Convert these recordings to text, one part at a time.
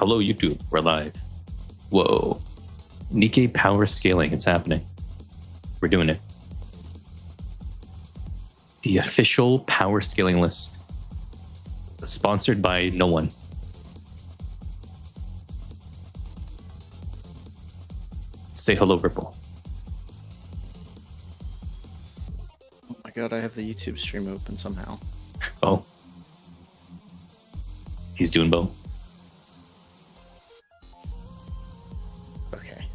Hello, YouTube. We're live. Whoa. Nikke power scaling. It's happening. We're doing it. The official power scaling list. Sponsored by no one. Say hello, Ripple. Oh my god, I have the YouTube stream open somehow. Oh. He's doing both. Okay.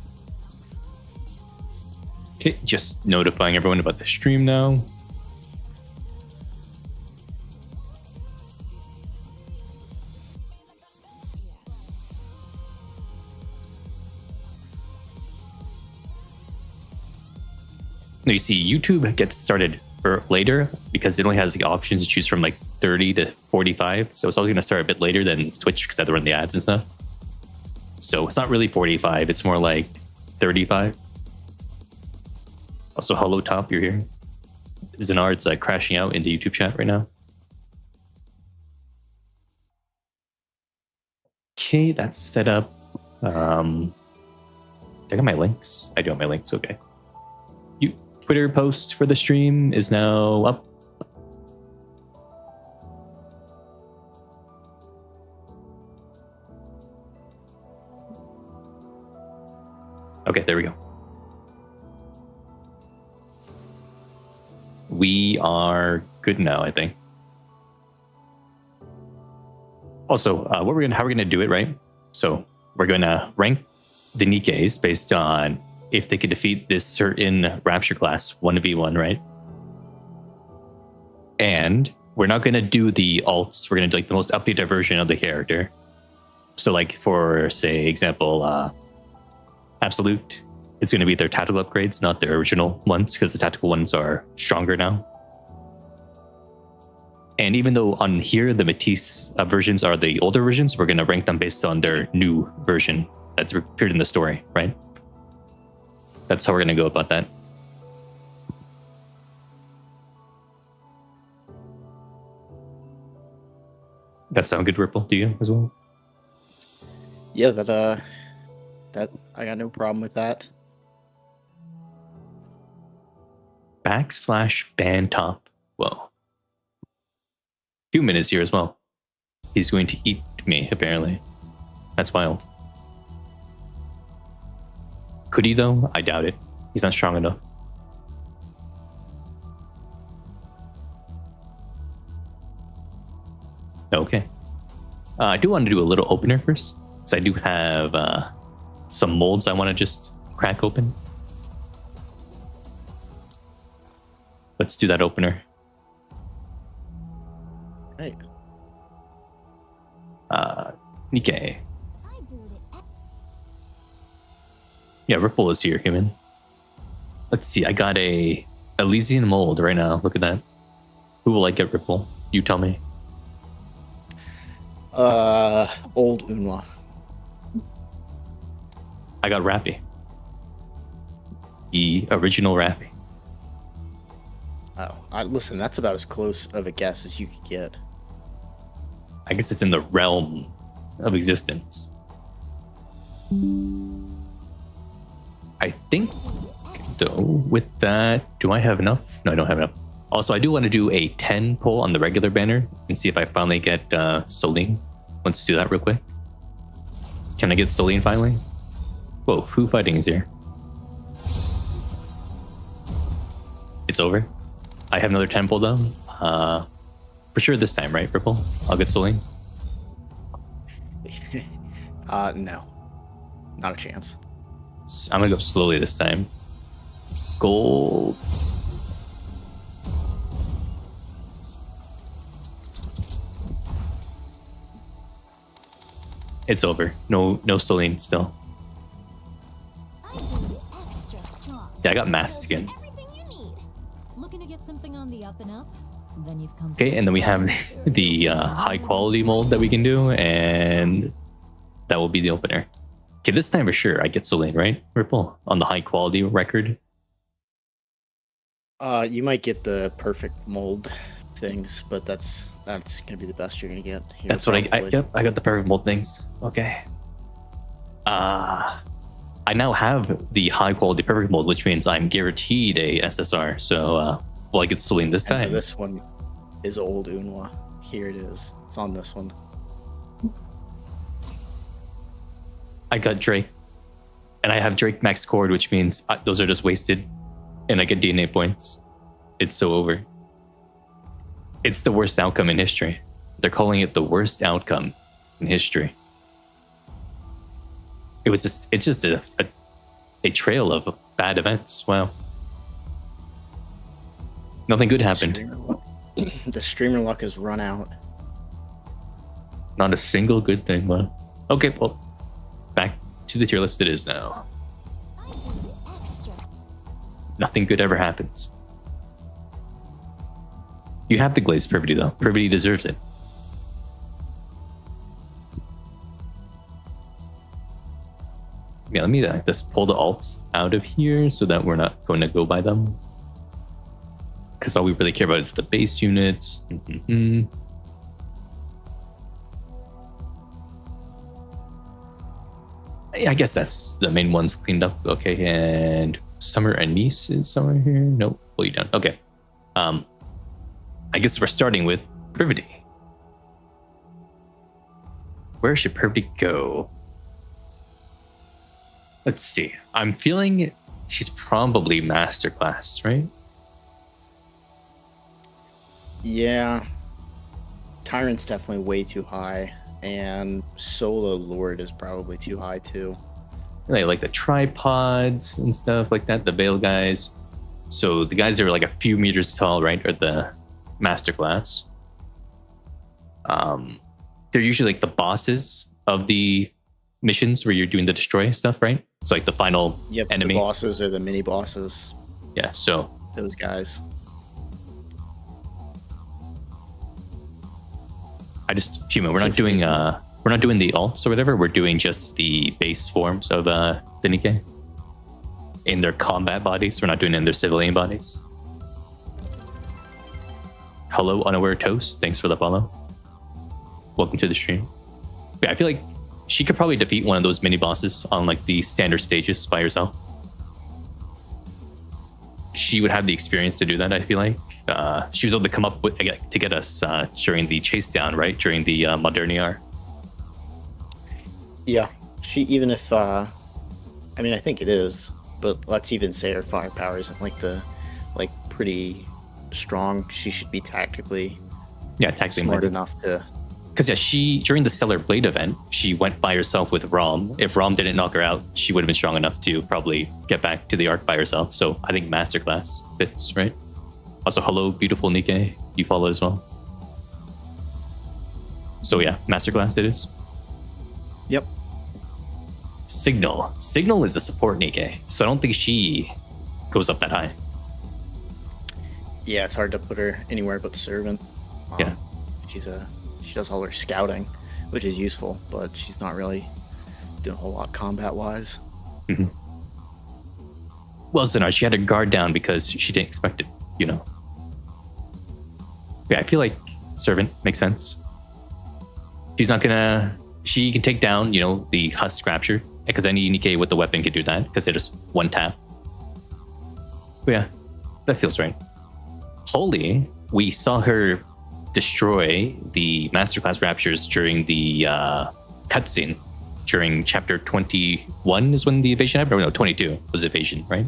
Okay, just notifying everyone about the stream now. Now you see, YouTube gets started later because it only has the options to choose from like 30 to 45. So it's always going to start a bit later than Twitch because I have to run the ads and stuff. So it's not really 45. It's more like 35. Also, hello, Top. You're here. Zenard's crashing out into YouTube chat right now. Okay, that's set up. Did I got my links? I do have my links. Okay. Twitter post for the stream is now up. Okay, there we go. We are good now, I think. Also, how we're gonna do it, right? So we're gonna rank the Nikkes based on if they could defeat this certain Rapture class 1v1, right? And we're not gonna do the alts. We're gonna do like the most updated version of the character. So like for say example, Absolute, it's gonna be their tactical upgrades, not their original ones, because the tactical ones are stronger now. And even though on here the Matisse versions are the older versions, we're gonna rank them based on their new version that's appeared in the story, right? That's how we're gonna go about that. That sound good, Ripple, to you as well? Yeah, that I got no problem with that. /ban top. Whoa. Human is here as well. He's going to eat me, apparently. That's wild. Could he though? I doubt it. He's not strong enough. Okay. I do want to do a little opener first, because I do have some molds I want to just crack open. Let's do that opener. Right. Nikke. Yeah, Ripple is here, human. Let's see, I got a Elysian mold right now. Look at that. Who will I get, Ripple? You tell me. Old Unwa. I got Rappy. The original Rappy. Oh, listen, that's about as close of a guess as you could get. I guess it's in the realm of existence. I think, though, with that, do I have enough? No, I don't have enough. Also, I do want to do a 10 pull on the regular banner and see if I finally get Soline. Let's do that real quick. Can I get Soline finally? Whoa, Foo Fighting is here. It's over. I have another 10 pull down. For sure this time, right, Ripple? I'll get Soline. No. Not a chance. I'm gonna go slowly this time. Gold. It's over. No Soline still. Yeah, I got mass skin. Looking to get something on the up and up? Then you've come. Okay, and then we have the high quality mold that we can do, and that will be the opener. Okay, this time for sure I get Soline, right, Ripple? On the high quality record. You might get the perfect mold things, but that's gonna be the best you're gonna get. Here, That's what I got the perfect mold things. Okay. I now have the high quality perfect mold, which means I'm guaranteed a SSR. So, will I get Celine this time? This one is old Unwa. Here it is. It's on this one. I got Drake. And I have Drake max cord, which means those are just wasted. And I get DNA points. It's so over. It's the worst outcome in history. They're calling it the worst outcome in history. It's just a trail of bad events. Wow. Nothing good happened. The streamer luck has run out. Not a single good thing, man. Okay, well, back to the tier list it is now. Nothing good ever happens. You have to glaze Privity, though. Privity deserves it. Yeah, let me just pull the alts out of here so that we're not going to go by them. Because all we really care about is the base units. I guess that's the main ones cleaned up. Okay, and Summer Anise is somewhere here. Nope, pull you down. Okay. I guess we're starting with Privity. Where should Privity go? Let's see. I'm feeling she's probably Masterclass, right? Yeah. Tyrant's definitely way too high, and Solo Lord is probably too high too. And they like the tripods and stuff like that, the Veil guys. So the guys that are like a few meters tall, right, are the Masterclass. They're usually like the bosses of the missions where you're doing the destroy stuff, right? It's like the final enemy. The bosses are the mini bosses. Yeah, so those guys. I just human. We're not doing the alts or whatever. We're doing just the base forms of the Nikke in their combat bodies. We're not doing it in their civilian bodies. Hello, Unaware Toast. Thanks for the follow. Welcome to the stream. Yeah, I feel like she could probably defeat one of those mini bosses on like the standard stages by herself. She would have the experience to do that, I feel like. She was able to come up with to get us during the chase down, right? During the Moderniar. Yeah, she even if I mean, I think it is, but let's even say her firepower isn't like pretty strong. She should be tactically smart enough to. Because she during the Stellar Blade event, she went by herself with Rom. If Rom didn't knock her out, she would have been strong enough to probably get back to the arc by herself. So I think Masterclass fits, right? Also, hello, beautiful Nikke. You follow as well. So yeah, Masterclass it is. Yep. Signal. Signal is a support Nikke, so I don't think she goes up that high. Yeah, it's hard to put her anywhere but Servant. Yeah. She does all her scouting, which is useful, but she's not really doing a whole lot combat-wise. Mm-hmm. Well, Zinar, she had her guard down because she didn't expect it, you know. Yeah, I feel like Servant makes sense. She's not gonna... She can take down, you know, the Husk Rapture, because any Nikke with the weapon can do that, because they're just one tap. But yeah, that feels right. Holy, we saw her destroy the Masterclass Raptures during the cutscene. During chapter 21 is when the evasion happened? Or no, 22 was evasion, right?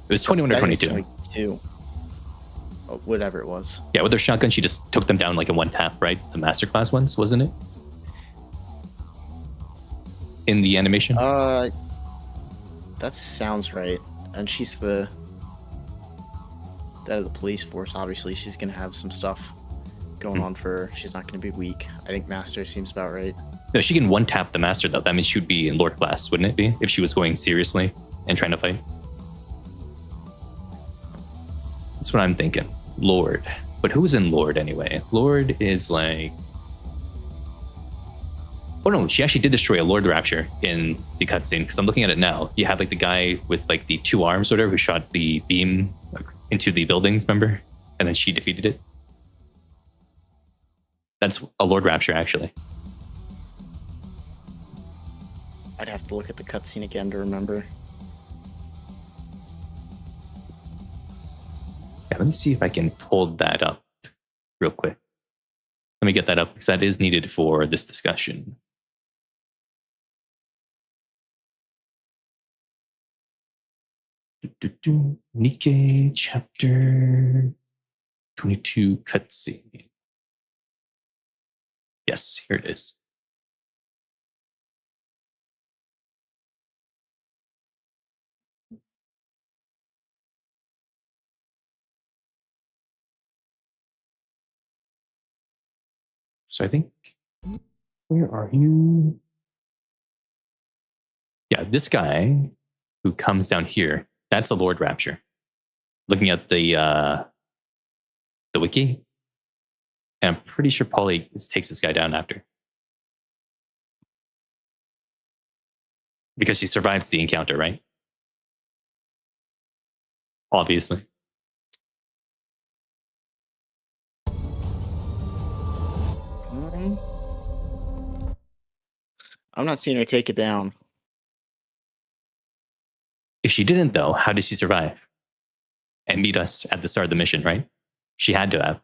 It was 21 or 22. 22. Oh, whatever it was. Yeah, with her shotgun, she just took them down like in one tap, right? The Masterclass ones, wasn't it? In the animation? That sounds right. And she's the head of the police force. Obviously, she's going to have some stuff going on for her. She's not going to be weak. I think Master seems about right. No, she can one tap the Master though. That means she would be in Lord class, wouldn't it be? If she was going seriously and trying to fight. That's what I'm thinking. Lord. But who's in Lord anyway? Lord is like... Oh no, she actually did destroy a Lord Rapture in the cutscene, because I'm looking at it now. You had like the guy with like the two arms or whatever who shot the beam into the buildings, remember? And then she defeated it. That's a Lord Rapture, actually. I'd have to look at the cutscene again to remember. Yeah, let me see if I can pull that up real quick. Let me get that up because that is needed for this discussion. Nikke chapter 22 cutscene. Yes, here it is. So I think, where are you? Yeah, this guy who comes down here, that's a Lord Rapture. Looking at the wiki, and I'm pretty sure Polly takes this guy down after. Because she survives the encounter, right? Obviously. I'm not seeing her take it down. If she didn't, though, how did she survive? And meet us at the start of the mission, right? She had to have.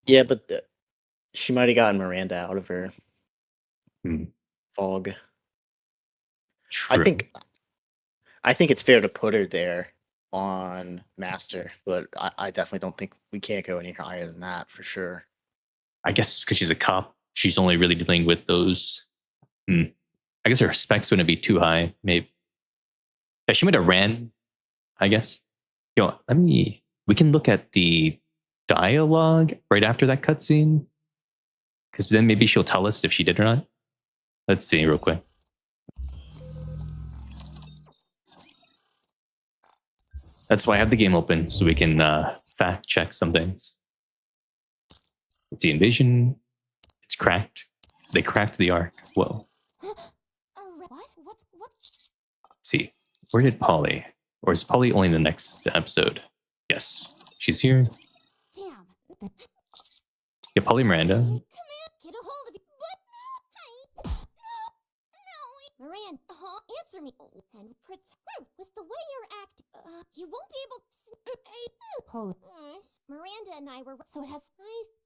Yeah, but she might have gotten Miranda out of her fog. True. I think it's fair to put her there on Master, but I definitely don't think we can't go any higher than that for sure. I guess because she's a cop, she's only really dealing with those. I guess her specs wouldn't be too high, maybe. Yeah, she might have ran, I guess. We can look at the dialogue right after that cutscene, because then maybe she'll tell us if she did or not. Let's see real quick. That's why I have the game open, so we can fact check some things. The invasion, it's cracked. They cracked the arc. Whoa. What? See, where did Polly? Or is Polly only in the next episode? Yes, she's here. Damn. Yeah, Polly Miranda. Come here, get a hold of you. What? Hey. No. Miranda, answer me. And with the way you're acting, you won't be able to. Polly. Miranda and I were. So it has.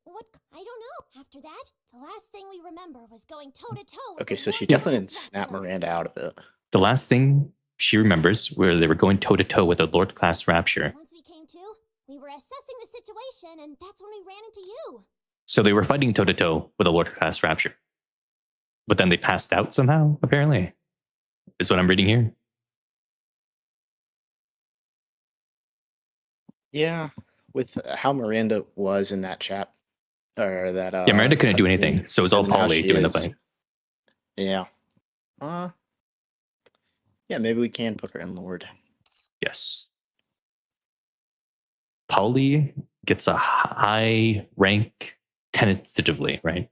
What? I don't know. After that, the last thing we remember was going toe to toe. Okay, so she definitely didn't snap Miranda out of it. The last thing she remembers where they were going toe to toe with a Lord class Rapture. Once we came to, we were assessing the situation, and that's when we ran into you. So they were fighting toe to toe with a Lord class Rapture. But then they passed out somehow, apparently. Is what I'm reading here. Yeah, with how Miranda was in that chat. Or that, yeah, Miranda couldn't do anything, so it was all Polly doing the fight. Yeah. Yeah, maybe we can put her in Lord. Yes. Polly gets a high rank tentatively, right?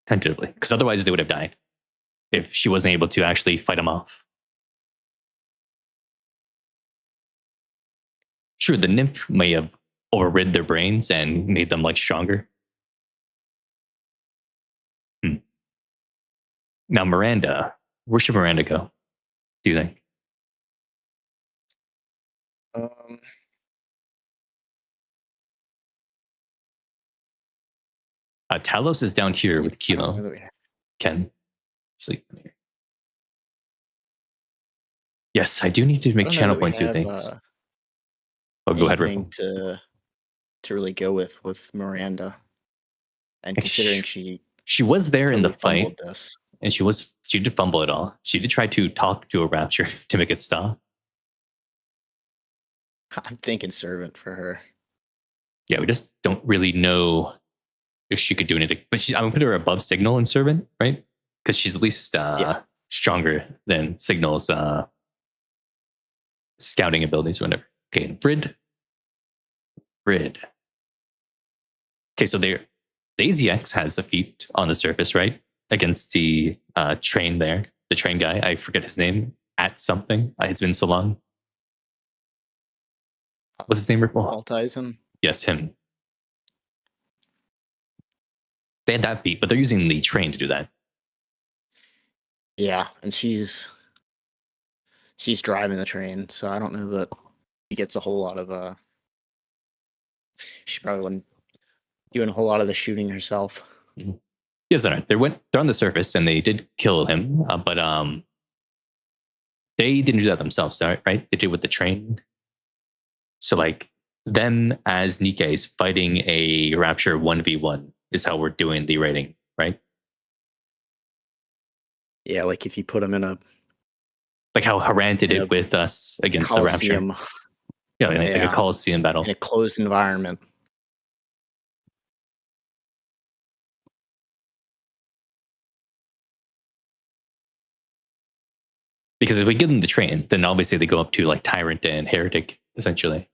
Tentatively. Because otherwise they would have died if she wasn't able to actually fight him off. Sure, the nymph may have overrid their brains and made them like stronger. Now Miranda, where should Miranda go? Do you think? Talos is down here with Kilo. Ken, sleep here. Yes, I do need to make channel points with things. Go ahead, Ripple. To really go with Miranda, and considering she was there in the fight, and she did fumble it all. She did try to talk to a Rapture to make it stop. I'm thinking Servant for her. Yeah, we just don't really know if she could do anything. But I'm gonna put her above Signal and Servant, right? Because she's at least stronger than Signal's scouting abilities or whatever. Okay, Brid. Okay, so the AZX has a feat on the surface, right? Against the train there. The train guy. I forget his name. At something. It's been so long. What's his name, Ripple? Altizen. Yes, him. They had that beat, but they're using the train to do that. Yeah, and she's driving the train, so I don't know that she gets a whole lot of she probably wasn't doing a whole lot of the shooting herself. Mm-hmm. Yes, they're on the surface and they did kill him, but they didn't do that themselves, right? They did with the train. So like them as Nikke is fighting a Rapture 1v1 is how we're doing the rating, right? Yeah, like if you put them in a... Like how Haran did it with us against Coliseum. The Rapture. Yeah, like a Coliseum battle. In a closed environment. Because if we give them the train, then obviously they go up to like Tyrant and Heretic, essentially.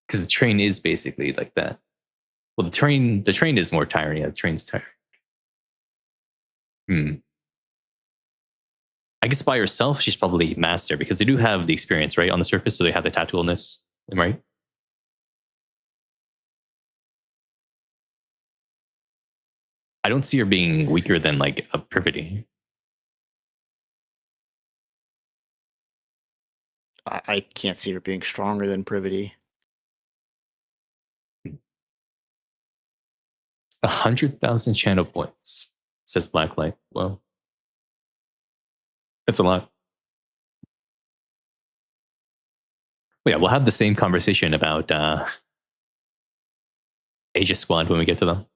Because the train is basically like that. Well, the train is more Tyrant. Yeah, the train's Tyrant. I guess by herself, she's probably Master because they do have the experience, right? On the surface, so they have the tacticalness, right? I don't see her being weaker than like a Privity. I can't see her being stronger than Privity. 100,000 channel points, says Blacklight. Well, that's a lot. Well, yeah, we'll have the same conversation about Aegis Squad when we get to them.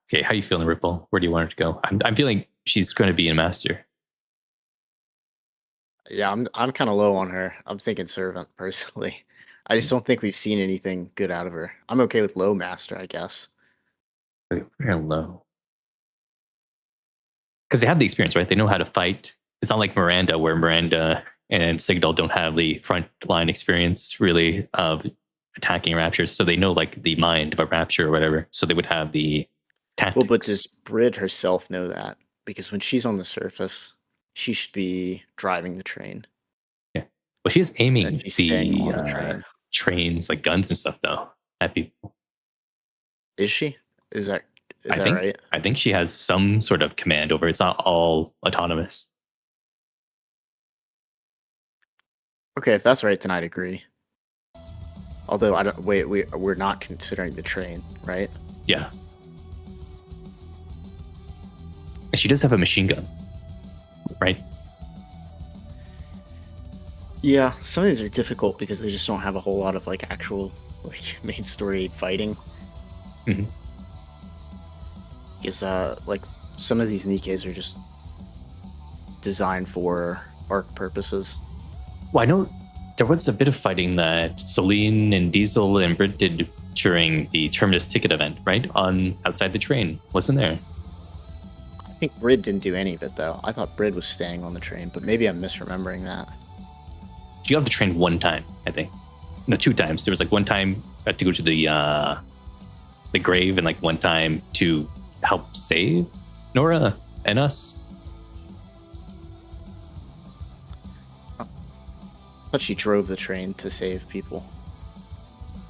Okay, how you feeling, Ripple? Where do you want her to go? I'm feeling she's going to be a Master. Yeah, I'm kind of low on her. I'm thinking Servant, personally. I just don't think we've seen anything good out of her. I'm okay with low Master, I guess. Real low. Because they have the experience, right? They know how to fight. It's not like Miranda, where Miranda and Sigdal don't have the front line experience, really, of attacking Raptures. So they know, like, the mind of a Rapture or whatever. So they would have the tactics. Well, but does Brid herself know that? Because when she's on the surface, she should be driving the train. Yeah. Well, she's aiming the trains, like guns and stuff, though, at people. Is she? Is that right? I think she has some sort of command over it. It's not all autonomous. Okay, if that's right, then I'd agree. Although I don't we're not considering the train, right? Yeah. And she does have a machine gun, right? Yeah, some of these are difficult because they just don't have a whole lot of like actual like main story fighting. Mm-hmm. Because like some of these Nikkes are just designed for arc purposes. Well, I know there was a bit of fighting that Celine and Diesel and Brit did during the Terminus ticket event, right? Outside the train, wasn't there? I think Brid didn't do any of it though. I thought Brid was staying on the train, but maybe I'm misremembering that. She got off the train one time, I think. No, 2 times. There was like one time to go to the grave, and like one time to help save Nora and us. I thought she drove the train to save people.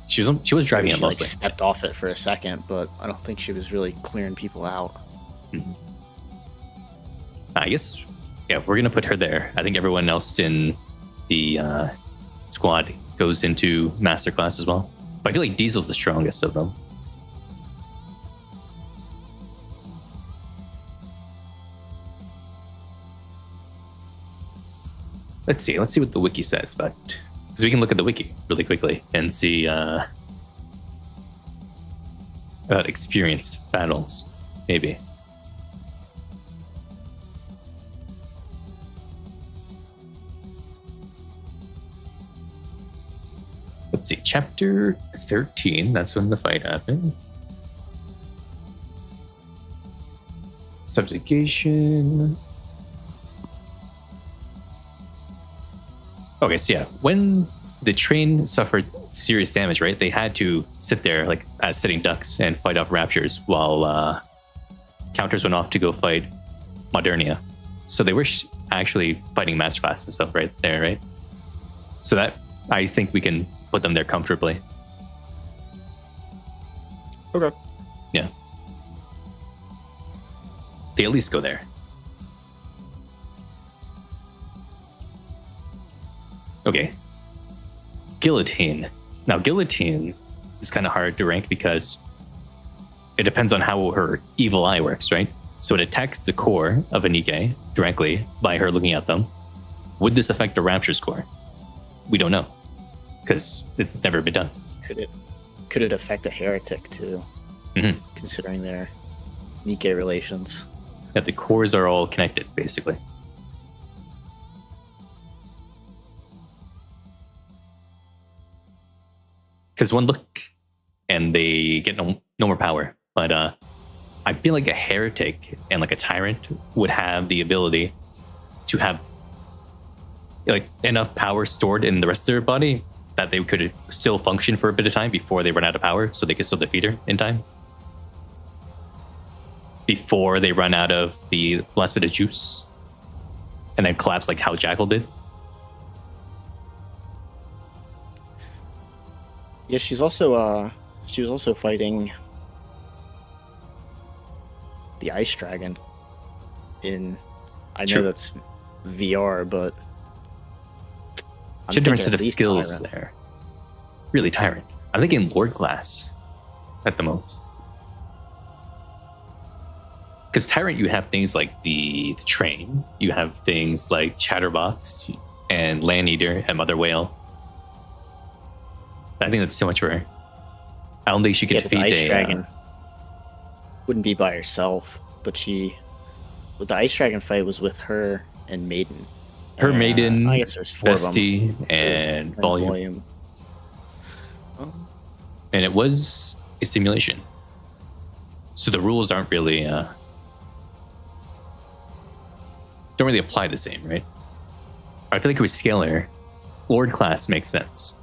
She was driving it mostly. Like, stepped off it for a second, but I don't think she was really clearing people out. Mm-hmm. I guess, yeah, we're gonna put her there. I think everyone else in the squad goes into Masterclass as well. But I feel like Diesel's the strongest of them. Let's see what the wiki says, but because we can look at the wiki really quickly and see about experience battles, maybe. Let's see, chapter 13, that's when the fight happened. Subjugation. Okay, so yeah, when the train suffered serious damage, right, they had to sit there like as sitting ducks and fight off Raptures while counters went off to go fight Modernia. So they were actually fighting Masterclass and stuff right there, right? So that, I think we can put them there comfortably. Okay. Yeah. They at least go there. Okay. Guillotine. Now, Guillotine is kind of hard to rank because it depends on how her evil eye works, right? So it attacks the core of a Nikke directly by her looking at them. Would this affect the Rapture's core? We don't know, because it's never been done. Could it affect a heretic too? Mm-hmm. Considering their Nikke relations. Yeah, the cores are all connected, basically. Because one look, and they get no more power. But I feel like a heretic and like a tyrant would have the ability to have like enough power stored in the rest of their body that they could still function for a bit of time before they run out of power, so they could still defeat her in time. Before they run out of the last bit of juice and then collapse like how Jackal did. Yeah, she was also fighting the Ice Dragon in, I know that's VR, but should different set of skills Tyrant. There. Really Tyrant. I'm thinking Lord class at the most. Because Tyrant, you have things like the train, you have things like Chatterbox and Land Eater and Mother Whale. I think that's too much for her. I don't think she could defeat the Ice Dragon. Wouldn't be by herself, but the Ice Dragon fight was with her and Maiden. Maiden, I guess there's 4 Bestie, of them. and Volume. And it was a simulation. So the rules aren't really don't really apply the same, right? I feel like with Scalar, Lord class makes sense.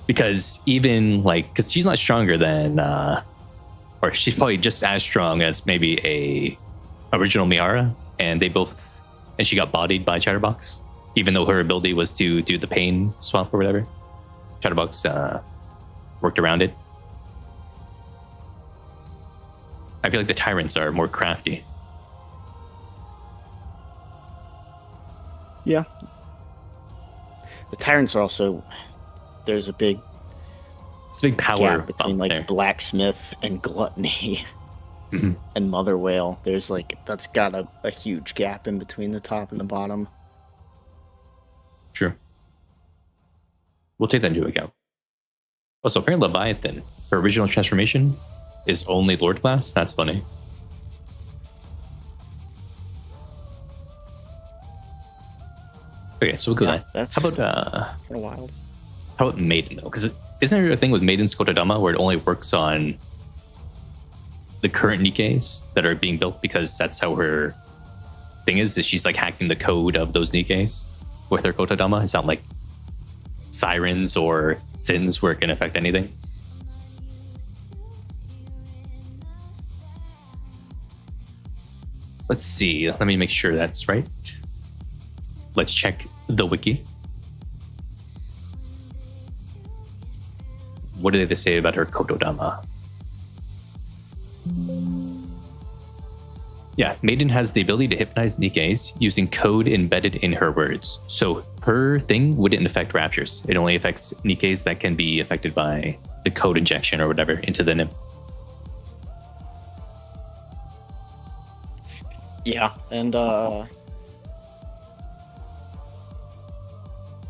Because even because she's not stronger than or she's probably just as strong as maybe a original Miara, and she got bodied by Chatterbox, even though her ability was to do the pain swap or whatever. Chatterbox worked around it. I feel like the Tyrants are more crafty. Yeah. The Tyrants are also, there's a big power gap between there. Blacksmith and Gluttony. Mm-hmm. And Mother Whale. There's that's got a huge gap in between the top and the bottom. True. We'll take that into account. Also, apparently Leviathan, her original transformation is only Lord class. That's funny. Okay, so we'll go that. That's how about kind of wild. How about Maiden though? Because isn't there a thing with Maiden's Kotodama where it only works on the current Nikkes that are being built, because that's how her thing is she's hacking the code of those Nikkes with her Kotodama? It's not like Sirens or Sins where it can affect anything. Let's see. Let me make sure that's right. Let's check the wiki. What do they say about her Kotodama? Yeah, Maiden has the ability to hypnotize Nikkes using code embedded in her words. So her thing wouldn't affect Raptures. It only affects Nikkes that can be affected by the code injection or whatever into the NIM. Yeah, and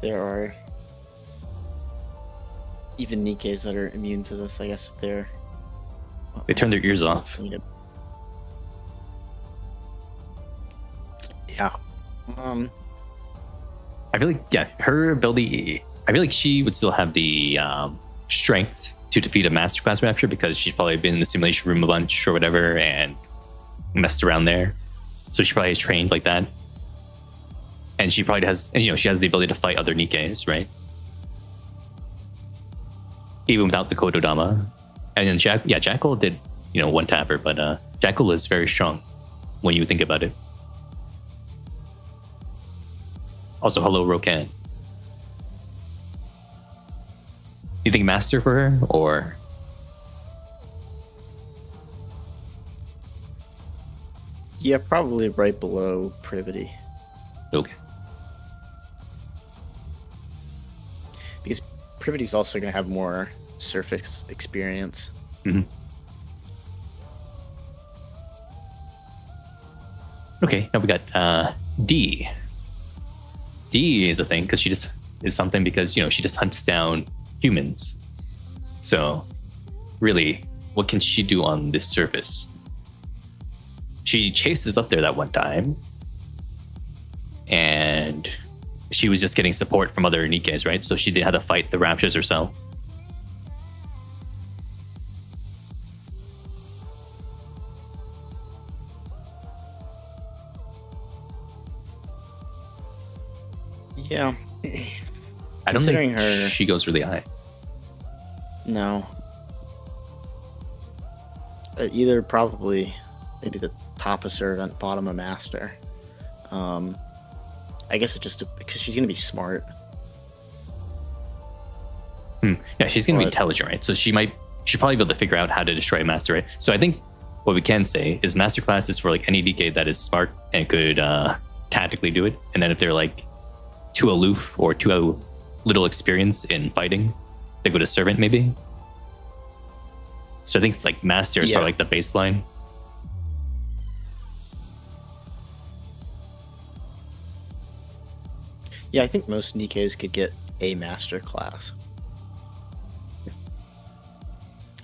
there are even Nikkes that are immune to this, I guess, if they turn their ears off. Yeah. I feel like, her ability, I feel like she would still have the strength to defeat a Masterclass Rapture, because she's probably been in the simulation room a bunch or whatever and messed around there. So she probably has trained like that. And she probably has, she has the ability to fight other Nikkes, right? Even without the Kotodama. And then Jackal did, one tapper, but Jackal is very strong. when you think about it. Also, hello, Rokan. You think master for her, or? Yeah, probably right below Privity. Okay. Because Privity's also going to have more surface experience. Mm-hmm. Okay, now we got D. D is a thing because she just is something because, she just hunts down humans. So, really, what can she do on this surface? She chases up there that one time, and she was just getting support from other Nikkes, right? So she did have to fight the Raptures herself. Yeah. I don't think she goes really high. No. Either probably maybe the top of servant, bottom of master. I guess it just because she's gonna be smart. Yeah, she's gonna be intelligent, right? So she'll probably be able to figure out how to destroy a master, right? So I think what we can say is masterclass is for like any DK that is smart and could tactically do it. And then if they're like too aloof or too little experience in fighting, they go to servant maybe. So I think like master is probably like the baseline. Yeah, I think most Nikkes could get a master class.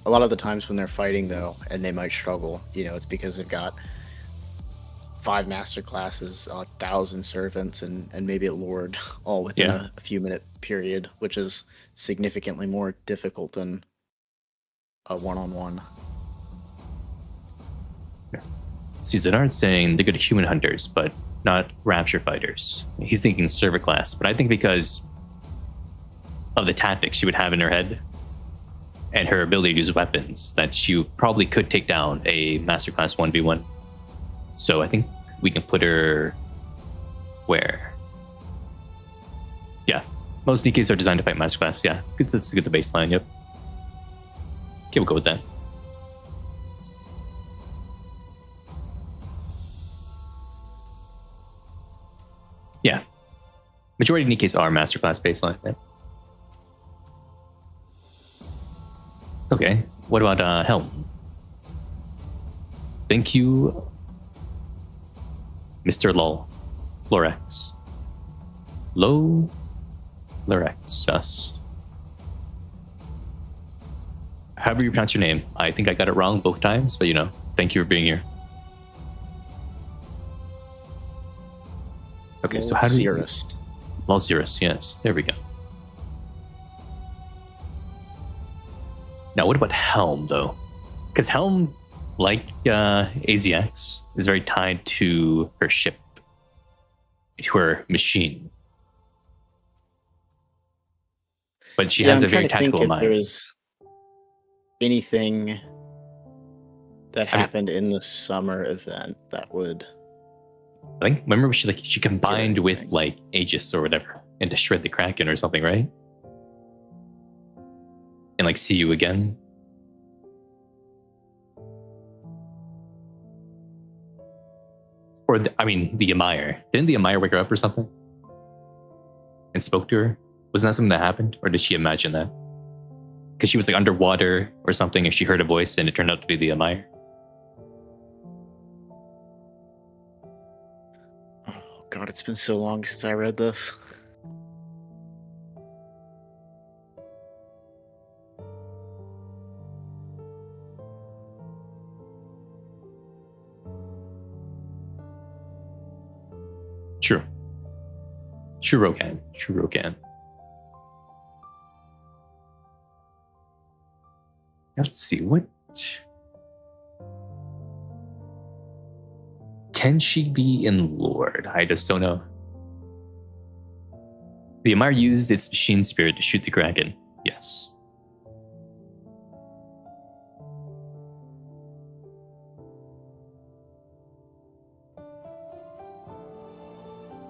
A lot of the times when they're fighting, though, and they might struggle, it's because they've got 5 master classes, 1,000 servants, and maybe a lord all within a few minute period, which is significantly more difficult than a one-on-one. See, Zenard's saying they're good human hunters, but not rapture fighters. He's thinking server class, but I think because of the tactics she would have in her head and her ability to use weapons, that she probably could take down a masterclass 1v1. So I think we can put her where? Yeah, most DKs are designed to fight masterclass. Yeah, that's good. The baseline. Yep. Okay, we'll go with that. Yeah, majority of Nikke's are masterclass baseline. Right? Okay, what about Helm? Thank you, Mr. Lorex. Lorex, us. However you pronounce your name. I think I got it wrong both times, but thank you for being here. Okay, so how do we... Malzirus, yes, there we go. Now, what about Helm, though? Because Helm, like AZX, is very tied to her ship, to her machine. But she has a very tactical mind. If there is anything that happened in the summer event that would... I think, remember she combined with like Aegis or whatever and destroyed the Kraken or something, right? And like see you again. Or the Amire. Didn't the Amire wake her up or something? And spoke to her? Wasn't that something that happened? Or did she imagine that? Because she was like underwater or something and she heard a voice and it turned out to be the Amire. God, it's been so long since I read this. True. True Rogan. Let's see, what... Can she be in Lord? I just don't know. The Amire used its machine spirit to shoot the Kraken. Yes.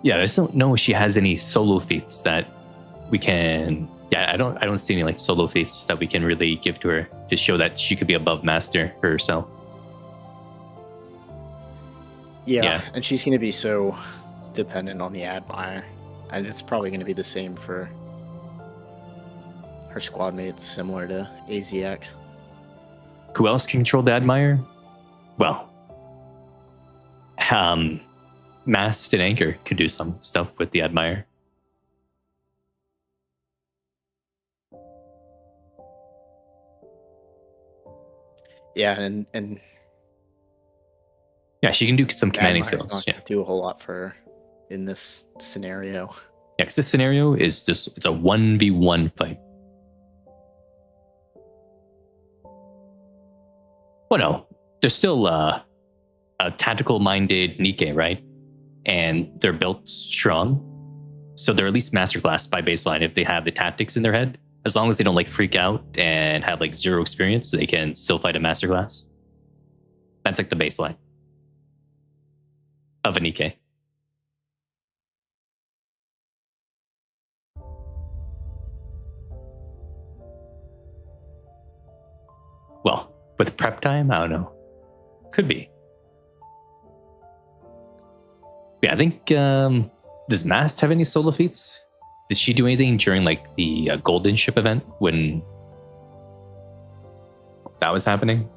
Yeah, I just don't know if she has any solo feats that we can. Yeah, I don't see any like solo feats that we can really give to her to show that she could be above master herself. Yeah, and she's going to be so dependent on the Admire, and it's probably going to be the same for her squad mates, similar to AZX. Who else can control the Admire? Well, Mast and Anchor could do some stuff with the Admire. Yeah, and yeah, she can do some commanding skills. Yeah, do a whole lot for her in this scenario. Yeah, because this scenario is just it's a 1v1 fight. Well, no, there's still a tactical-minded Nikke, right? And they're built strong, so they're at least masterclass by baseline if they have the tactics in their head. As long as they don't like freak out and have like 0 experience, they can still fight a masterclass. That's like the baseline of a Nikke. Well, with prep time, I don't know. Could be. Yeah, I think, does Mast have any solo feats? Did she do anything during like the Golden Ship event when that was happening?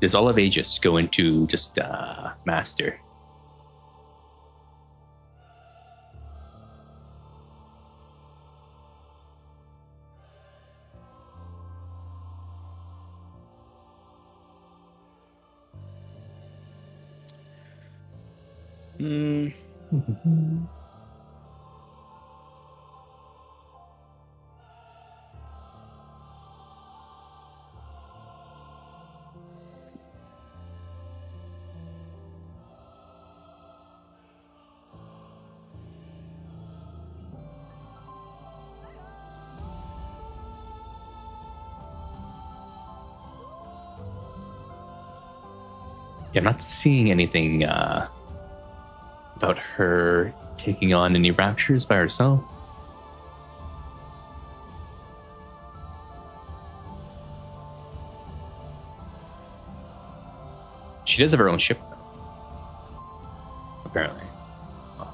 Does all of Aegis go into just Master? Yeah, I'm not seeing anything about her taking on any raptures by herself. She does have her own ship, though. Apparently. Oh.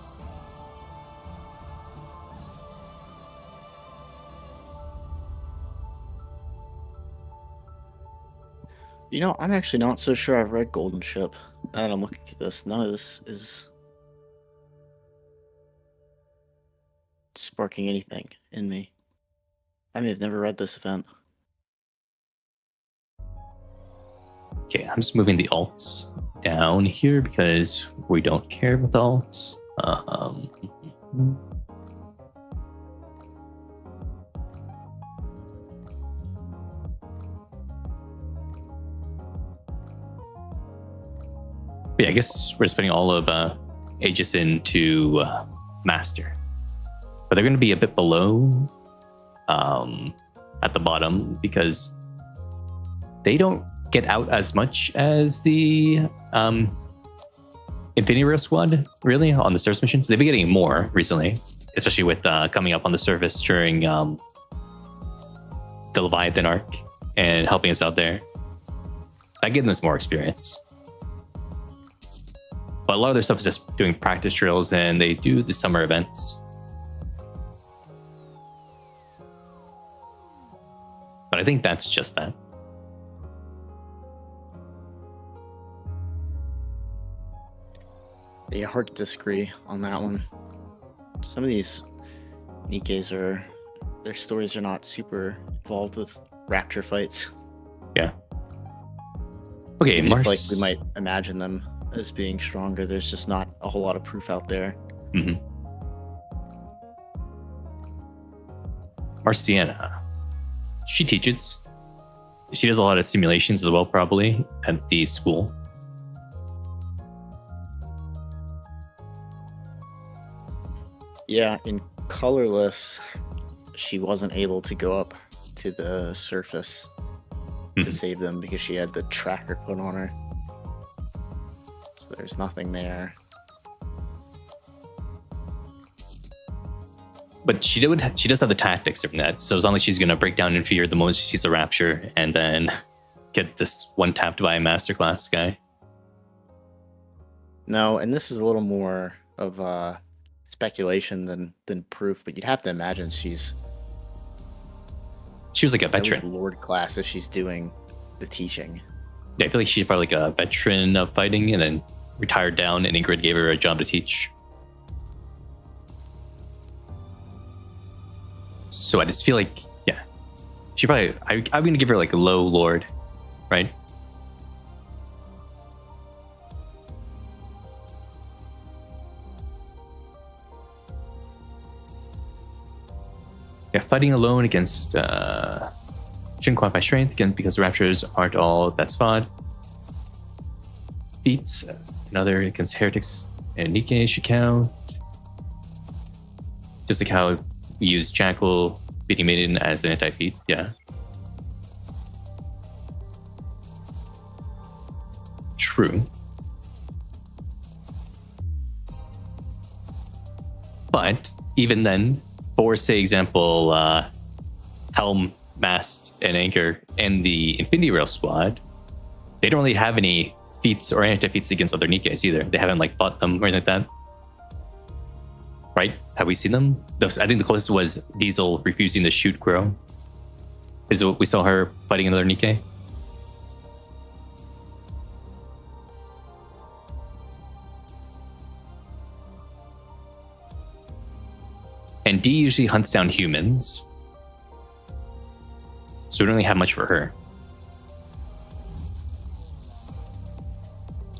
You know, I'm actually not so sure I've read Golden Ship. Now that I'm looking through this, none of this is sparking anything in me. I may have never read this event. Okay, I'm just moving the alts down here because we don't care about the alts. Yeah, I guess we're spending all of Aegis into Master. But they're going to be a bit below at the bottom because they don't get out as much as the Infinity Rail squad, really, on the surface missions. They've been getting more recently, especially with coming up on the surface during the Leviathan arc and helping us out there. That gives them more experience. But a lot of their stuff is just doing practice drills, and they do the summer events. But I think that's just that. Yeah, hard to disagree on that one. Some of these Nikkes their stories are not super involved with rapture fights. Yeah. Okay, Even if, like, we might imagine them as being stronger, there's just not a whole lot of proof out there. Mm-hmm. Marciana, she teaches. She does a lot of simulations as well, probably, at the school. Yeah, in Colorless, she wasn't able to go up to the surface to save them because she had the tracker put on her. So So there's nothing there. But she does have the tactics from that. So as long as she's gonna break down in fear the moment she sees a rapture and then get just one tapped by a masterclass guy. No, and this is a little more of speculation than proof, but you'd have to imagine she was like a veteran. Lord class if she's doing the teaching. Yeah, I feel like she's probably like a veteran of fighting and then retired down, and Ingrid gave her a job to teach. So I just feel like, yeah, she probably, I'm going to give her like a low lord, right? Yeah, fighting alone against, shouldn't quantify strength, again, because the raptures aren't all that's fought. Feats, another against heretics and Nikke should count. Just like how we use Jackal, Beating Maiden as an anti-feat, yeah. True. But even then, for say example, Helm, Mast, and Anchor and the Infinity Rail squad, they don't really have any feats or anti-feats against other Nikkes either. They haven't like fought them or anything like that. Right? Have we seen them? I think the closest was Diesel refusing to shoot Grow. Is what we saw her fighting another Nikke. And D usually hunts down humans. So we don't really have much for her.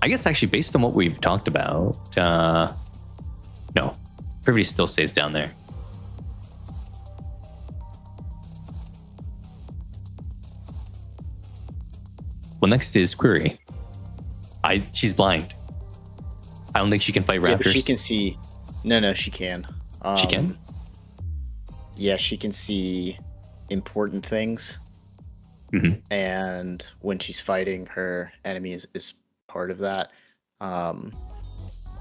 I guess actually based on what we've talked about, no. Privity still stays down there. Well, next is Query. She's blind. I don't think she can fight raptors. Yeah, but she can see. No, she can. She can? Yeah, she can see important things. Mm-hmm. And when she's fighting, her enemy is part of that.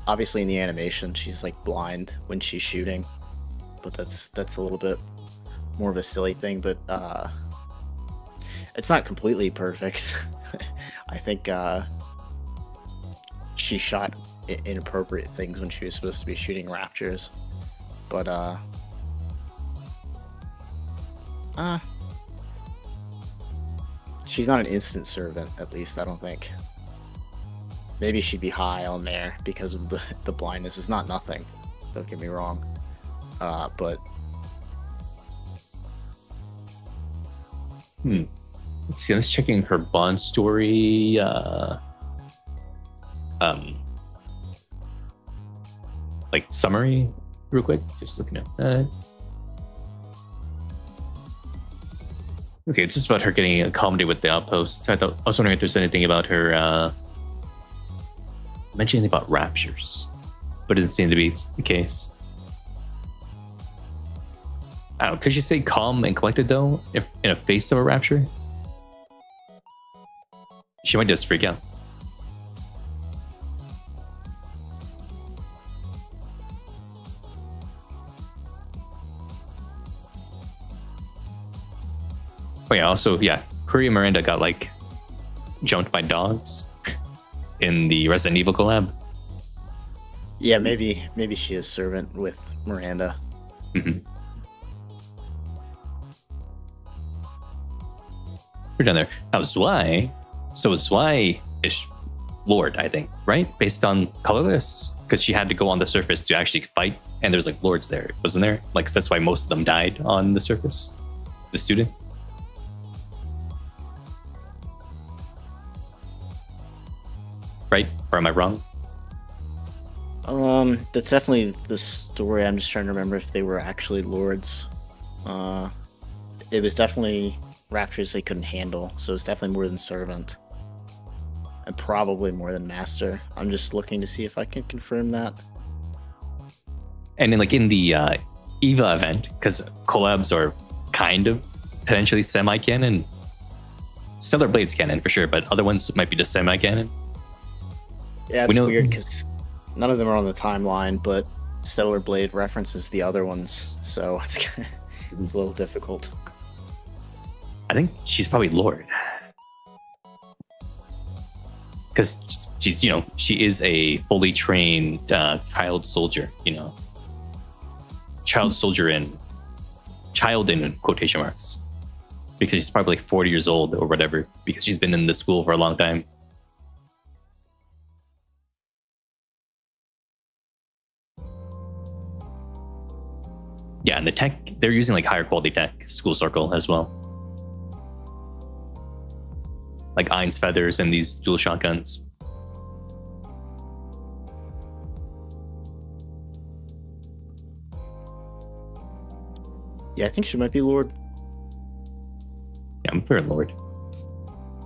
Obviously in the animation she's like blind when she's shooting, but that's a little bit more of a silly thing, but it's not completely perfect. I think she shot inappropriate things when she was supposed to be shooting raptors, but she's not an instant servant, at least I don't think. Maybe she'd be high on there because of the blindness. It's not nothing, don't get me wrong. But let's see, I was checking her Bond story. Like summary real quick. Just looking at that. Okay, it's just about her getting accommodated with the outposts. I was wondering if there's anything about her mention anything about raptures, but it doesn't seem to be the case. I don't know, could she stay calm and collected though, if in a face of a rapture? She might just freak out. Oh yeah, also, yeah, Curry and Miranda got like jumped by dogs in the Resident Evil collab. Yeah, maybe she is servant with Miranda. Mm-hmm. We're down there. Now Zwei. So Zwei is Lord, I think, right? Based on colorless, because she had to go on the surface to actually fight, and there's like lords there, wasn't there? Like that's why most of them died on the surface, the students. Right? Or am I wrong? That's definitely the story. I'm just trying to remember if they were actually lords. It was definitely raptors they couldn't handle, so it's definitely more than servant. And probably more than master. I'm just looking to see if I can confirm that. And then like in the EVA event, because collabs are kind of potentially semi-canon. Stellar Blade's canon for sure, but other ones might be just semi-canon. Yeah, it's weird because none of them are on the timeline, but Stellar Blade references the other ones, so it's a little difficult. I think she's probably Lord. Because she's, she is a fully trained child soldier, child in quotation marks. Because she's probably like 40 years old or whatever, because she's been in the school for a long time. Yeah, and the tech, they're using like higher quality tech, School Circle as well. Like Ein's feathers and these dual shotguns. Yeah, I think she might be Lord. Yeah, I'm fair Lord.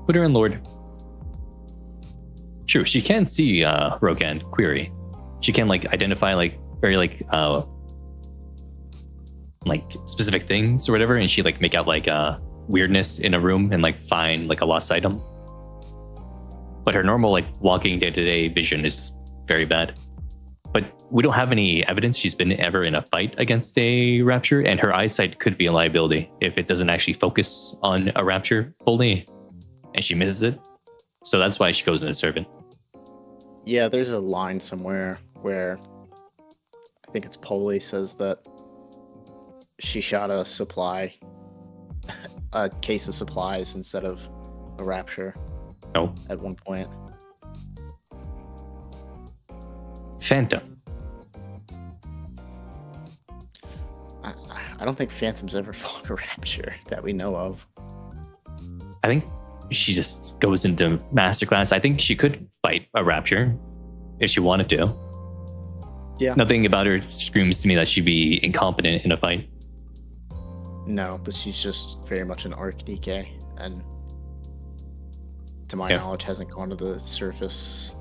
Put her in Lord. True, she can see Rogan query. She can like identify like very like specific things or whatever, and she like make out like weirdness in a room and like find like a lost item. But her normal like walking day-to-day vision is very bad. But we don't have any evidence she's been ever in a fight against a rapture, and her eyesight could be a liability if it doesn't actually focus on a rapture fully and she misses it. So that's why she goes in a servant. Yeah, there's a line somewhere where I think it's Polly says that she shot a case of supplies instead of a rapture. No. At one point. Phantom. I don't think Phantom's ever fought a rapture that we know of. I think she just goes into masterclass. I think she could fight a rapture if she wanted to. Yeah. Nothing about her screams to me that she'd be incompetent in a fight. No, but she's just very much an arc DK, and to my knowledge hasn't gone to the surface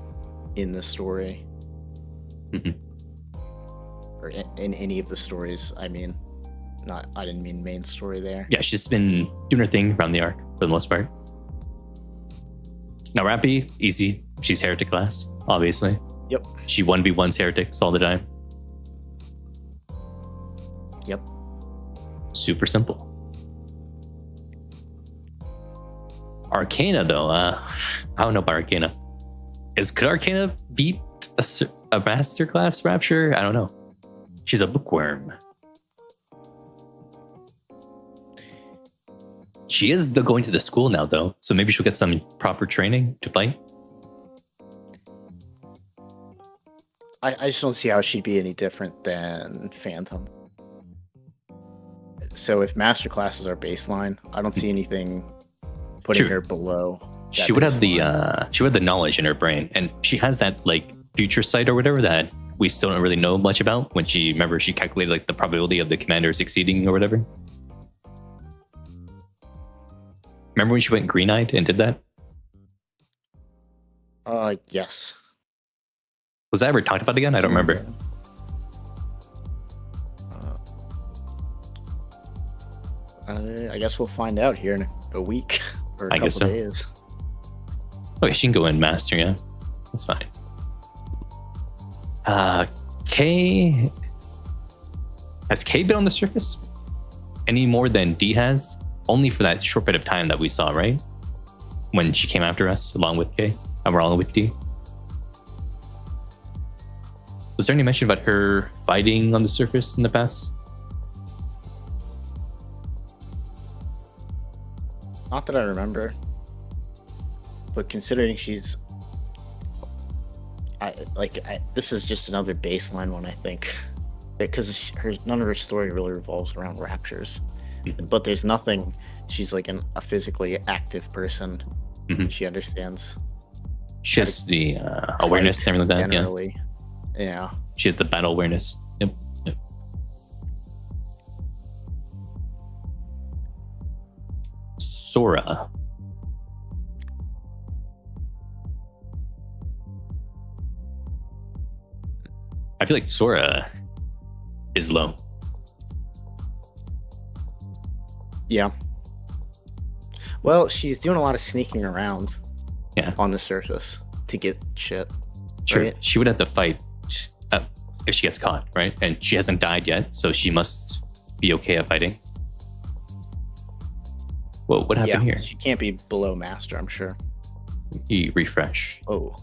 in this story. Mm-hmm. Or in any of the stories. I didn't mean main story there. Yeah, she's been doing her thing around the arc for the most part. Now Rappy, easy. She's heretic class, obviously. Yep. She 1v1s heretics all the time. Yep. Super simple. Arcana, though, I don't know about Arcana. Could Arcana beat a masterclass rapture? I don't know. She's a bookworm. She is still going to the school now, though, so maybe she'll get some proper training to fight. I just don't see how she'd be any different than Phantom. So if master classes are baseline, I don't see anything putting her below. She would have the knowledge in her brain, and she has that like future sight or whatever that we still don't really know much about. When she calculated like the probability of the commander succeeding or whatever. Remember when she went green-eyed and did that? Yes. Was that ever talked about again? I don't remember. I guess we'll find out here in a week or a couple days. Okay, she can go in master, yeah. That's fine. K... Has K been on the surface any more than D has? Only for that short bit of time that we saw, right? When she came after us along with K, and we're all with D. Was there any mention about her fighting on the surface in the past? Not that I remember. But considering she's... this is just another baseline one, I think. Because none of her story really revolves around raptures. Mm-hmm. But there's nothing... She's like a physically active person. Mm-hmm. She understands. She has the awareness and everything like that, generally. Yeah. She has the battle awareness. Yep. Sora. I feel like Sora is low. Yeah. Well, she's doing a lot of sneaking around. Yeah. On the surface to get shit. Sure, right? she would have to fight if she gets caught, right? And she hasn't died yet, so she must be okay at fighting. Whoa, what happened here? She can't be below master, I'm sure. Refresh. Oh.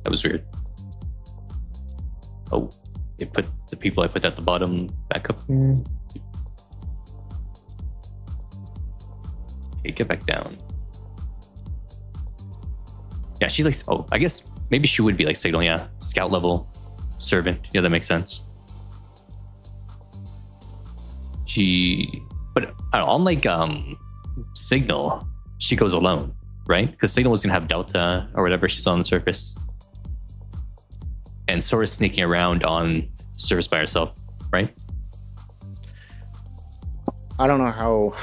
That was weird. Oh, it put the people I put at the bottom back up here. Okay, get back down. Yeah, she's like, oh, I guess maybe she would be like Signal, yeah. Scout level, servant. Yeah, that makes sense. But I don't know, unlike Signal, she goes alone, right? Because Signal was gonna have Delta or whatever she's on the surface. And Sora's sneaking around on the surface by herself, right? I don't know how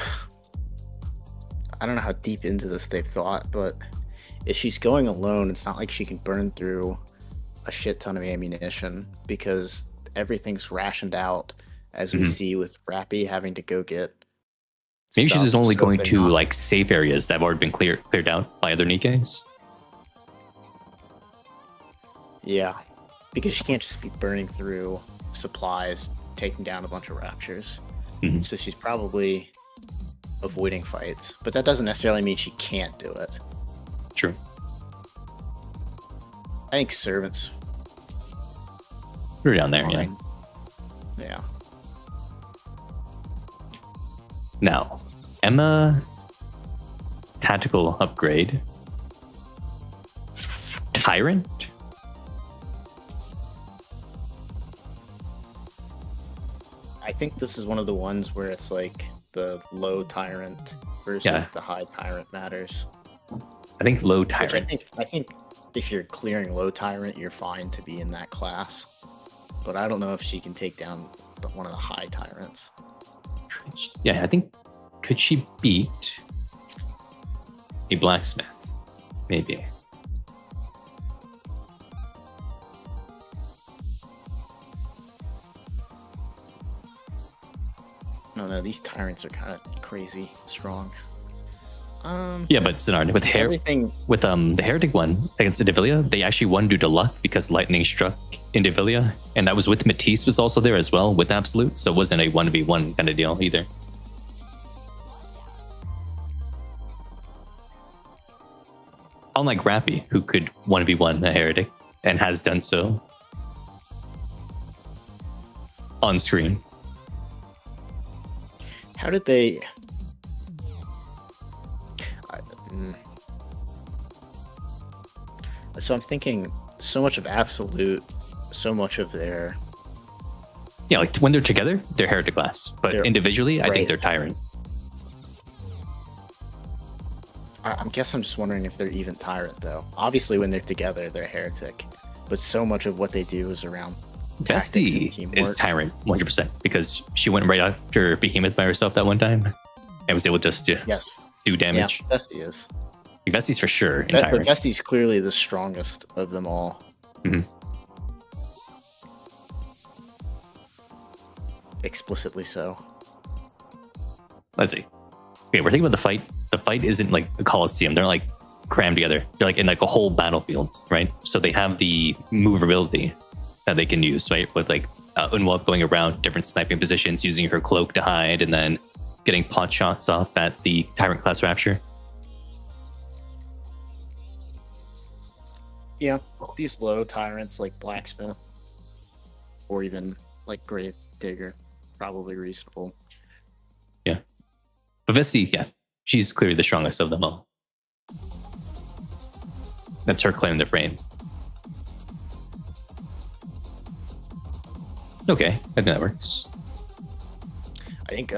deep into this they've thought, but if she's going alone, it's not like she can burn through a shit ton of ammunition because everything's rationed out, as we see with Rappy having to go get. Maybe she's just only so going they're to not- like safe areas that have already been cleared out by other Nikkes. Yeah, because she can't just be burning through supplies, taking down a bunch of raptures. Mhm. So she's probably avoiding fights, but that doesn't necessarily mean she can't do it. True. I think servants We're down there, yeah. fine. Yeah. Now, Emma, tactical upgrade. Tyrant? I think this is one of the ones where it's like the low tyrant versus the high tyrant matters. I think low Which tyrant. I think if you're clearing low tyrant, you're fine to be in that class. But I don't know if she can take down one of the high tyrants. Yeah, I think, could she beat a blacksmith? Maybe. No, these tyrants are kind of crazy strong. Yeah, but Zenard, with everything with the heretic one against Indivilia, they actually won due to luck because lightning struck Indivilia, and that was with Matisse was also there as well with Absolute, so it wasn't a 1v1 kind of deal either. Unlike Rappy, who could 1v1 a heretic and has done so on screen. How did they? So I'm thinking, so much of Absolute, so much of their. Yeah, like when they're together, they're heretic class, but individually, I think they're tyrant. I guess I'm just wondering if they're even tyrant though. Obviously, when they're together, they're heretic, but so much of what they do is around. Bestie is tyrant 100% because she went right after Behemoth by herself that one time and was able just to do damage. Yeah, Bestie is. Bestie's for sure in But tyrant. Bestie's clearly the strongest of them all. Explicitly so. Let's see. Okay, we're thinking about the fight. The fight isn't like a Coliseum. They're like crammed together. They're like in like a whole battlefield, right? So they have the movability that they can use, right? With like Unwalk going around different sniping positions, using her cloak to hide, and then getting pot shots off at the Tyrant class Rapture. Yeah, these low tyrants like Blacksmith or even like Grave Digger, probably reasonable. Yeah. But Vesti, yeah, she's clearly the strongest of them all. That's her claim to frame. Okay, I think that works. I think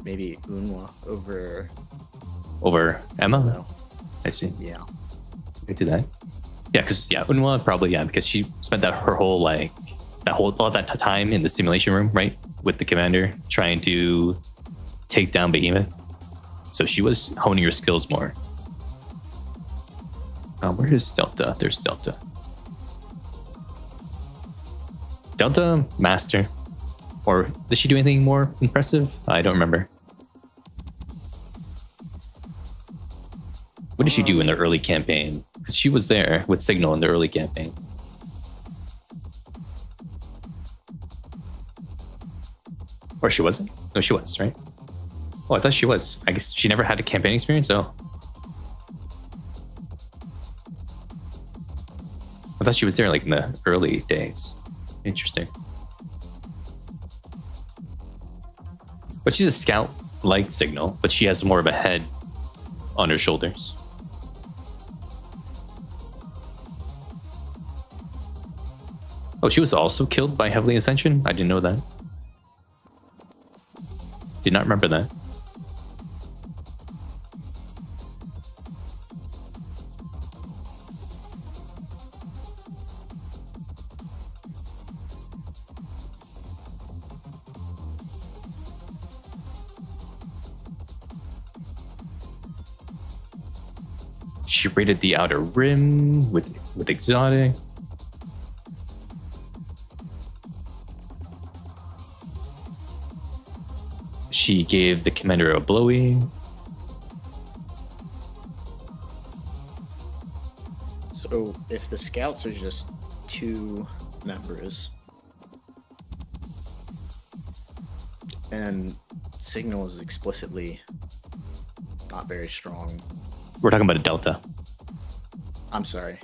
maybe Unwa over Emma? No. I see. Yeah. We do that. Yeah, because Unwa probably, because she spent her whole all that time in the simulation room, right? With the commander trying to take down Behemoth. So she was honing her skills more. Where is Delta? There's Delta. Delta Master. Or did she do anything more impressive? I don't remember. What did she do in the early campaign? 'Cause she was there with Signal in the early campaign. Or she wasn't? No, she was, right? Oh, I thought she was. I guess she never had a campaign experience, so. I thought she was there like in the early days. Interesting. But she's a scout like Signal, but she has more of a head on her shoulders. Oh, she was also killed by Heavily Ascension? I didn't know that. Did not remember that. She raided the Outer Rim with Exotic. She gave the commander a blowy. So if the scouts are just 2 members and Signal is explicitly not very strong. We're talking about a Delta. I'm sorry.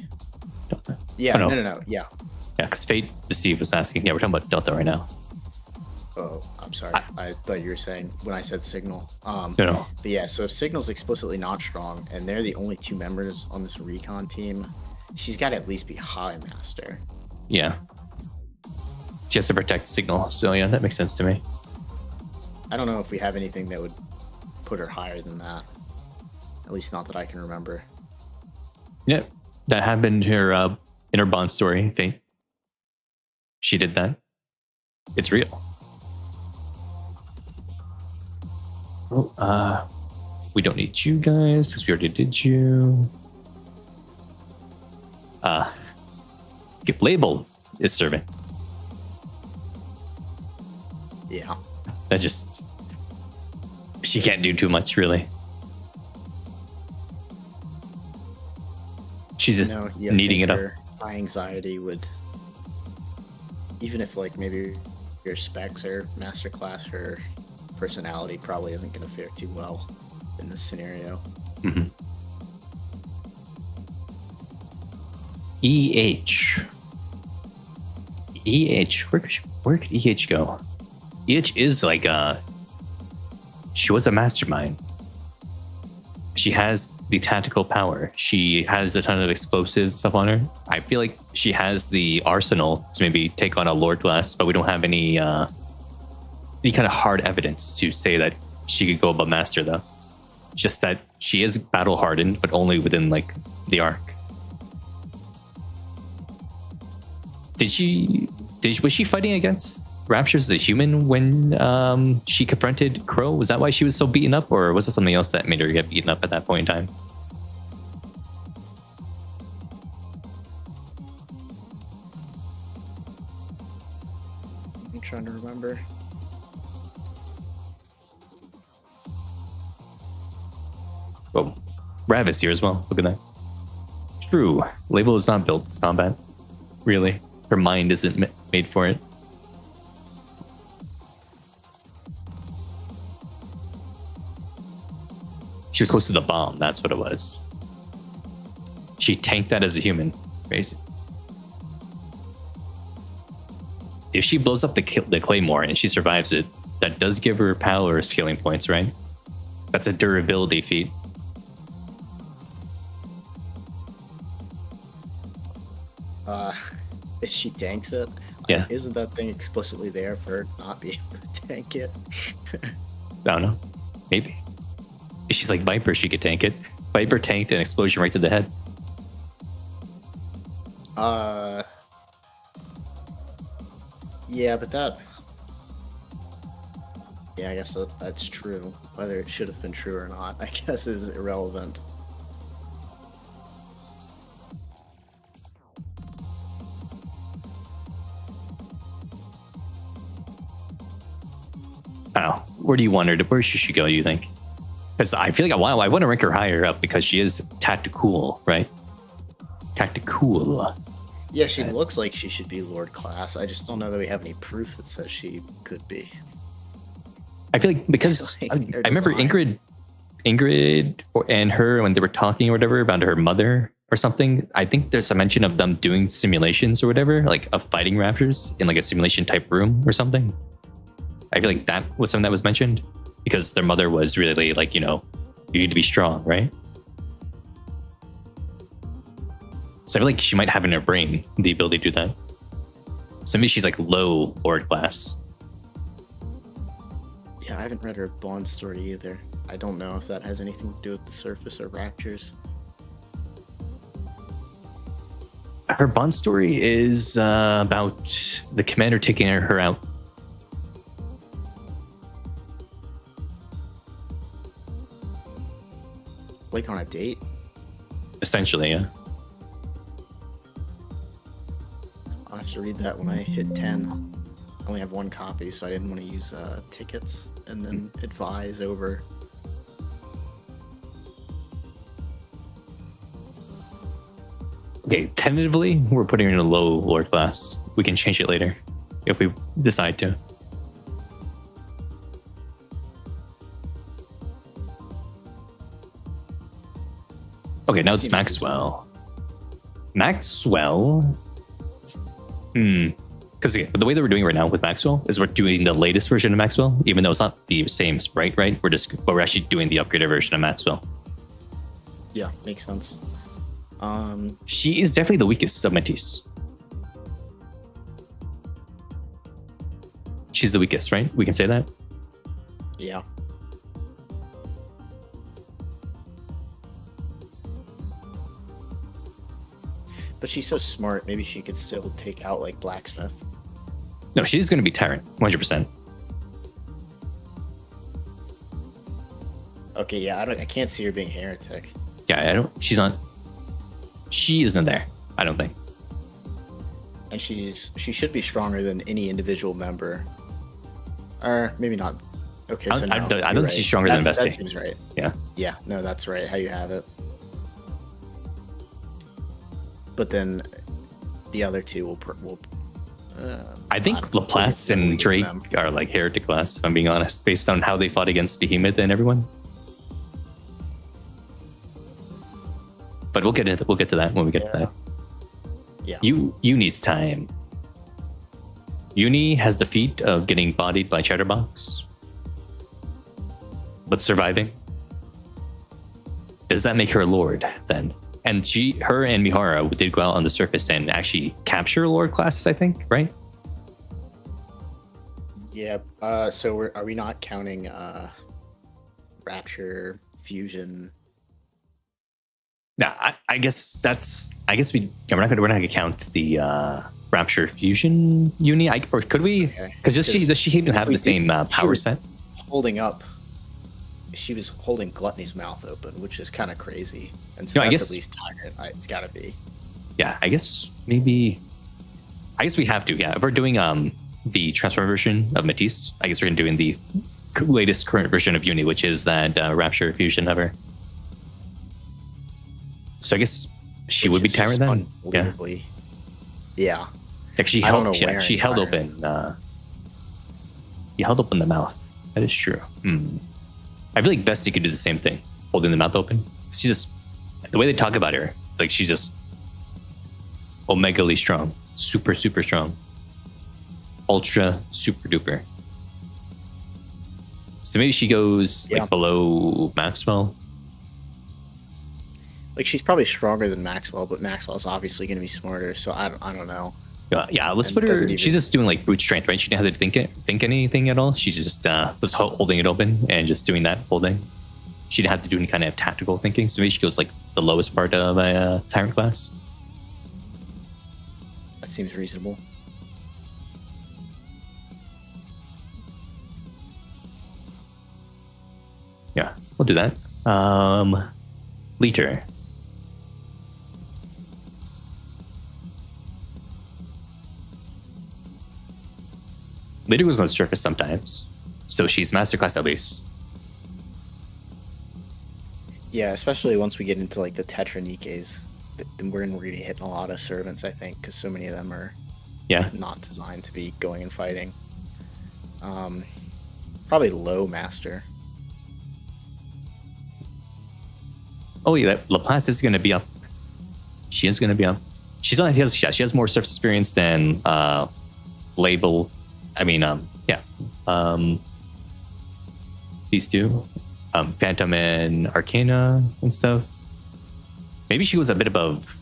Delta. Yeah, oh, no. Yeah. Yeah, because Fate Deceive was asking. Yeah, we're talking about Delta right now. Oh, I'm sorry. I thought you were saying when I said Signal. No. But yeah, so if Signal's explicitly not strong and they're the only 2 members on this recon team, she's got to at least be High Master. Yeah. She has to protect Signal, so yeah, that makes sense to me. I don't know if we have anything that would put her higher than that. At least not that I can remember. Yeah, that happened in her Bond story, Fate. She did that. It's real. Oh, we don't need you guys because we already did you. Get labeled is servant. Yeah. That just, she can't do too much really. She's just kneading it up. High anxiety would, even if like maybe your specs are masterclass, her personality probably isn't going to fare too well in this scenario. Mm-hmm. EH. Where could EH go? EH is like she was a mastermind. She has the tactical power. She has a ton of explosives and stuff on her. I feel like she has the arsenal to maybe take on a Lord Glass, but we don't have any kind of hard evidence to say that she could go above Master though. Just that she is battle hardened, but only within like the arc. Was she fighting against Raptures as a human when she confronted Crow? Was that why she was so beaten up, or was it something else that made her get beaten up at that point in time? I'm trying to remember. Oh, Rav is here as well. Look at that. True. Label is not built for combat. Really. Her mind isn't made for it. She was close to the bomb. That's what it was. She tanked that as a human. Crazy. If she blows up the Claymore and she survives it, that does give her power scaling points, right? That's a durability feat. If she tanks it, yeah. Isn't that thing explicitly there for her not be able to tank it? I don't know. Maybe. If she's like Viper, she could tank it. Viper tanked an explosion right to the head. Yeah, but that... Yeah, I guess that's true. Whether it should have been true or not, I guess is irrelevant. I don't know. Where do you want her to? Where should she go, you think? Because I feel like I want to rank her higher up because she is tactical, right? Tactical. Yeah, she looks like she should be Lord class. I just don't know that we have any proof that says she could be. I feel like because Like, I remember Ingrid and her when they were talking or whatever about her mother or something. I think there's a mention of them doing simulations or whatever, like of fighting raptors in like a simulation type room or something. I feel like that was something that was mentioned because their mother was really like, you know, you need to be strong, right? So I feel like she might have in her brain the ability to do that. So maybe she's like low Lord class. Yeah, I haven't read her Bond story either. I don't know if that has anything to do with the surface or raptures. Her Bond story is about the commander taking her out. Like on a date? Essentially, yeah. I'll have to read that when I hit 10. I only have one copy, so I didn't want to use tickets and then advise over. Okay, tentatively, we're putting her in a low Lord class. We can change it later if we decide to. Okay, now it's Maxwell. Maxwell? Because the way that we're doing it right now with Maxwell is we're doing the latest version of Maxwell, even though it's not the same sprite, right? We're actually doing the upgraded version of Maxwell. Yeah, makes sense. She is definitely the weakest of Métis. She's the weakest, right? We can say that? Yeah. But she's so smart, maybe she could still take out like Blacksmith. No, she's going to be Tyrant, 100%. Okay, yeah, I can't see her being Heretic. Yeah, she isn't there, I don't think. And she should be stronger than any individual member. Or maybe not. Okay, so I no, don't you're think right. she's stronger than Bestie. That seems right. Yeah. Yeah, no, that's right, how you have it. But then the other two will I think Laplace and Drake are like Heretic class, if I'm being honest, based on how they fought against Behemoth and everyone. But we'll get to that when we get to that. Yeah. Uni's time. Uni has the feat of getting bodied by Chatterbox, but surviving. Does that make her Lord then? And her and Mihara did go out on the surface and actually capture Lord classes, I think, right? Yeah. So are we not counting Rapture, Fusion? Yeah, I guess we're not gonna count the Rapture Fusion Uni, or could we? Because does she even have the same power set? Holding up. She was holding Gluttony's mouth open, which is kind of crazy. And so no, that's at least Tyrant. It's got to be. Yeah, I guess we have to. Yeah, if we're doing the transform version of Métis, I guess we're doing the latest current version of Uni, which is that Rapture Fusion of her. So I guess she would be Tyrant then. Yeah. Like she held open. He held open the mouth. That is true. I feel like Bestie could do the same thing, holding the mouth open. She just, the way they talk about her, like she's just omegally strong, super strong, ultra super duper. So maybe she goes like below Maxwell. Like she's probably stronger than Maxwell, but Maxwell's obviously going to be smarter. So I don't know. Yeah, let's put her. She's just doing like brute strength, right? She didn't have to think anything at all. She just was holding it open and just doing that holding. She didn't have to do any kind of tactical thinking. So maybe she goes like the lowest part of a Tyrant class. That seems reasonable. Yeah, we'll do that. Liter. Liter goes on the surface sometimes, so she's masterclass at least. Yeah, especially once we get into like the Tetra Nikkes. we're going to be hitting a lot of servants, I think, because so many of them are not designed to be going and fighting. Probably low master. Oh yeah, Laplace is going to be up. She is going to be up. She has more surface experience than Label. I mean, these two, Phantom and Arcana and stuff. Maybe she was a bit above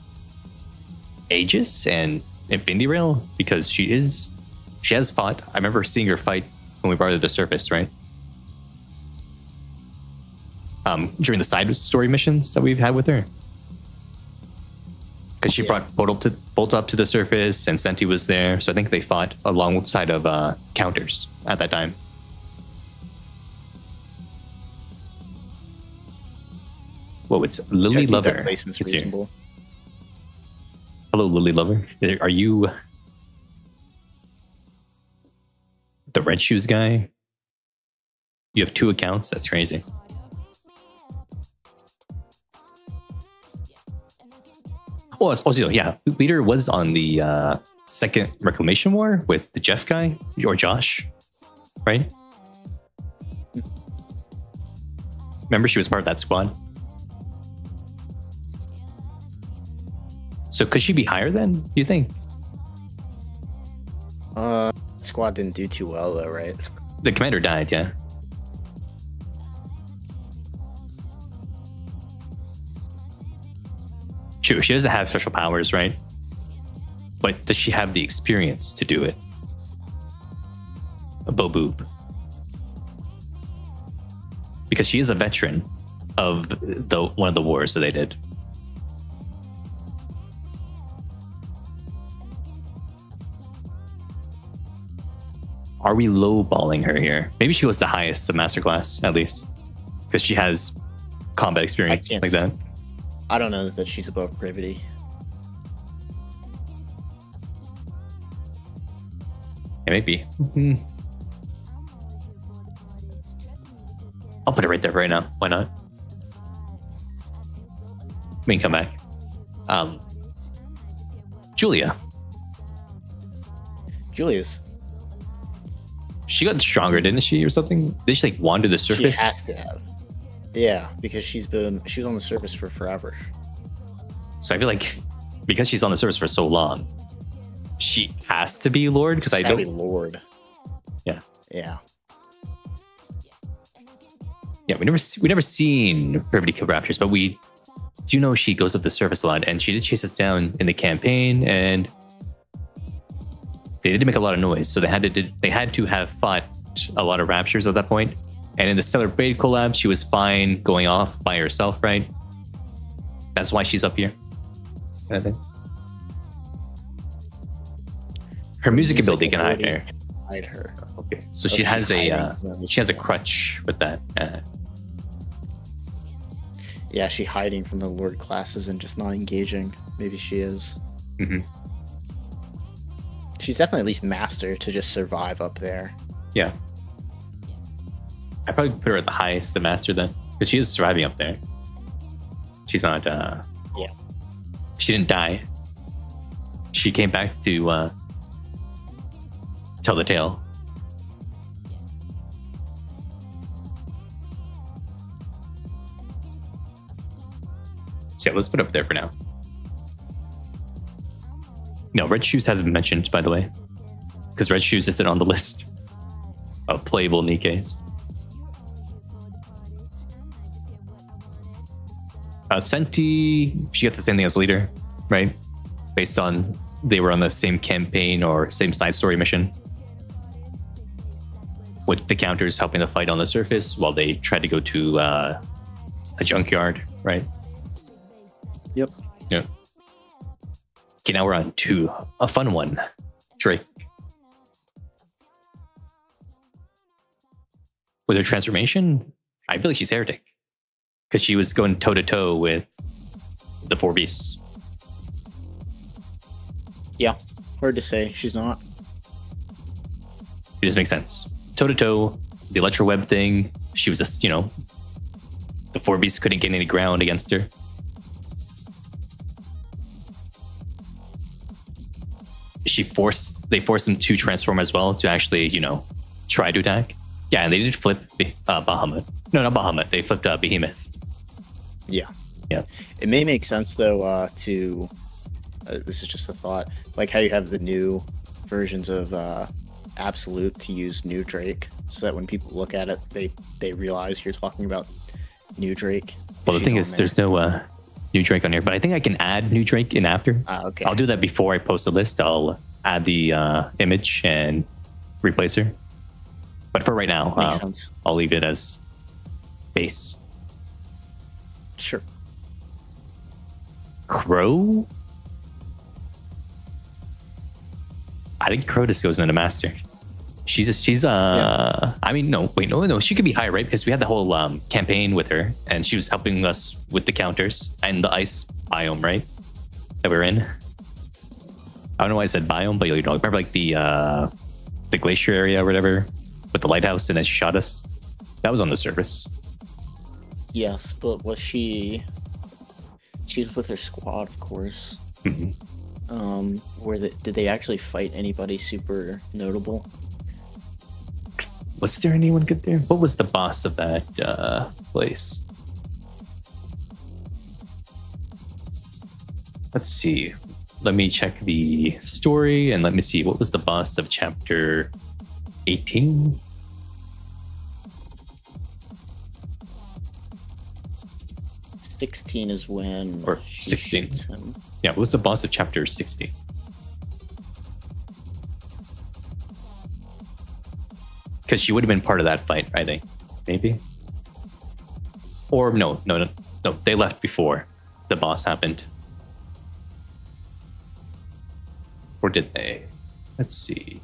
Aegis and Infinity Rail because she has fought. I remember seeing her fight when we brought her to the surface, right? During the side story missions that we've had with her. Because she brought Bolt up to the surface and Senti was there. So I think they fought alongside of Counters at that time. Whoa, it's Lily Lover. That placement's reasonable. Hello, Lily Lover. Are you the Red Shoes guy? You have 2 accounts? That's crazy. Oh, also, yeah, Leader was on the second Reclamation War with the Jeff guy, or Josh, right? Remember, she was part of that squad. So could she be higher then, do you think? Squad didn't do too well, though, right? The commander died, yeah. True, she doesn't have special powers, right? But does she have the experience to do it? A Boboob. Because she is a veteran of one of the wars that they did. Are we lowballing her here? Maybe she was the highest of Masterclass, at least. Because she has combat experience like that. I don't know that she's above Privity. It may be. Mm-hmm. I'll put it right there right now. Why not? We can come back. Julia's. She got stronger, didn't she, or something? Did she like wander the surface? She has to have. Yeah, because she was on the surface for forever. So I feel like because she's on the surface for so long, she has to be Lord. Because I don't. Be Lord. Yeah. Yeah. Yeah, we never seen Privity kill Raptors, but we do know she goes up the surface a lot, and she did chase us down in the campaign, and they did make a lot of noise. So they had to have fought a lot of Raptors at that point. And in the Stellar Blade collab, she was fine going off by herself, right? That's why she's up here, I think. Her music ability can hide her. Hide her. Okay, so she has a crutch with that. Yeah, she hiding from the Lord classes and just not engaging. Maybe she is. Mm-hmm. She's definitely at least master to just survive up there. Yeah. I'd probably put her at the highest, the master then. Because she is surviving up there. She's not yeah. She didn't die. She came back to tell the tale. So yeah, let's put it up there for now. No, Red Shoes hasn't been mentioned, by the way. Because Red Shoes isn't on the list of playable Nikkes. Senti, she gets the same thing as Leader, right? Based on they were on the same campaign or same side story mission. With the Counters helping the fight on the surface while they tried to go to a junkyard, right? Yep. Yeah. Okay, now we're on to a fun one. Drake. With her transformation, I feel like she's Heretic. Because she was going toe-to-toe with the 4 beasts. Yeah, hard to say. She's not. It just makes sense. Toe-to-toe, the Electro Web thing, she was just, the 4 beasts couldn't get any ground against her. they forced him to transform as well to actually, try to attack. Yeah, and they did flip Bahamut. No, not Bahamut. They flipped Behemoth. Yeah. Yeah. It may make sense though to this is just a thought, like how you have the new versions of Absolute to use New Drake, so that when people look at it, they realize you're talking about New Drake. Well, the thing is, there's no New Drake on here, but I think I can add New Drake in after. Okay. I'll do that before I post the list. I'll add the image and replace her. But for right now, Makes sense. I'll leave it as base. Sure. Crow? I think Crow just goes into Master. I mean, no, she could be high, right? Because we had the whole campaign with her, and she was helping us with the counters and the ice biome, right? That we're in. I don't know why I said biome, but remember like the glacier area or whatever with the lighthouse, and then she shot us. That was on the surface. Yes, but was she? She's with her squad, of course. Mm-hmm. Did they actually fight anybody super notable? Was there anyone good there? What was the boss of that place? Let's see. Let me check the story and let me see. What was the boss of chapter 18? $16 is when... Or 16. Yeah, what was the boss of chapter 16? Because she would have been part of that fight, I think. Maybe? Or no, they left before the boss happened. Or did they? Let's see.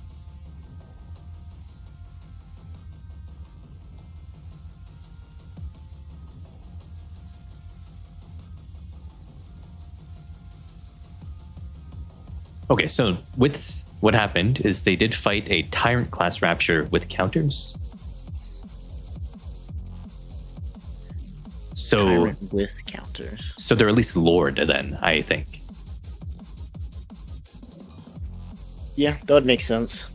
Okay, so with what happened is they did fight a Tyrant class Rapture with counters. So Tyrant with counters. So they're at least Lord then, I think. Yeah, that would make sense.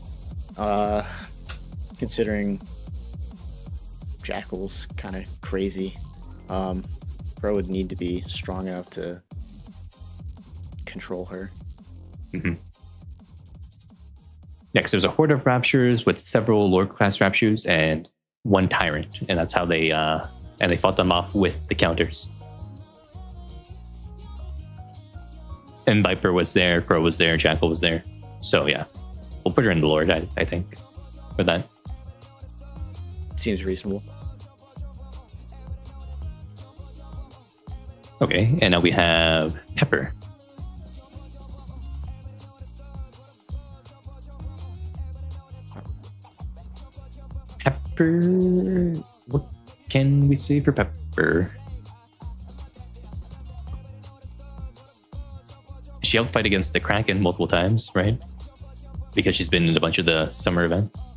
Considering Jackal's kind of crazy, Pro would need to be strong enough to control her. Mm-hmm. Next, there's a horde of Raptures with several Lord class Raptures and one Tyrant, and that's how they fought them off with the counters. And Viper was there, Crow was there, Jackal was there. So yeah, we'll put her in the Lord, I think, for that. Seems reasonable. Okay, and now we have Pepper. Pepper, what can we say for Pepper? She helped fight against the Kraken multiple times, right? Because she's been in a bunch of the summer events.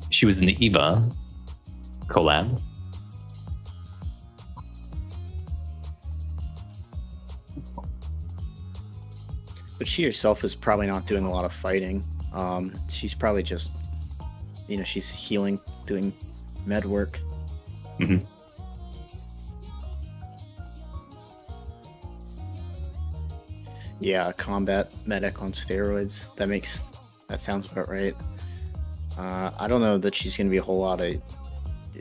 She was in the Eva collab. But she herself is probably not doing a lot of fighting. She's probably just, she's healing, doing med work. Mm-hmm. Yeah, combat medic on steroids. That sounds about right. I don't know that she's going to be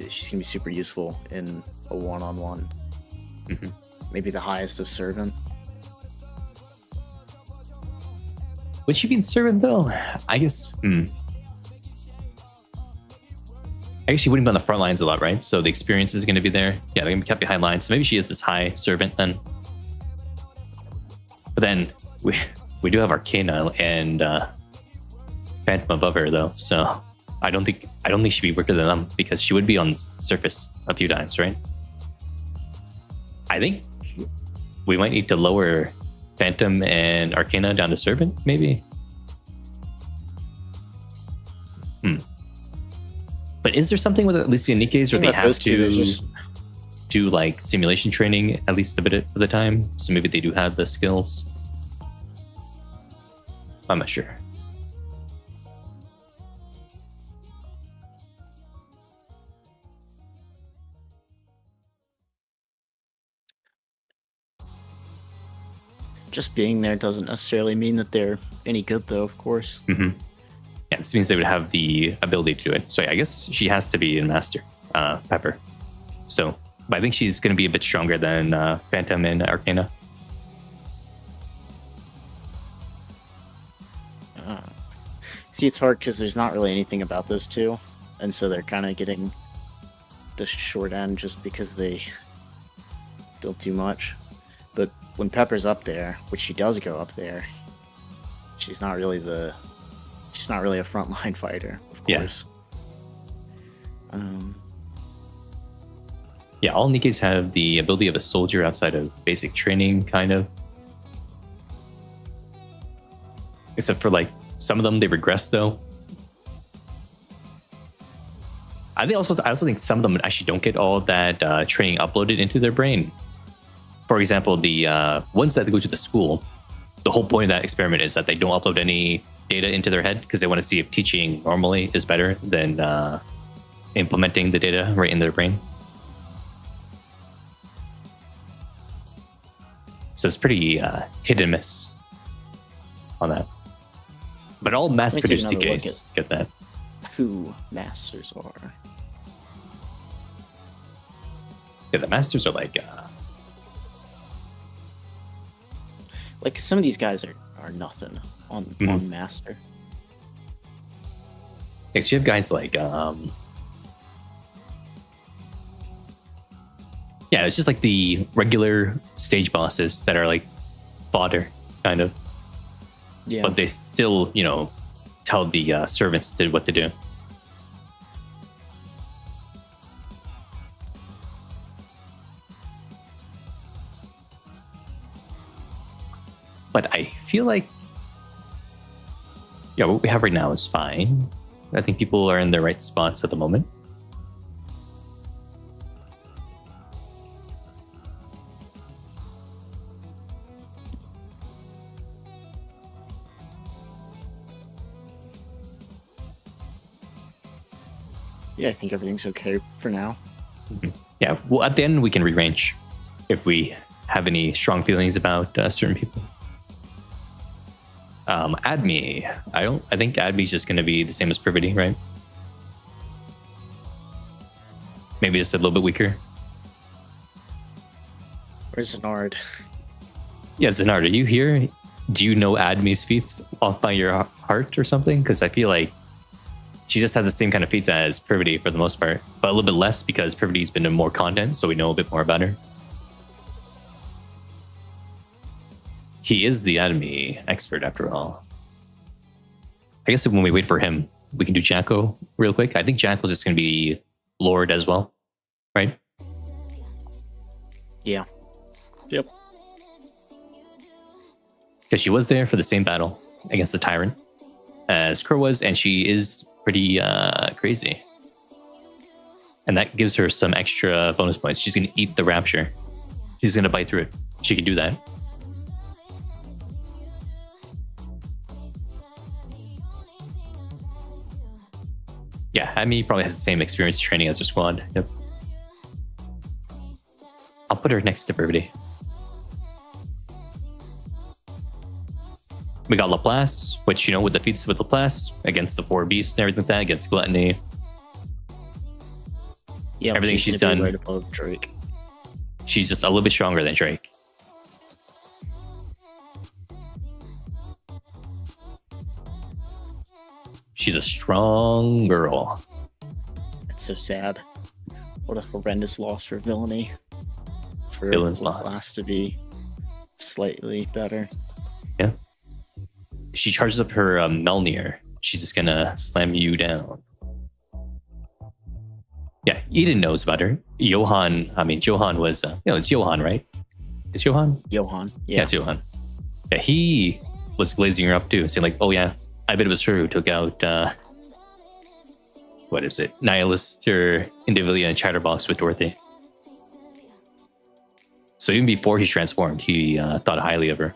she's going to be super useful in a one-on-one. Mm-hmm. Maybe the highest of servant. Would she be in servant though? I guess. I guess she wouldn't be on the front lines a lot, right? So the experience is going to be there. Yeah, they're going to be kept behind lines. So maybe she is this high servant then. But then we do have Arcana and Phantom above her though. So I don't think she'd be weaker than them because she would be on surface a few times, right? I think we might need to lower Phantom and Arcana down to servant, maybe. But is there something with at least the Nikkes where they have to just do like simulation training at least a bit of the time? So maybe they do have the skills. I'm not sure. just being there doesn't necessarily mean that they're any good, though. Of course. Mm-hmm. Yeah, this means they would have the ability to do it. So yeah, I guess she has to be a master, Pepper. So, but I think she's going to be a bit stronger than Phantom and Arcana. See, it's hard because there's not really anything about those two, and so they're kind of getting the short end just because they don't do much. But when Pepper's up there, which she does go up there, she's not really a frontline fighter, of course. Yeah, all Nikkes have the ability of a soldier outside of basic training, kind of. Except for like some of them, they regress though. I also think some of them actually don't get all that training uploaded into their brain. For example, the ones that go to the school, the whole point of that experiment is that they don't upload any data into their head because they want to see if teaching normally is better than implementing the data right in their brain. So it's pretty hit and miss on that. But all mass-produced DKs get that. Who masters are? Yeah, the masters are like some of these guys are nothing on master. Yeah, so you have guys like yeah, it's just like the regular stage bosses that are like fodder, kind of. Yeah. But they still, tell the servants what to do. But I feel like, yeah, what we have right now is fine. I think people are in the right spots at the moment. Yeah, I think everything's okay for now. Mm-hmm. Yeah, well, at the end we can rearrange if we have any strong feelings about certain people. Admi, I think Admi's just going to be the same as Privity, right? Maybe just a little bit weaker. Where's Zenard? Yeah, Zenard, are you here? Do you know Admi's feats off by your heart or something? Because I feel like she just has the same kind of feats as Privity for the most part, but a little bit less because Privity's been in more content, so we know a bit more about her. He is the Admi expert after all. I guess when we wait for him, we can do Jacko real quick. I think Jacko's just going to be Lord as well, right? Yeah. Yep. Because she was there for the same battle against the Tyrant as Crow was, and she is pretty crazy. And that gives her some extra bonus points. She's going to eat the Rapture. She's going to bite through it. She can do that. Yeah, Admi probably has the same experience training as her squad. Yep. I'll put her next to Brevity. We got Laplace, which, with the feats with Laplace against the 4 beasts and everything like that, against Gluttony. Yeah, everything she's done. Right above Drake. She's just a little bit stronger than Drake. She's a strong girl. It's so sad. What a horrendous loss for Villainy. For Villain's Laplace to be slightly better. Yeah. She charges up her Melnir. She's just gonna slam you down. Yeah, Eden knows about her. Johan was, it's Johan, right? It's Johan? Johan, yeah. It's Johan. Yeah, he was glazing her up too, saying like, oh yeah, I bet it was her who took out what is it? Nihilist or Indivilia and Chatterbox with Dorothy. So even before he transformed, he thought highly of her.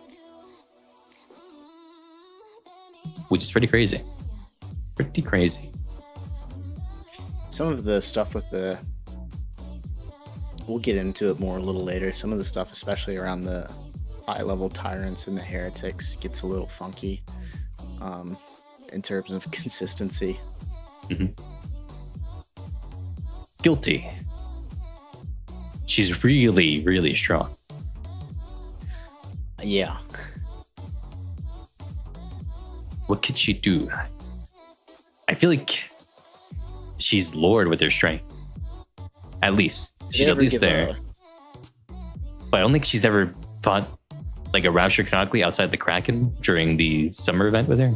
Which is pretty crazy. Pretty crazy. Some of the stuff with the... We'll get into it more a little later. Some of the stuff, especially around the high-level tyrants and the heretics, gets a little funky in terms of consistency. Mm-hmm. Guilty. She's really, really strong. Yeah. What could she do? I feel like she's Lord with her strength. At least. She's at least there. But I don't think she's ever fought like a Rapture canonically outside the Kraken during the summer event with her.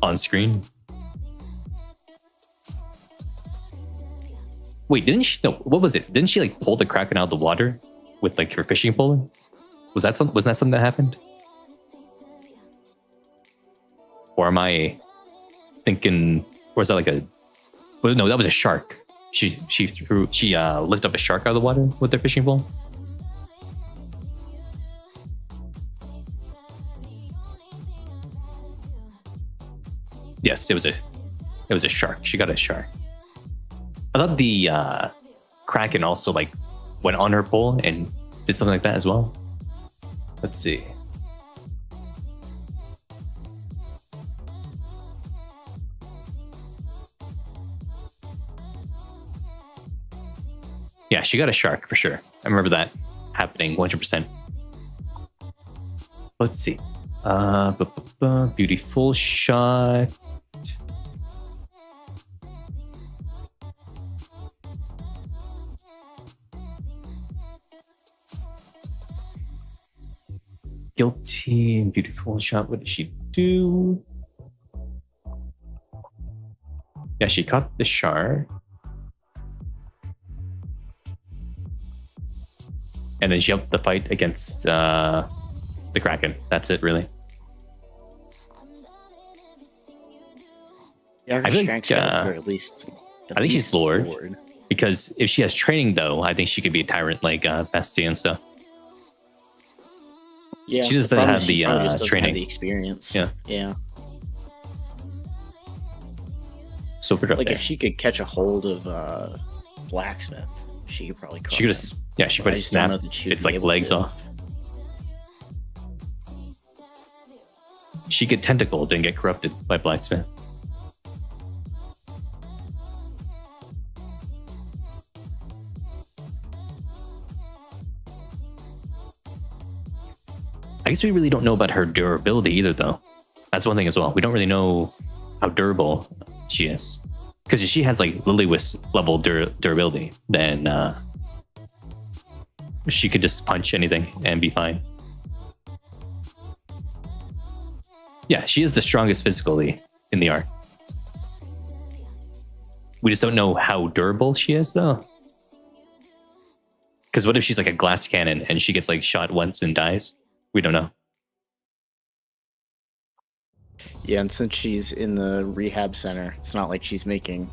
On screen. Wait, didn't she? No, what was it? Didn't she like pull the Kraken out of the water with like her fishing pole? Was that something that happened? Or am I thinking? Or is that like a? Well, no, that was a shark. She lifted up a shark out of the water with her fishing pole. Yes, it was a shark. She got a shark. I thought the Kraken also like went on her pole and did something like that as well. Let's see. Yeah, she got a shark for sure. I remember that happening 100%. Let's see. Beautiful shot. Guilty, beautiful shot. What did she do? Yeah, she caught the shark. And then she upped the fight against the Kraken. That's it, really. Yeah, her strength's or at least. I think she's Lord. Because if she has training, though, I think she could be a tyrant like Bastille and stuff. Yeah, she just doesn't have the training, have the experience. Yeah. So put her up like there. If she could catch a hold of Blacksmith, she could probably. She could have. Yeah, she could snap its like legs off. She could tentacle, didn't get corrupted by Blacksmith. I guess we really don't know about her durability either, though. That's one thing as well. We don't really know how durable she is. Because if she has like Lilywhist level durability, then she could just punch anything and be fine. Yeah, she is the strongest physically in the arc. We just don't know how durable she is, though. Because what if she's like a glass cannon and she gets like shot once and dies? We don't know. Yeah, and since she's in the rehab center, it's not like she's making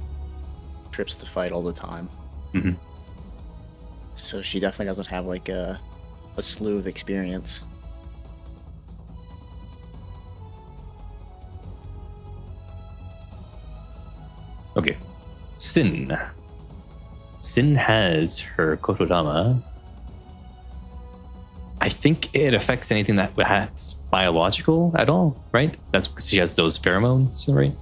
trips to fight all the time. Mm-hmm. So she definitely doesn't have like a slew of experience. Okay. Sin. Sin has her Kotodama. I think it affects anything that's biological at all, right? That's because she has those pheromones, right?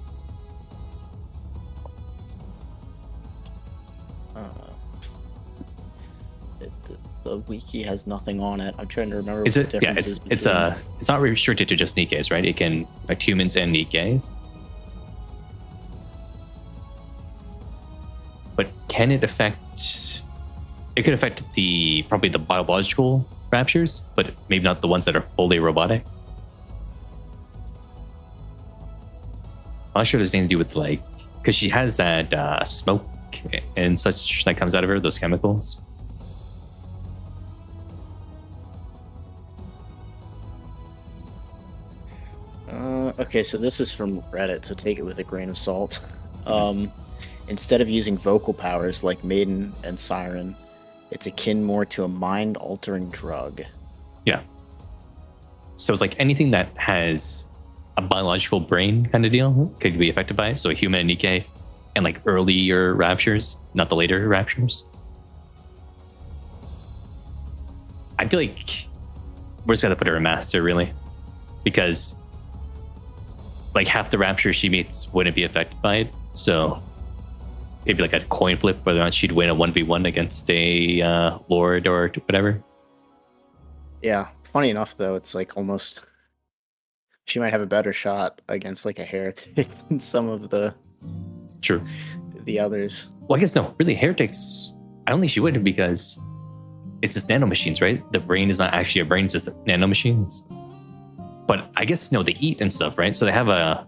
The wiki has nothing on it. I'm trying to remember. Is it? Yeah, it's not restricted to just Nikkes, right? It can affect humans and Nikkes. But can it affect? It could affect probably the biological raptures, but maybe not the ones that are fully robotic. I'm not sure there's anything to do with like, because she has that smoke and such that comes out of her, those chemicals. Okay, so this is from Reddit, so take it with a grain of salt. Instead of using vocal powers like Maiden and Siren, it's akin more to a mind-altering drug. Yeah. So it's like anything that has a biological brain kind of deal could be affected by it. So a human and Nikke, and like earlier raptures, not the later raptures. I feel like we're just gonna put her in master, really, because like half the raptors she meets wouldn't be affected by it. So it'd be like a coin flip whether or not she'd win a 1v1 against a lord or whatever. Yeah. Funny enough, though, it's like almost she might have a better shot against like a heretic than some of the others. Well, I guess no, really, heretics. I don't think she would, because it's just nanomachines, right? The brain is not actually a brain; it's just nanomachines. But I guess no, they eat and stuff, right? So they have a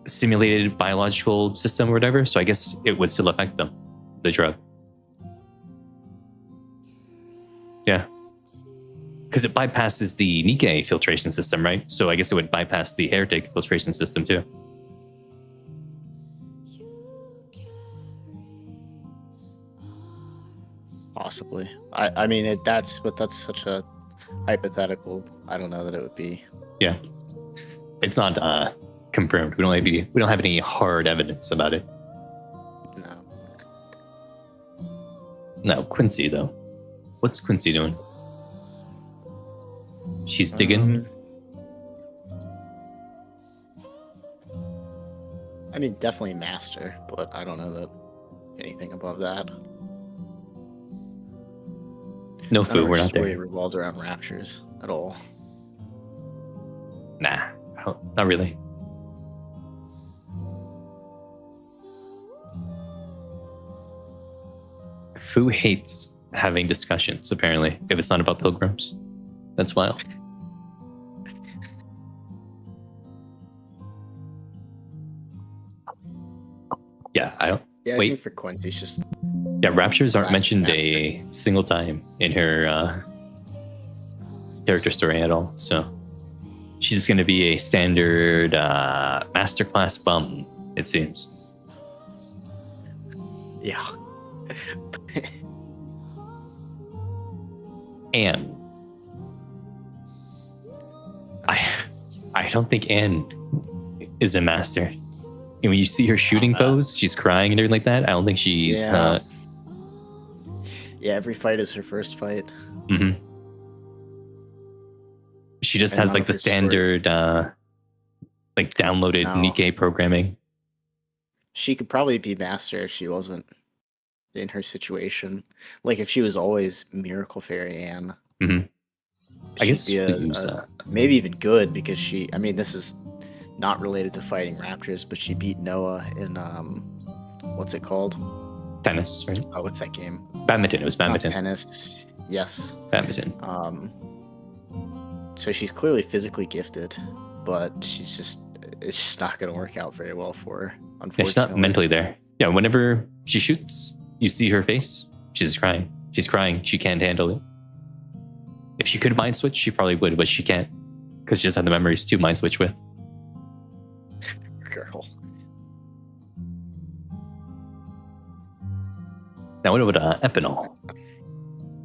simulated biological system or whatever. So I guess it would still affect them, the drug. Yeah. Because it bypasses the Nikke filtration system, right? So I guess it would bypass the heretic filtration system too. Possibly. I mean, that's such a hypothetical. I don't know that it would be. Yeah, it's not confirmed. We don't have any hard evidence about it. No. No, Quincy though. What's Quincy doing? She's digging. I mean, definitely master, but I don't know that anything above that. No food, we're not there. Story revolved around raptures at all. Nah, not really. Fu hates having discussions, apparently, if it's not about pilgrims. That's wild. Yeah, I don't. Yeah, wait. I think for Quincy, it's just. Yeah, raptures aren't mentioned a single time in her character story at all. So she's just going to be a standard masterclass bum, it seems. Yeah. Anne. I don't think Anne is a master. And when you see her shooting pose, she's crying and everything like that. I don't think she's. Yeah, every fight is her first fight. Mm-hmm. She just has like the standard, like downloaded Nikke programming. She could probably be master if she wasn't in her situation. Like if she was always Miracle Fairy Anne. Mm-hmm. I guess be maybe even good, because she. I mean, this is not related to fighting raptors, but she beat Noah in what's it called? Tennis, right? Oh, what's that game? Badminton. It was badminton. Not tennis. Yes. Badminton. So she's clearly physically gifted, but it's just not going to work out very well for her, unfortunately. Yeah, she's not mentally there. Yeah, whenever she shoots, you see her face. She's crying. She's crying. She can't handle it. If she could mind switch, she probably would, but she can't, because she doesn't have the memories to mind switch with. Girl. Now, what about Epinal?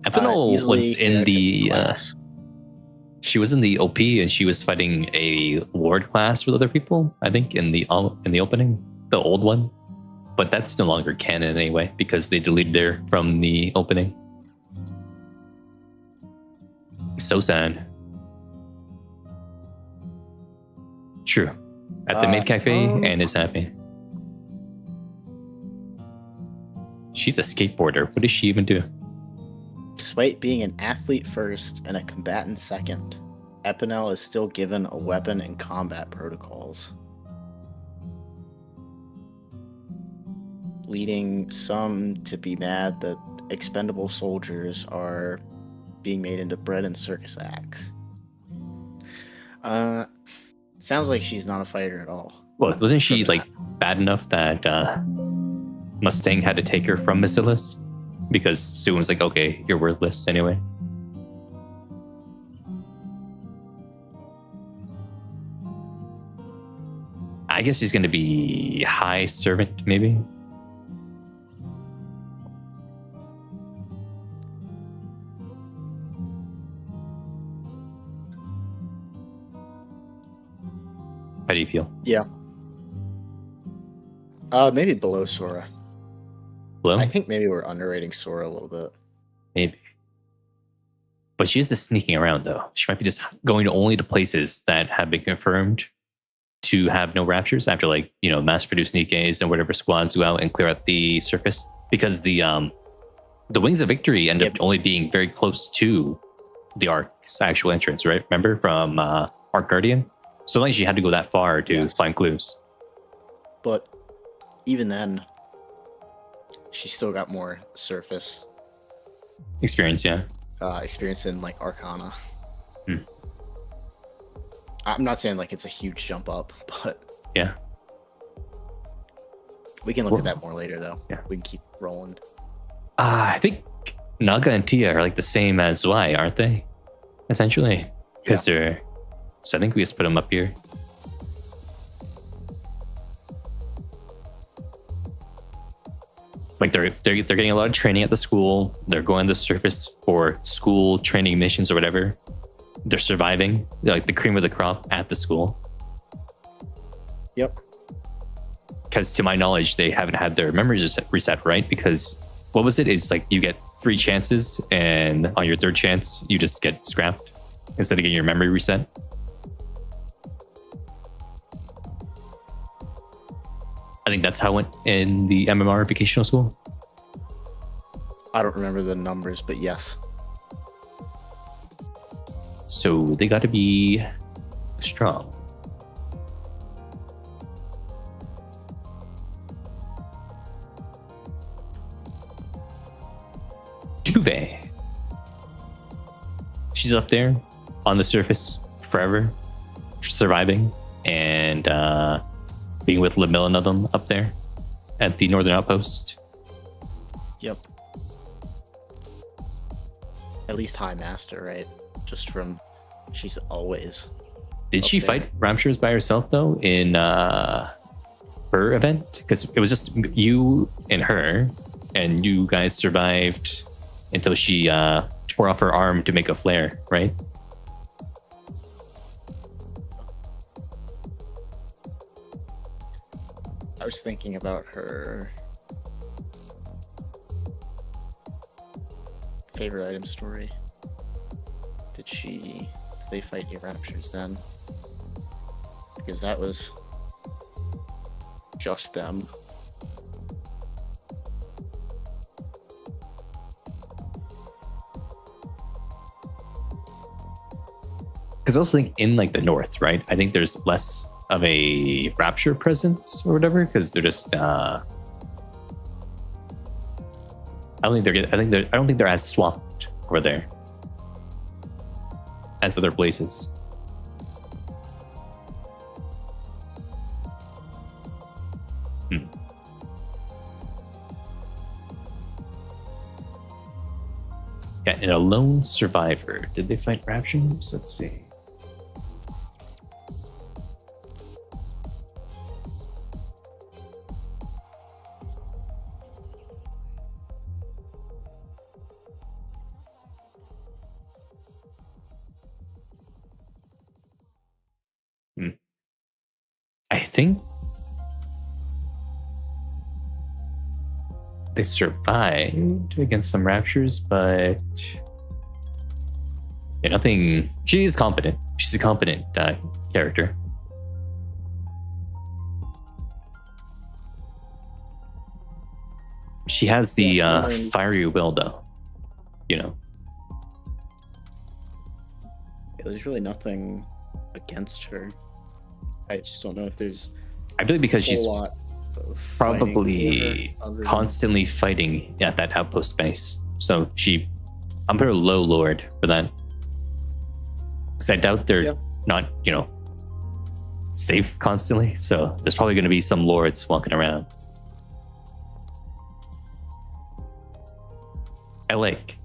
Epinal was in the. She was in the OP, and she was fighting a Lord class with other people. I think in the opening, the old one, but that's no longer canon anyway because they deleted her from the opening. So sad. True. At the maid cafe, Anne is happy. She's a skateboarder. What does she even do? Despite being an athlete first and a combatant second, Epinel is still given a weapon and combat protocols, leading some to be mad that expendable soldiers are being made into bread and circus acts. Sounds like she's not a fighter at all. Well, wasn't she like bad enough that Mustang had to take her from Bacillus? Because Sue was like, okay, you're worthless anyway. I guess she's going to be high servant, maybe. How do you feel? Yeah. Maybe below Sora. Below? I think maybe we're underrating Sora a little bit. Maybe. But she is just sneaking around, though. She might be just going only to places that have been confirmed to have no raptures after, like, you know, mass-produced Nikkes and whatever squads go out and clear out the surface. Because the Wings of Victory end up only being very close to the Ark's actual entrance, right? Remember from Ark Guardian? So like she had to go that far to find clues. But even then, she still got more surface experience, yeah. Experience in like Arcana. Hmm. I'm not saying like it's a huge jump up, but yeah, we can look at that more later though. Yeah, we can keep rolling. I think Naga and Tia are like the same as Zwei, aren't they? Essentially, because they're. So I think we just put them up here. Like they're getting a lot of training at the school. They're going to the surface for school training missions or whatever. They're surviving. They're like the cream of the crop at the school. Yep. Because to my knowledge, they haven't had their memories reset, right? Because what was it? It's like you get 3 chances, and on your 3rd chance, you just get scrapped instead of getting your memory reset. I think that's how it went in the MMR vocational school. I don't remember the numbers, but yes. So they got to be strong. Juve. She's up there on the surface forever, surviving, and being with Lamilla and them up there at the Northern Outpost. Yep. At least High Master, right? Just from, she's always. Did she fight Raptures by herself though in her event? Because it was just you and her, and you guys survived until she tore off her arm to make a flare, right? I was thinking about her favorite item story. Did they fight your Raptures then? Because that was just them. Because I also think in like the north, right? I think there's less of a rapture presence or whatever, because they're just I don't think they're as swamped over there as other places. Yeah, and a lone survivor. Did they fight Raptures? Let's see. I think they survived against some Raptures, but yeah, nothing. She is competent. She's a competent character. She has the fiery will, though. You know. Yeah, there's really nothing against her. I just don't know if there's. I feel like because she's probably constantly fighting at that outpost base. So I'm her low lord for that. Because I doubt they're not, safe constantly. So there's probably going to be some lords walking around. Alec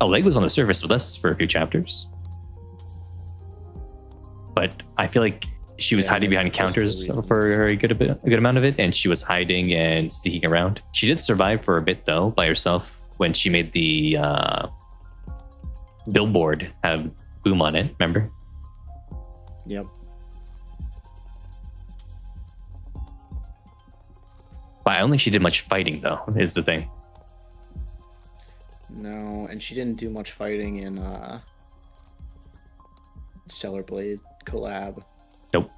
was on the surface with us for a few chapters. But I feel like she was hiding behind counters for a good amount of it, and she was hiding and sneaking around. She did survive for a bit though by herself when she made the billboard have boom on it. Remember? Yep. But I don't think she did much fighting, though, is the thing. No, and she didn't do much fighting in Stellar Blade collab. Nope.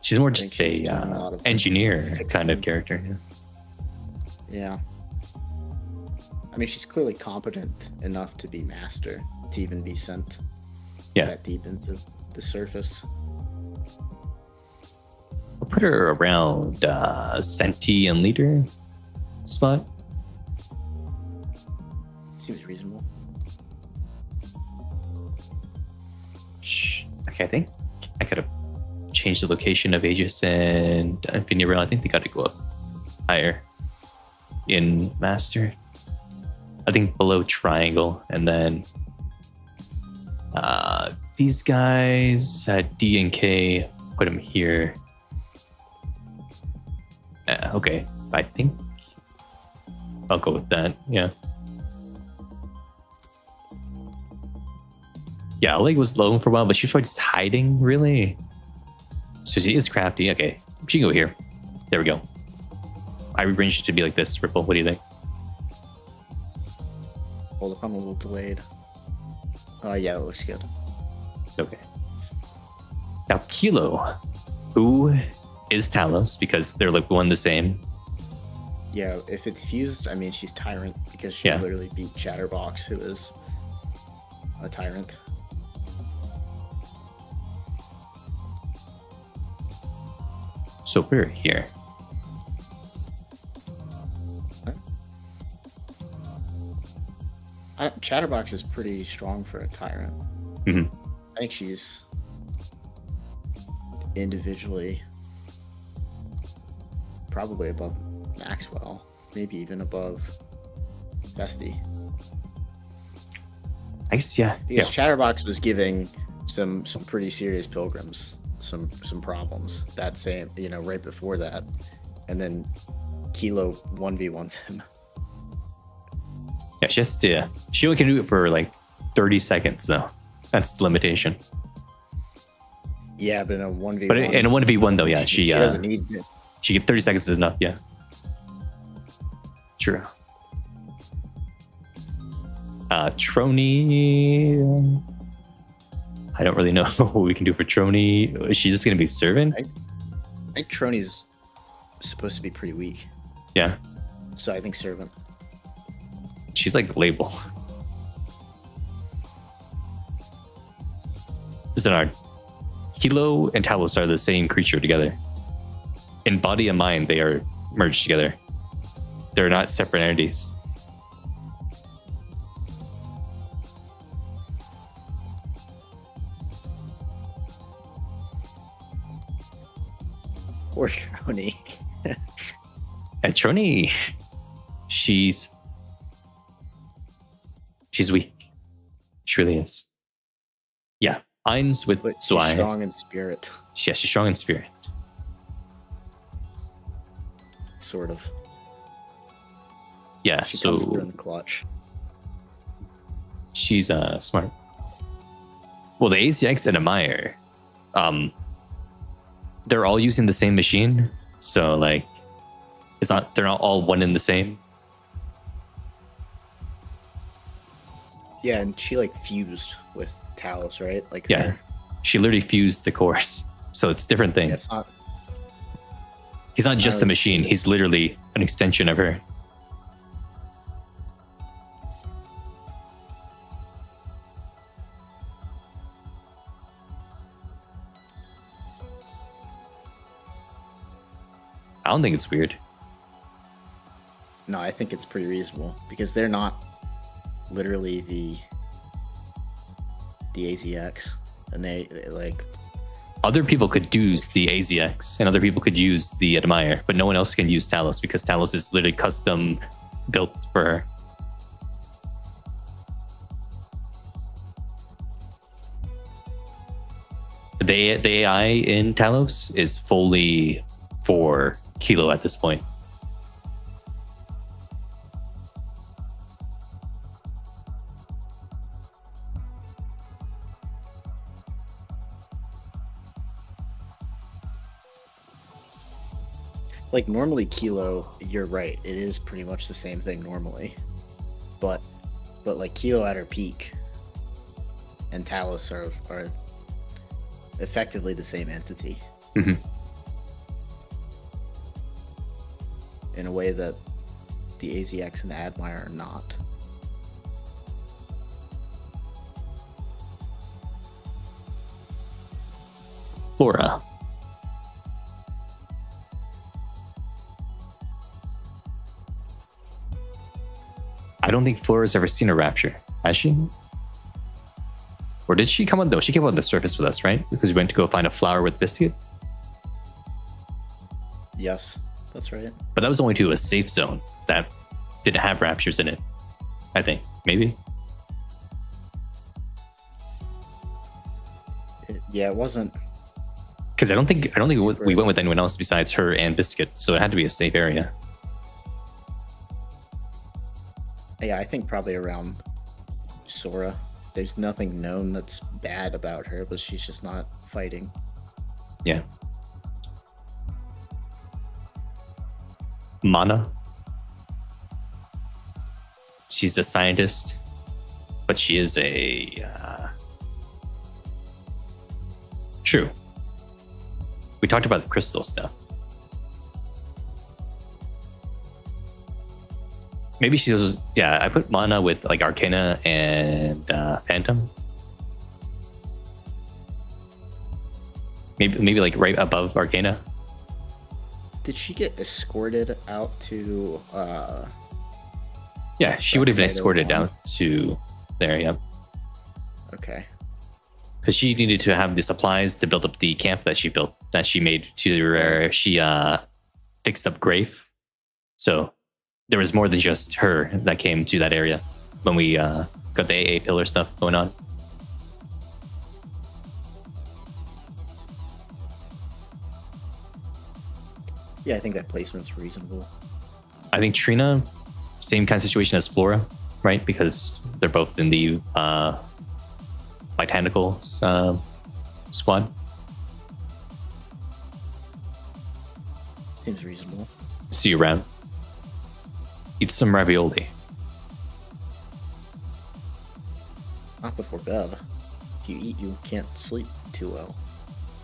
She's more just a engineer kind of character. Yeah. I mean, she's clearly competent enough to be master, to even be sent that deep into the surface. I'll put her around Senti and Leader spot. Seems reasonable. Okay, I think I could have changed the location of Aegis and Infinity Rail. I think they got to go up higher in Master. I think below Triangle, and then these guys at D and K, put them here. Okay, I think I'll go with that. Yeah. Yeah, Oleg was low for a while, but she was probably just hiding, really. So she is crafty. Okay, she can go here. There we go. I rearranged it to be like this. Ripple, what do you think? Hold up, I'm a little delayed. Yeah, it looks good. Okay. Now, Kilo, who is Talos, because they're like one the same. Yeah, if it's fused, I mean, she's Tyrant, because she literally beat Chatterbox, who is a Tyrant. So put her here. Chatterbox is pretty strong for a Tyrant. Mm-hmm. I think she's individually probably above Maxwell, maybe even above Festi. I guess, yeah. Because Chatterbox was giving some pretty serious pilgrims some problems that same, right before that, and then Kilo 1v1s him. Yeah, she only can do it for like 30 seconds though. That's the limitation. Yeah, but in a 1v1. But in a 1v1 though, yeah, she doesn't need it. She get 30 seconds is enough, yeah. True. Trony. I don't really know what we can do for Trony. Is she just gonna be servant? I think Trony's supposed to be pretty weak. Yeah. So I think servant. She's like label. Zenard. Kilo and Talos are the same creature together. In body and mind, they are merged together. They're not separate entities. Or Trony. And Trony, she's weak. She really is. Yeah, Ain's with but she's Zwei. Strong in spirit. Yeah, she's strong in spirit. Sort of. Yeah, she so comes through in the clutch. She's smart. Well, the ACX and Amire, they're all using the same machine, so like they're not all one and the same. Yeah, and she like fused with Talos, right? Like yeah, she literally fused the cores, so it's different thing. Yeah, he's not just a machine; he's literally an extension of her. I don't think it's weird. No, I think it's pretty reasonable because they're not literally the AZX, and they like other people could use the AZX and other people could use the Admire, but no one else can use Talos because Talos is literally custom built for her. The AI in Talos is fully for Kilo at this point. Like, normally Kilo, you're right, it is pretty much the same thing normally. But like, Kilo at her peak and Talus are effectively the same entity. Mm-hmm. In a way that the AZX and the Admire are not. Flora. I don't think Flora's ever seen a rapture, has she? Or did she come on? No, she came on the surface with us, right? Because we went to go find a flower with Biscuit. Yes, that's right. But that was only to a safe zone that didn't have raptures in it. I think maybe. It wasn't. Because I don't think we went with anyone else besides her and Biscuit, so it had to be a safe area. Yeah, I think probably around Sora. There's nothing known that's bad about her, but she's just not fighting. Yeah. Mana. She's a scientist, but she is a... True. We talked about the crystal stuff. Maybe she was... Yeah, I put Mana with like Arcana and Phantom. Maybe like right above Arcana. Did she get escorted out to... Yeah, she would have been escorted out to there, yeah. Okay. Because she needed to have the supplies to build up the camp that she made to where she fixed up Grave. So there was more than just her that came to that area when we got the AA pillar stuff going on. Yeah, I think that placement's reasonable. I think Trina, same kind of situation as Flora, right? Because they're both in the Botanicals squad. Seems reasonable. See you around. Eat some ravioli. Not before bed. If you eat, you can't sleep too well.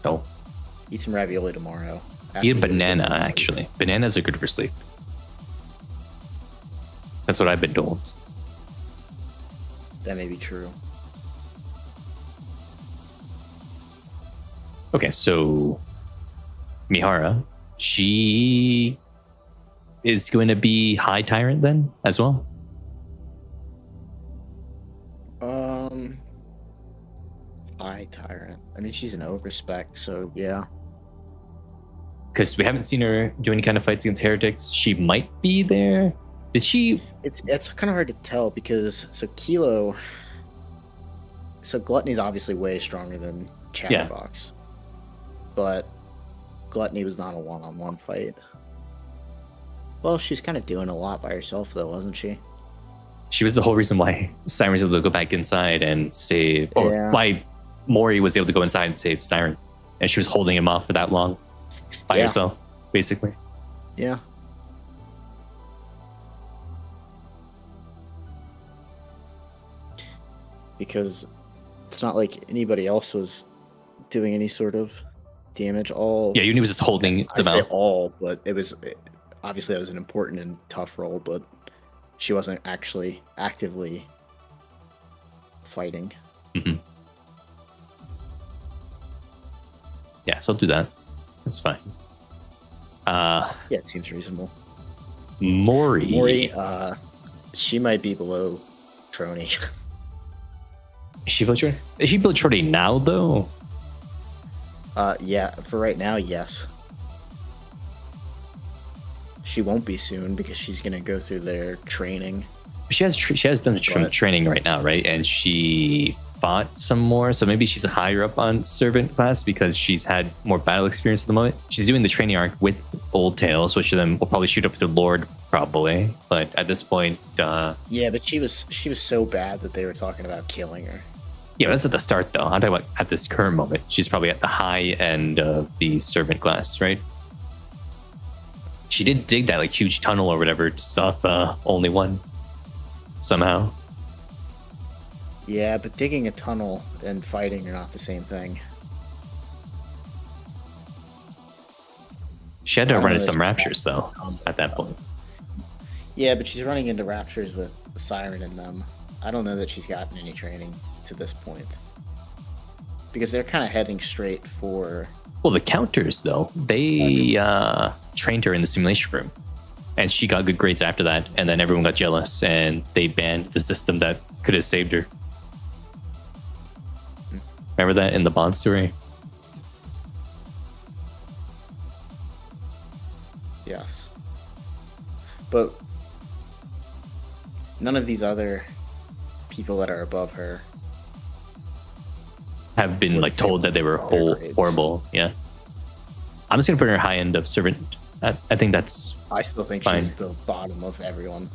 No. Eat some ravioli tomorrow. Eat a banana, actually. Bananas are good for sleep. That's what I've been told. That may be true. Okay, so Mihara, she is going to be High Tyrant then as well? High Tyrant. I mean, she's an overspec, so yeah. Because we haven't seen her do any kind of fights against heretics. She might be there. Did she? It's kind of hard to tell because so Gluttony's obviously way stronger than Chatterbox. Yeah. But Gluttony was not a one-on-one fight. Well, she's kind of doing a lot by herself, though, wasn't she? She was the whole reason why Siren was able to go back inside and save, or why Mori was able to go inside and save Siren. And she was holding him off for that long by herself, basically. Yeah. Because it's not like anybody else was doing any sort of damage. Uni was just holding them out. I say all, but it was obviously that was an important and tough role, but she wasn't actually actively fighting. Mm-hmm. Yeah, so I'll do that. That's fine. Yeah, it seems reasonable. Mori, she might be below Trony. Is she below Trony? Is she below Trony now, though? Yeah, for right now, yes. She won't be soon because she's gonna go through their training. She has done training right now, right? And she fought some more, so maybe she's higher up on servant class because she's had more battle experience at the moment. She's doing the training arc with Old Tails, which then will probably shoot up to Lord, probably. But at this point, yeah, but she was so bad that they were talking about killing her. Yeah, that's at the start, though. I'm talking about at this current moment. She's probably at the high end of the servant class, right? She did dig that like huge tunnel or whatever to stop only one somehow. Yeah, but digging a tunnel and fighting are not the same thing. She had to run into some raptures though at that point. Yeah, but she's running into raptures with Siren in them. I don't know that she's gotten any training to this point. Because they're kind of heading straight for... Well, the counters, though, they trained her in the simulation room. And she got good grades after that. And then everyone got jealous and they banned the system that could have saved her. Remember that in the Bond story? Yes. But none of these other people that are above her have been like told that they were horrible. Yeah. I'm just gonna put her high end of servant. I think that's I still think fine. She's the bottom of everyone.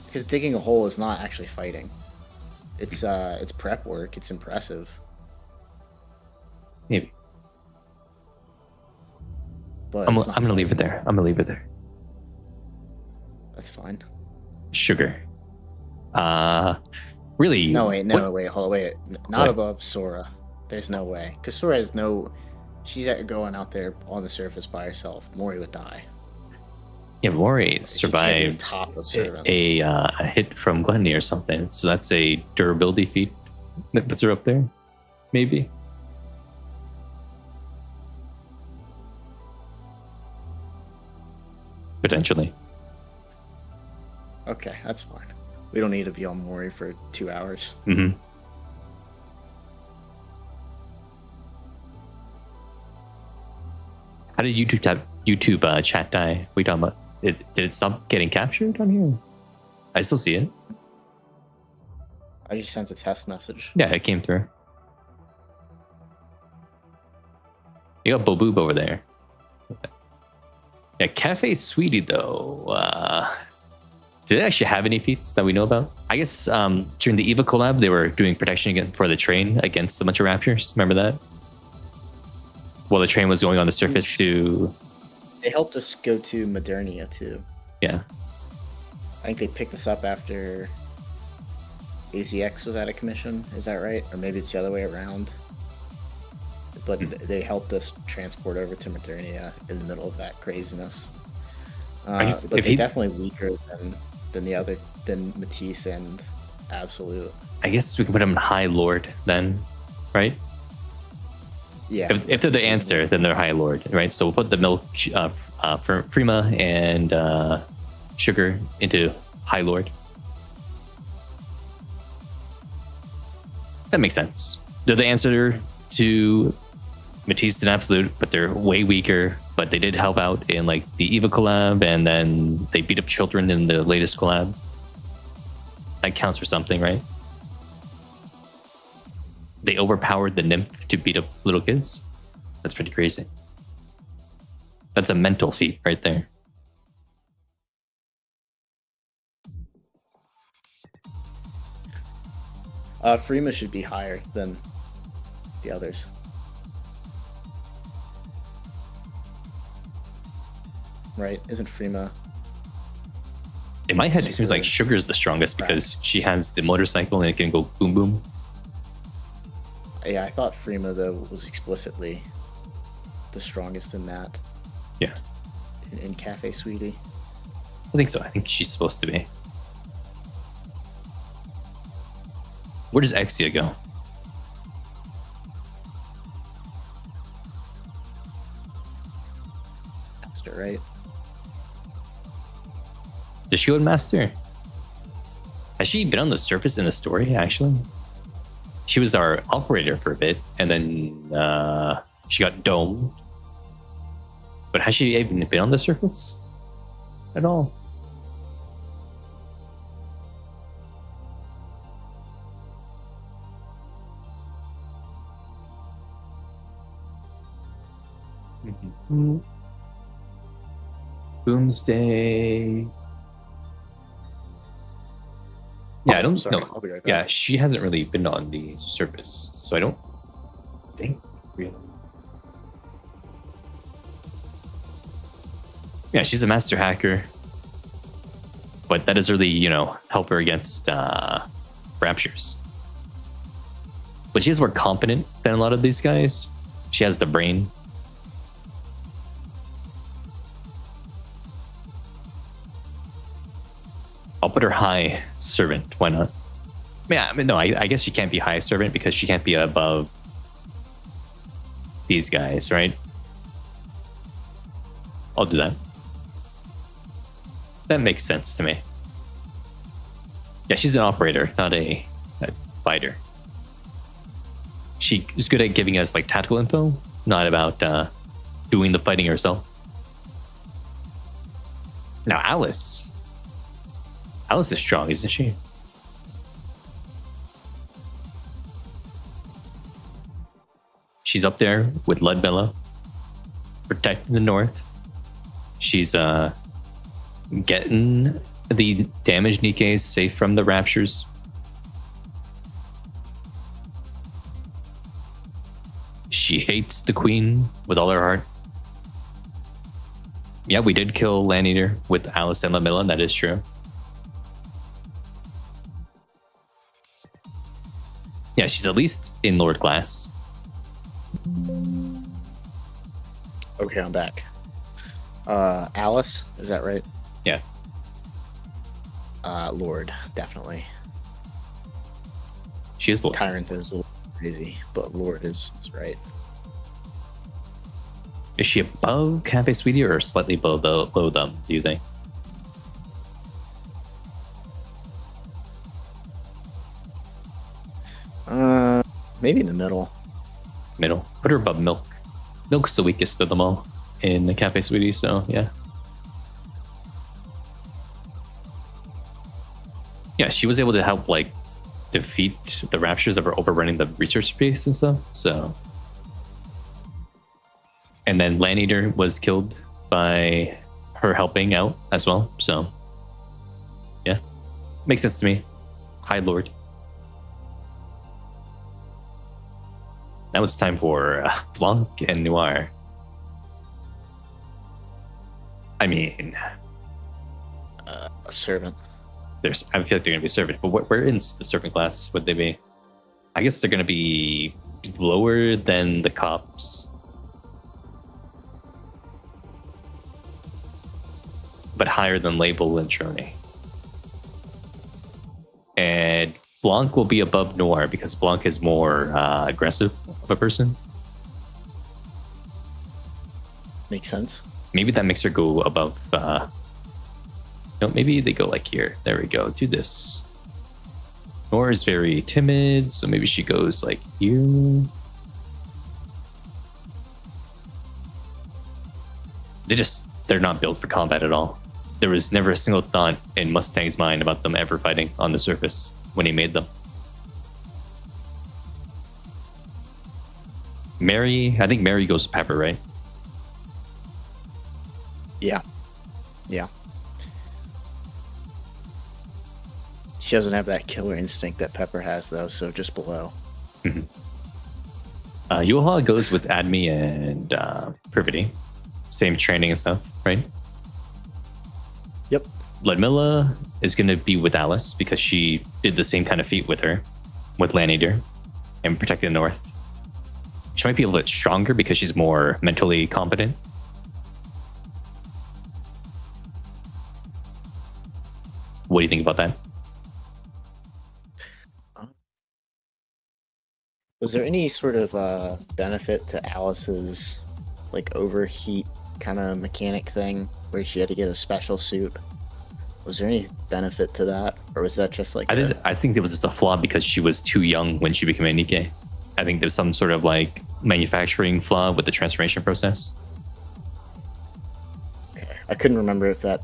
Because digging a hole is not actually fighting. It's prep work, it's impressive. Maybe. But I'm gonna leave it there. I'm gonna leave it there. That's fine. Sugar. Really? No, wait, hold on, wait. Not above Sora. There's no way. Because Sora has no... She's going out there on the surface by herself. Mori would die. Yeah, Mori survived top of a hit from Gluttony or something. So that's a durability feat that puts her up there. Maybe. Potentially. Okay, that's fine. We don't need to be on Mori for 2 hours. Mm-hmm. How did YouTube chat die? We talking about it? Did it stop getting captured on here? I still see it. I just sent a test message. Yeah, it came through. You got Boboob over there. Yeah, Cafe Sweetie though. Did it actually have any feats that we know about? I guess during the EVA collab, they were doing protection again for the train against a bunch of raptors. Remember that? While the train was going on the surface to... They helped us go to Modernia too. Yeah. I think they picked us up after AZX was out of commission. Is that right? Or maybe it's the other way around. But they helped us transport over to Modernia in the middle of that craziness. But they're definitely weaker than Matisse and Absolute. I guess we can put them in High Lord then, right? Yeah. If they're the answer, then they're High Lord, right? So we'll put the milk for Frima and Sugar into High Lord. That makes sense. They're the answer to Matisse and Absolute, but they're way weaker. But they did help out in like the EVA collab, and then they beat up children in the latest collab. That counts for something, right? They overpowered the nymph to beat up little kids. That's pretty crazy. That's a mental feat right there. Frima should be higher than the others. Right? Isn't Frima... In my head, it seems like Sugar's the strongest because she has the motorcycle and it can go boom boom. Yeah, I thought Frima, though, was explicitly the strongest in that. Yeah. In Cafe Sweetie. I think so. I think she's supposed to be. Where does Exia go? Master, right? Does she go to Master? Has she been on the surface in the story, actually? She was our operator for a bit, and then she got domed. But has she even been on the surface at all? Mm-hmm. Boomsday. Yeah, I don't know. I'll be right back. Yeah, she hasn't really been on the surface, so I don't think really. Yeah, she's a master hacker. But that doesn't really, you know, help her against raptures. But she's more competent than a lot of these guys. She has the brain. I'll put her high servant. Why not? Yeah, I mean, no, I guess she can't be high servant because she can't be above these guys, right? I'll do that. That makes sense to me. Yeah, she's an operator, not a fighter. She's good at giving us like tactical info, not about doing the fighting herself. Now Alice is strong, isn't she? She's up there with Ludmilla, protecting the north. She's getting the damaged Nikke safe from the raptures. She hates the queen with all her heart. Yeah, we did kill Landeater with Alice and Ludmilla, that is true. Yeah, she's at least in Lord class. Okay, I'm back. Alice, is that right? Yeah. Lord, definitely. She is Lord. Tyrant is a little crazy, but Lord is right. Is she above Cafe Sweetie or slightly below them, do you think? Maybe in the middle. Middle. Put her above Milk. Milk's the weakest of them all in the Cafe Sweetie, so yeah. Yeah, she was able to help like defeat the raptures that were overrunning the research space and stuff, so. And then Landeater was killed by her helping out as well, so yeah. Makes sense to me. High Lord. Now it's time for Blanc and Noir. I mean, A servant. I feel like they're going to be servant, but where in the servant class would they be? I guess they're going to be lower than the cops. But higher than Label and Trone. And Blanc will be above Noir because Blanc is more aggressive of a person. Makes sense. Maybe that makes her go above. No, maybe they go like here. There we go. Do this. Noir is very timid, so maybe she goes like here. They're not built for combat at all. There was never a single thought in Mustang's mind about them ever fighting on the surface when he made them. I think Mary goes to Pepper, right? Yeah. She doesn't have that killer instinct that Pepper has, though, so just below. Mm-hmm. Yuha goes with Admi and Privity. Same training and stuff, right? Yep. Ludmilla is going to be with Alice because she did the same kind of feat with her, with Landeater, and protecting the North. She might be a little bit stronger because she's more mentally competent. What do you think about that? Was there any sort of benefit to Alice's like overheat kind of mechanic thing where she had to get a special suit? Was there any benefit to that, or was that just like? I think it was just a flaw because she was too young when she became a Nikke. I think there's some sort of like manufacturing flaw with the transformation process. Okay, I couldn't remember if that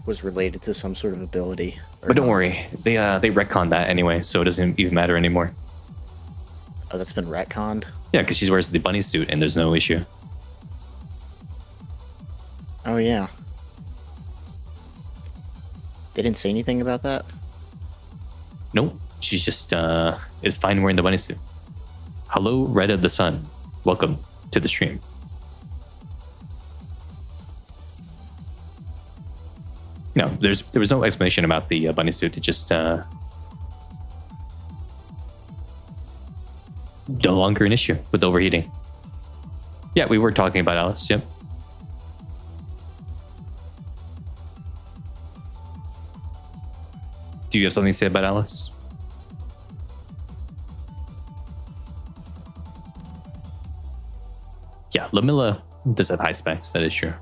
was related to some sort of ability. But don't worry, they retconned that anyway, so it doesn't even matter anymore. Oh, that's been retconned? Yeah, because she wears the bunny suit and there's no issue. Oh, yeah. They didn't say anything about that? Nope. She's just is fine wearing the bunny suit. Hello, Red of the Sun. Welcome to the stream. No, there was no explanation about the bunny suit. It just no longer an issue with overheating. Yeah, we were talking about Alice. Yep. Do you have something to say about Alice? Yeah, Lamilla does have high specs. That is true.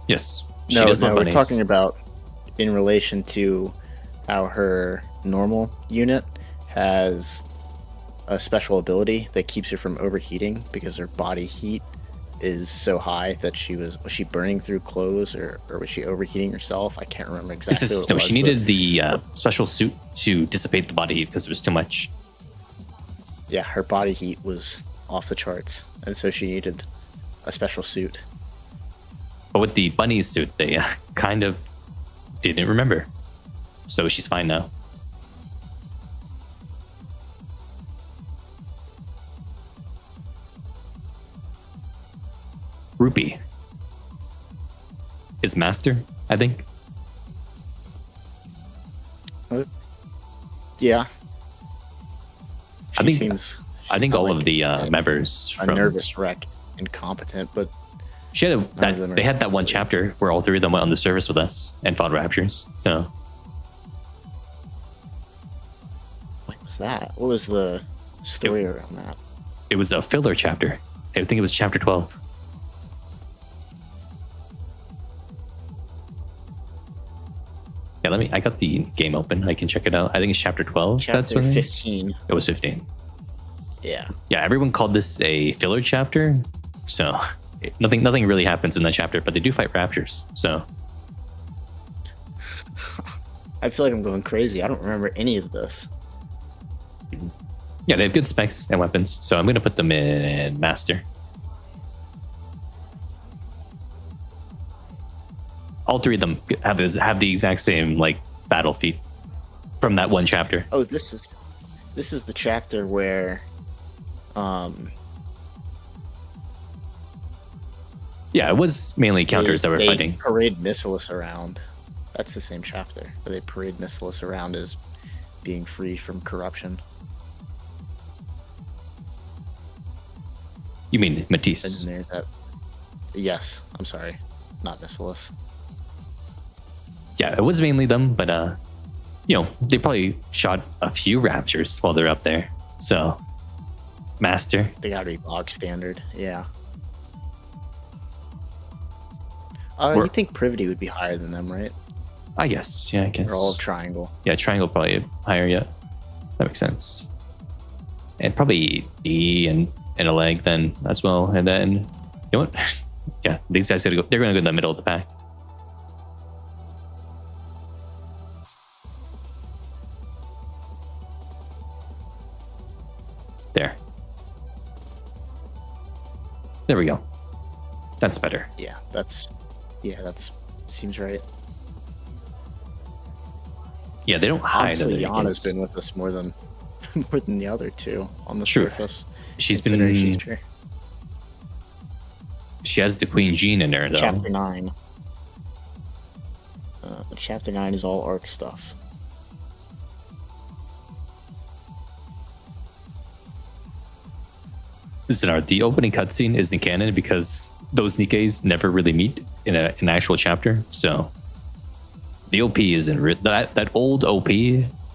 Yes, she does love bunnies. We're talking about in relation to how her normal unit has a special ability that keeps her from overheating because her body heat is so high that was she burning through clothes or was she overheating herself? I can't remember exactly. No, she needed the special suit to dissipate the body heat because it was too much. Yeah, her body heat was off the charts, and so she needed a special suit. But with the bunny suit, they kind of didn't remember. So she's fine now. Rupee is master, I think. Yeah. I think all of the members a nervous wreck, incompetent, but she had they had that one chapter where all three of them went on the service with us and fought raptures. So what was that? What was the story around that? It was a filler chapter. I think it was chapter 12. Yeah, I got the game open. I can check it out. I think it's chapter 12. Chapter 15. It was 15. Yeah. Yeah, everyone called this a filler chapter. So nothing really happens in that chapter, but they do fight raptors. So I feel like I'm going crazy. I don't remember any of this. Yeah, they have good specs and weapons, so I'm going to put them in master. All three of them have the exact same like battle feat from that one chapter. Oh, this is the chapter where yeah, it was mainly counters that were fighting. They parade Missilis around. That's the same chapter where they parade Missilis around as being free from corruption. You mean Matisse? And there's that. Yes, I'm sorry, not Missilis. Yeah, it was mainly them, but they probably shot a few raptors while they're up there. So, master. They gotta be bog standard, yeah. You think Privity would be higher than them, right? I guess, yeah, I guess. They're all of Triangle. Yeah, Triangle probably higher yet. That makes sense. And probably D and a leg then as well. And then, you know what? Yeah, these guys they're gonna go in the middle of the pack. There we go. That's better. Yeah, that's seems right. Yeah, they don't hide. Honestly, Yana's been with us more than the other two on the surface. She's been. She has the Queen Jean in there though. Chapter 9. Chapter 9 is all arc stuff. Listen, the opening cutscene isn't canon because those Nikkes never really meet in an actual chapter. So the OP isn't that old OP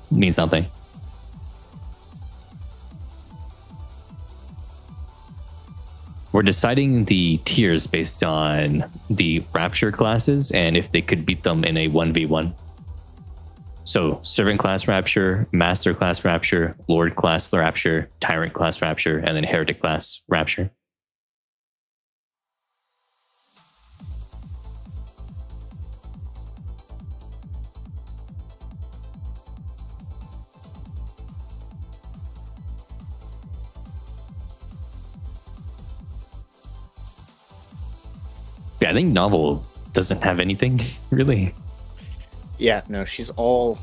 means nothing. We're deciding the tiers based on the Rapture classes and if they could beat them in a 1v1. So Servant class Rapture, Master class Rapture, Lord class Rapture, Tyrant class Rapture, and then Heretic class Rapture. Yeah, I think Novel doesn't have anything, really. Yeah, no, she's all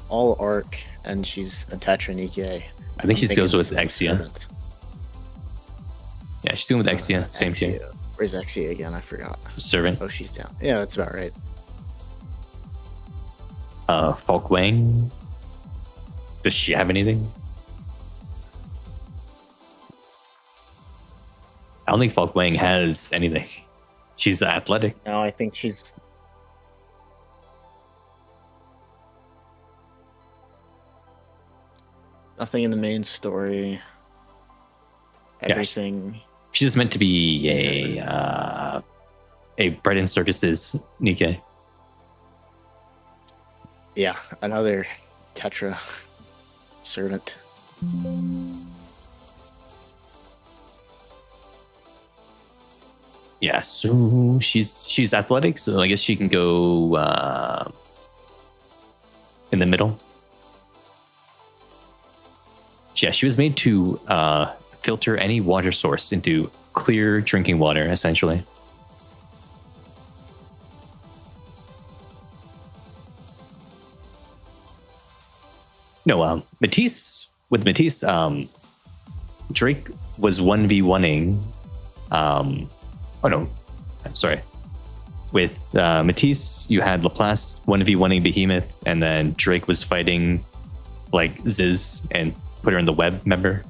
arc, and she's a Tetra Nikke. I think she goes with Exia. Yeah, she's going with Exia. Same here. Where's Exia again? I forgot. Servant. Oh, she's down. Yeah, that's about right. Falk Wang. Does she have anything? I don't think Falk Wang has anything. She's athletic. No, I think she's... Nothing in the main story. Everything. Yeah, she's meant to be a bread and circuses Nikke. Yeah, another Tetra servant. Yeah, so she's athletic, so I guess she can go in the middle. Yeah, she was made to filter any water source into clear drinking water, essentially. No, Matisse, Drake was 1v1ing. Oh no, I'm sorry. With Matisse, you had Laplace 1v1ing Behemoth, and then Drake was fighting like Ziz and put her in the web, remember?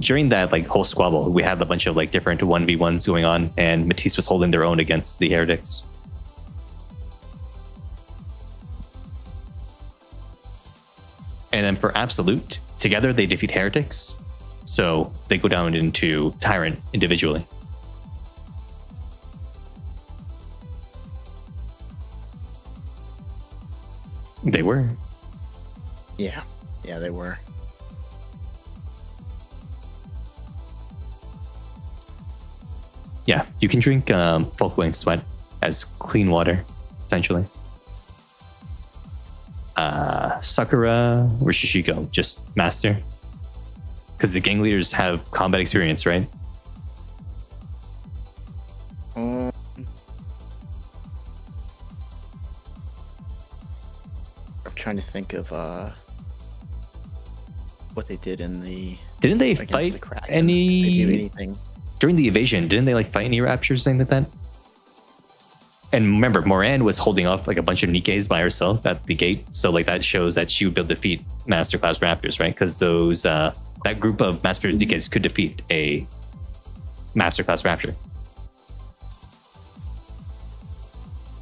During that like whole squabble, we had a bunch of like different 1v1s going on, and Matisse was holding their own against the heretics. And then for Absolute, together they defeat heretics, so they go down into Tyrant individually. They were. Yeah, they were. Yeah, you can drink Folkwang Sweat as clean water, essentially. Sakura, where should she go? Just Master? Because the gang leaders have combat experience, right? I'm trying to think of what they did in the... Didn't they fight any... Did they do anything? During the evasion, didn't they like fight any raptures, something like that? And remember, Moran was holding off like a bunch of Nikkes by herself at the gate, so like that shows that she would be able to defeat Masterclass Raptors, right? Because those that group of Master Nikkes could defeat a Masterclass Raptor.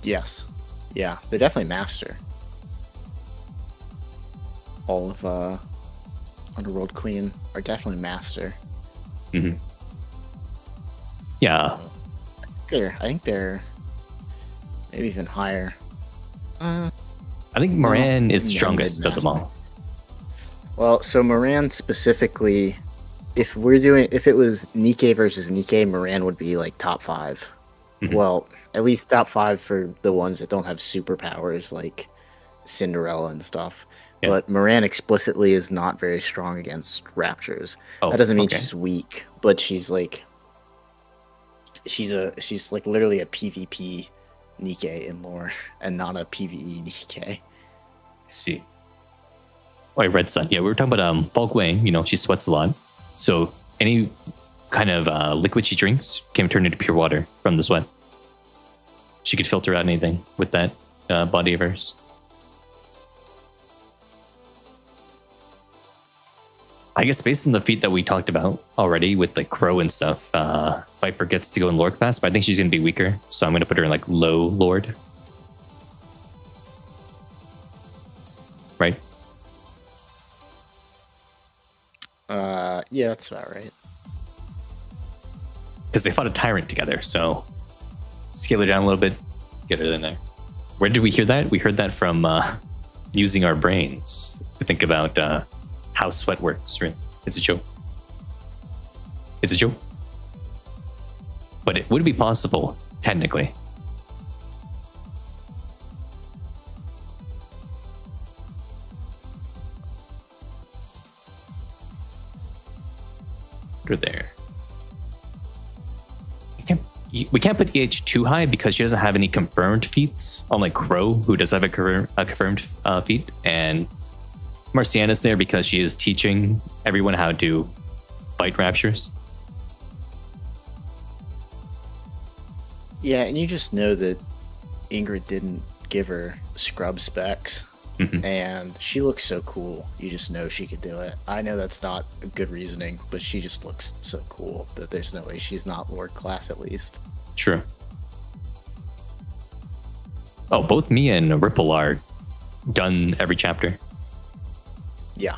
Yes, yeah, they're definitely master. All of Underworld Queen are definitely master. Mm-hmm. Yeah, I think they're maybe even higher. I think Moran is strongest of them all. Well, so Moran specifically, if it was Nikke versus Nikke, Moran would be like top 5. Mm-hmm. Well, at least top 5 for the ones that don't have superpowers like Cinderella and stuff. Yeah. But Moran explicitly is not very strong against Raptors. That doesn't mean she's weak, but she's like literally a PvP Nikke in lore and not a PvE Nikke. See. Oh, Red Sun. Yeah, we were talking about Falk Wang, she sweats a lot. So any kind of liquid she drinks can turn into pure water from the sweat. She could filter out anything with that body of hers. I guess based on the feat that we talked about already with like Crow and stuff, Viper gets to go in Lord class, but I think she's going to be weaker. So I'm going to put her in like low Lord. Right? Yeah, that's about right. Because they fought a Tyrant together, so scale her down a little bit, get her in there. Where did we hear that? We heard that from using our brains to think about how sweat works, right? It's a joke. It's a joke. But it would be possible, technically. Put her there. We can't put EH too high because she doesn't have any confirmed feats, unlike Crow, who does have a confirmed feat, and Marciana's there because she is teaching everyone how to fight raptures. Yeah, and you just know that Ingrid didn't give her scrub specs, and she looks so cool. You just know she could do it. I know that's not a good reasoning, but she just looks so cool that there's no way she's not Lord class at least. True. Oh, both me and Ripple are done every chapter. Yeah.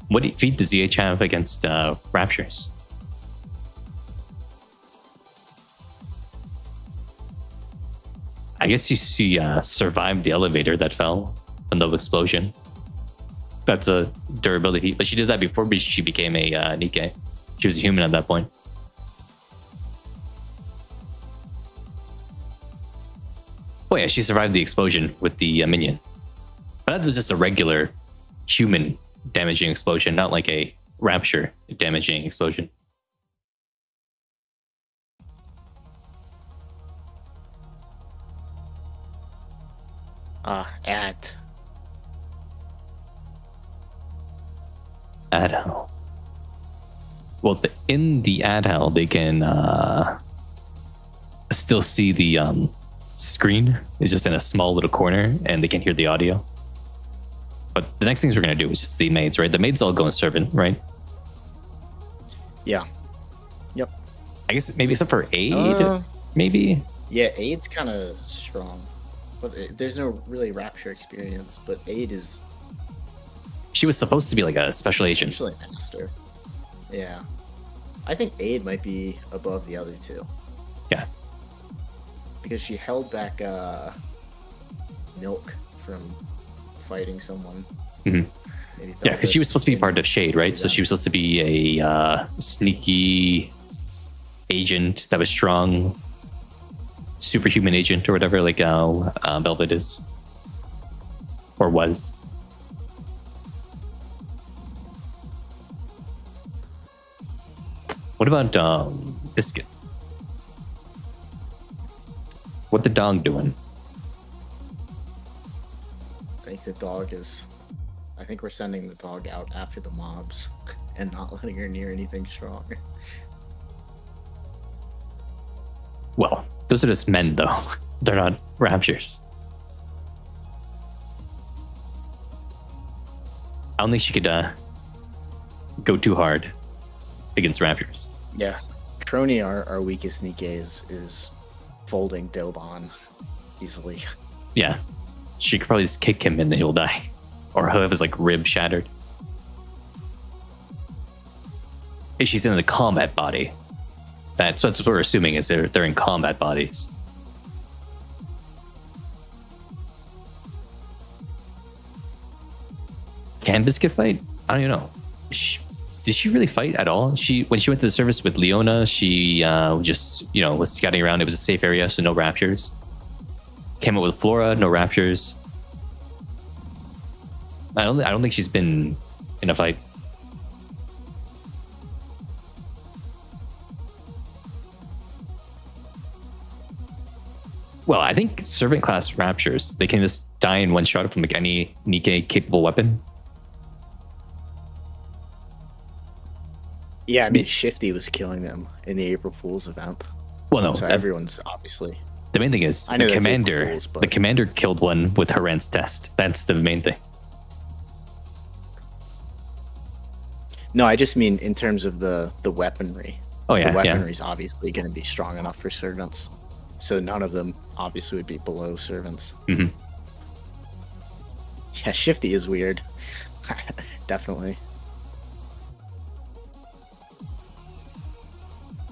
What feat does ZH have against Raptures? I guess she survived the elevator that fell from the explosion. That's a durability feat, but she did that before she became a Nikke. She was a human at that point. Oh yeah, she survived the explosion with the minion. But that was just a regular human damaging explosion, not like a rapture damaging explosion. Ad hell. Well, in the ad hell, they can still see the screen is just in a small little corner, and they can hear the audio. But the next things we're gonna do is just the maids, right? The maids all go in servant, right? Yeah. Yep. I guess maybe except for Aid, maybe. Yeah, Aid's kind of strong, but there's no really rapture experience. But Aid is. She was supposed to be like a special agent. Actually, master. Yeah, I think Aid might be above the other two. Yeah. Because she held back Milk from fighting someone. Yeah, because she was supposed to be part of Shade, right? Yeah. So she was supposed to be a sneaky agent that was strong, superhuman agent or whatever, like how Velvet is. Or was. What about Biscuit? What the dog doing? I think the dog is... I think we're sending the dog out after the mobs and not letting her near anything strong. Well, those are just men, though. They're not raptures. I don't think she could go too hard against raptors. Yeah. Trony, our weakest Nikke, is folding Dobon easily. Yeah. She could probably just kick him and then he'll die. Or he'll have his like rib shattered. If she's in the combat body. That's what we're assuming is they're in combat bodies. Can Biscuit fight? I don't even know. Did she really fight at all? When she went to the service with Leona, she just was scouting around. It was a safe area, so no raptures. Came up with Flora, no raptures. I don't think she's been in a fight. Well, I think servant class raptures, they can just die in one shot from like any Nikke capable weapon. Yeah, I mean, Shifty was killing them in the April Fool's event. Well, no. So everyone's obviously... The main thing is the commander. The commander killed one with Haran's test. That's the main thing. No, I just mean in terms of the weaponry. Oh yeah, the weaponry's obviously going to be strong enough for servants. So none of them obviously would be below servants. Mm-hmm. Yeah, Shifty is weird. Definitely.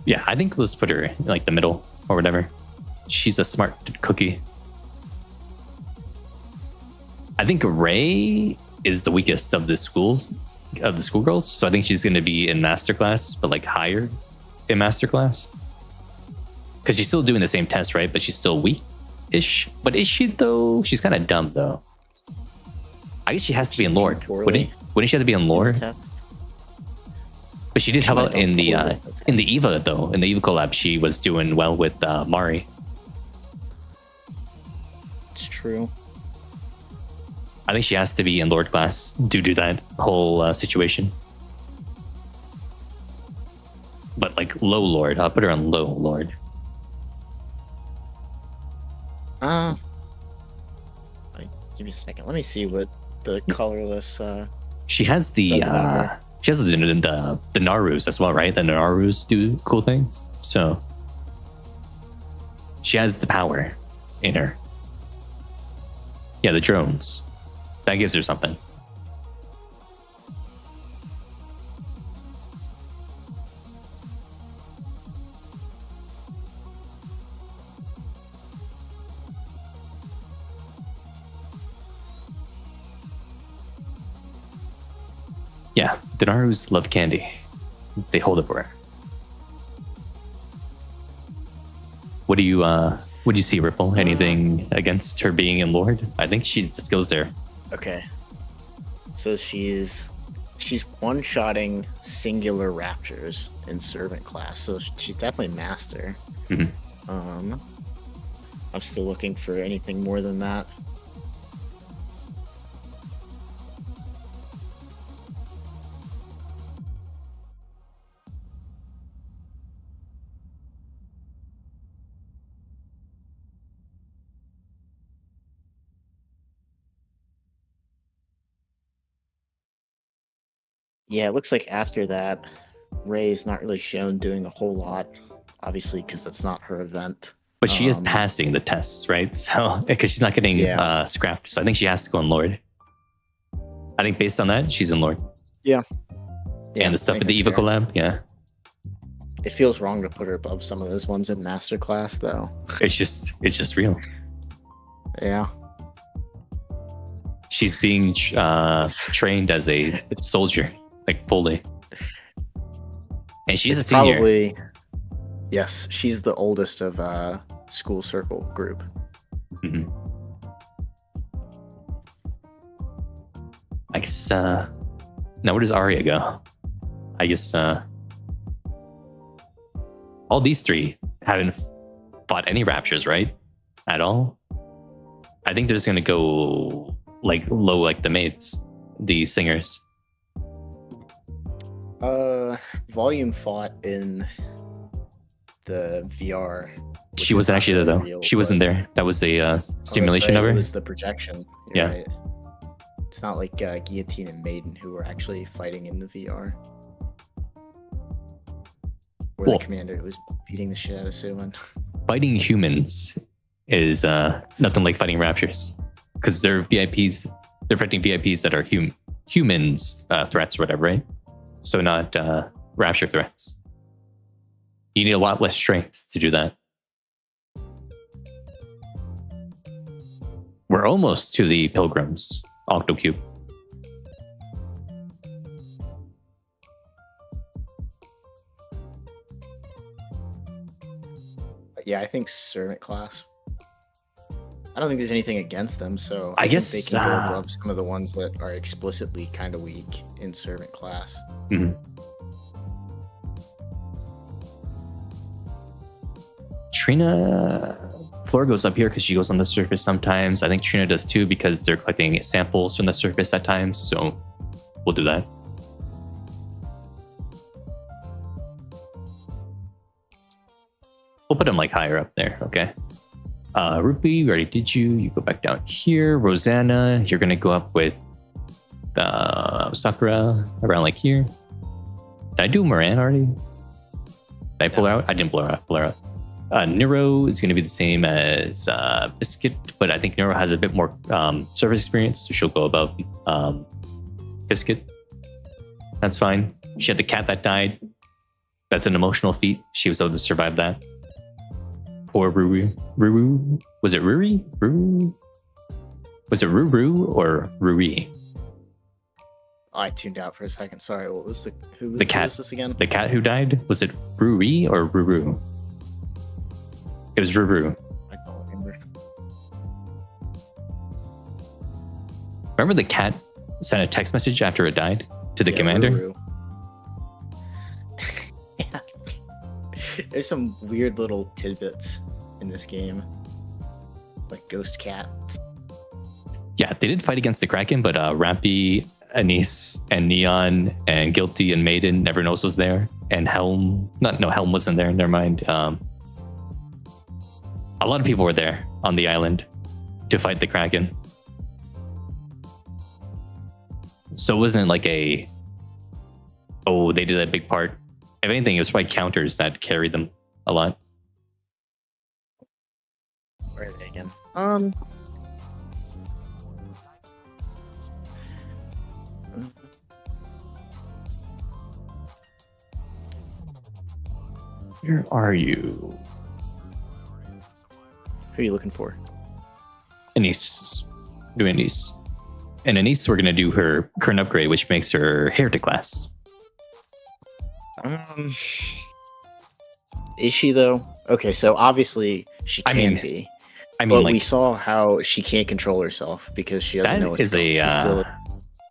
Yeah, I think let's put her in like the middle or whatever. She's a smart cookie. I think Ray is the weakest of the schoolgirls, so I think she's going to be in masterclass, but like higher in masterclass. Because she's still doing the same test, right? But she's still weak-ish. But is she though? She's kind of dumb though. I guess she has to be in lore. Wouldn't she have to be in lore? But she did help out in the Eva though. In the Eva collab, she was doing well with Mari. It's true. I think she has to be in Lord class due to that whole situation. like low lord. I'll put her on low lord. Give me a second. Let me see what the colorless. She has the the Narus as well, right? The Narus do cool things. So she has the power in her. Yeah, the drones. That gives her something. Yeah, the Narus love candy. They hold it for her. What do you see, Ripple? Anything against her being in Lord? I think she just goes there. Okay. So she's one-shotting singular raptors in servant class. So she's definitely master. Mm-hmm. I'm still looking for anything more than that. Yeah, it looks like after that, Ray's not really shown doing a whole lot, obviously, because that's not her event. But she is passing the tests, right? So, because she's not getting scrapped. So I think she has to go in Lord. I think based on that, she's in Lord. Yeah. And the stuff at the Eva collab, yeah. It feels wrong to put her above some of those ones in Master Class, though. It's just real. Yeah. She's being trained as a soldier, like fully. And she's a senior. Probably, yes, she's the oldest of school circle group. Mm-hmm. I guess, now where does Arya go? I guess all these three haven't fought any Raptures, right? At all? I think they're just going to go like low, like the maids, the singers. Volume fought in the VR. She wasn't actually there, though. Real, she wasn't there. That was a simulation of her. It was the projection. Yeah. Right. It's not like Guillotine and Maiden who were actually fighting in the VR. Or the commander who was beating the shit out of Suwon. Fighting humans is nothing like fighting Raptures. Because they're VIPs. They're fighting VIPs that are humans threats or whatever, right? So not Rapture threats. You need a lot less strength to do that. We're almost to the Pilgrims Octocube. Yeah, I think Servant class. I don't think there's anything against them, so I guess think they can go above some of the ones that are explicitly kind of weak in Servant class. Mm-hmm. Trina, Flora goes up here because she goes on the surface sometimes. I think Trina does too because they're collecting samples from the surface at times. So we'll do that. We'll put them like higher up there. Okay. Rupi, we already did you. You go back down here. Rosanna, you're going to go up with Sakura around like here. Did I do Moran already? Did I pull her out? I didn't pull her out. Nero is going to be the same as Biscuit, but I think Nero has a bit more service experience, so she'll go above Biscuit. That's fine. She had the cat that died. That's an emotional feat. She was able to survive that. Poor Ruru. Ruru? Was it Ruri? Ruru? Was it Ruru or Ruri? I tuned out for a second. Sorry, what was who was this again? The cat who died? Was it Ruri or Ruru? It was Ruru. I don't remember. Remember the cat sent a text message after it died to the commander? Ruru. Yeah. There's some weird little tidbits in this game. Like Ghost Cat. Yeah, they did fight against the Kraken, but Rampy Anise and Neon and Guilty and Maiden, never knows was there, and Helm. Helm wasn't there. Never mind. A lot of people were there on the island to fight the Kraken. So it wasn't like they did a big part. If anything, it was probably counters that carried them a lot. Where are they again? Where are you? Who are you looking for? Anise. Doing Anise. And Anise, we're going to do her current upgrade, which makes her Heretic class. Is she though? Okay, so obviously she can be. But we saw how she can't control herself because she doesn't know what's going on.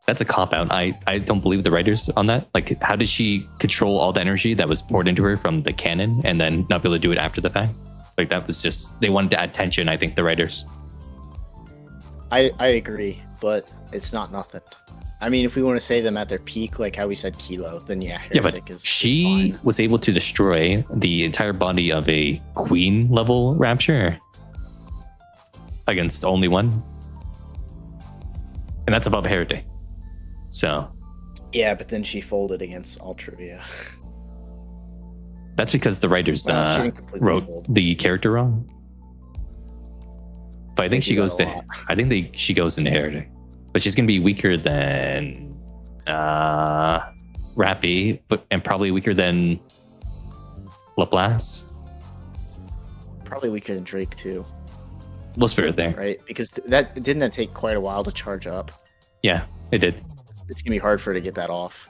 That's a cop-out. I don't believe the writers on that. Like, how did she control all the energy that was poured into her from the cannon and then not be able to do it after the fact? Like, that was just... They wanted to add tension, I think, the writers. I agree, but it's not nothing. I mean, if we want to say them at their peak, like how we said Kilo, then yeah, Heretic is she was able to destroy the entire body of a Queen-level Rapture against only one. And that's above Heretic. So yeah, but then she folded against Ultravia. That's because the writers wrote the character wrong. But I think she goes to. She goes into Heretic, but she's gonna be weaker than Rappy, and probably weaker than Laplace. Probably weaker than Drake too. We'll spare it there, right? Because that take quite a while to charge up. Yeah, it did. It's gonna be hard for her to get that off.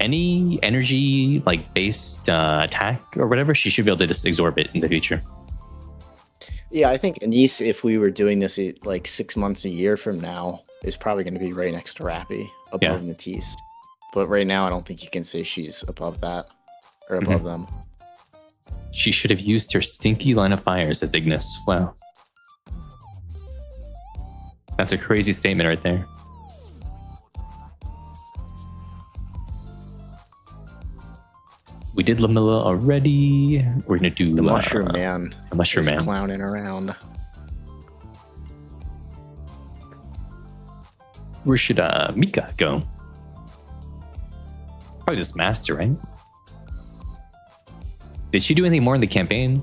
Any energy like based attack or whatever, she should be able to just absorb it in the future. Yeah, I think Anise, if we were doing this like 6 months, a year from now, is probably going to be right next to Rappy, above Matisse. But right now, I don't think you can say she's above that or above them. She should have used her stinky line of fires as Ignis. Wow, that's a crazy statement right there. We did Lamilla already. We're gonna do the Mushroom Man. The Mushroom Man clowning around. Where should Mika go? Probably this Master, right? Did she do anything more in the campaign?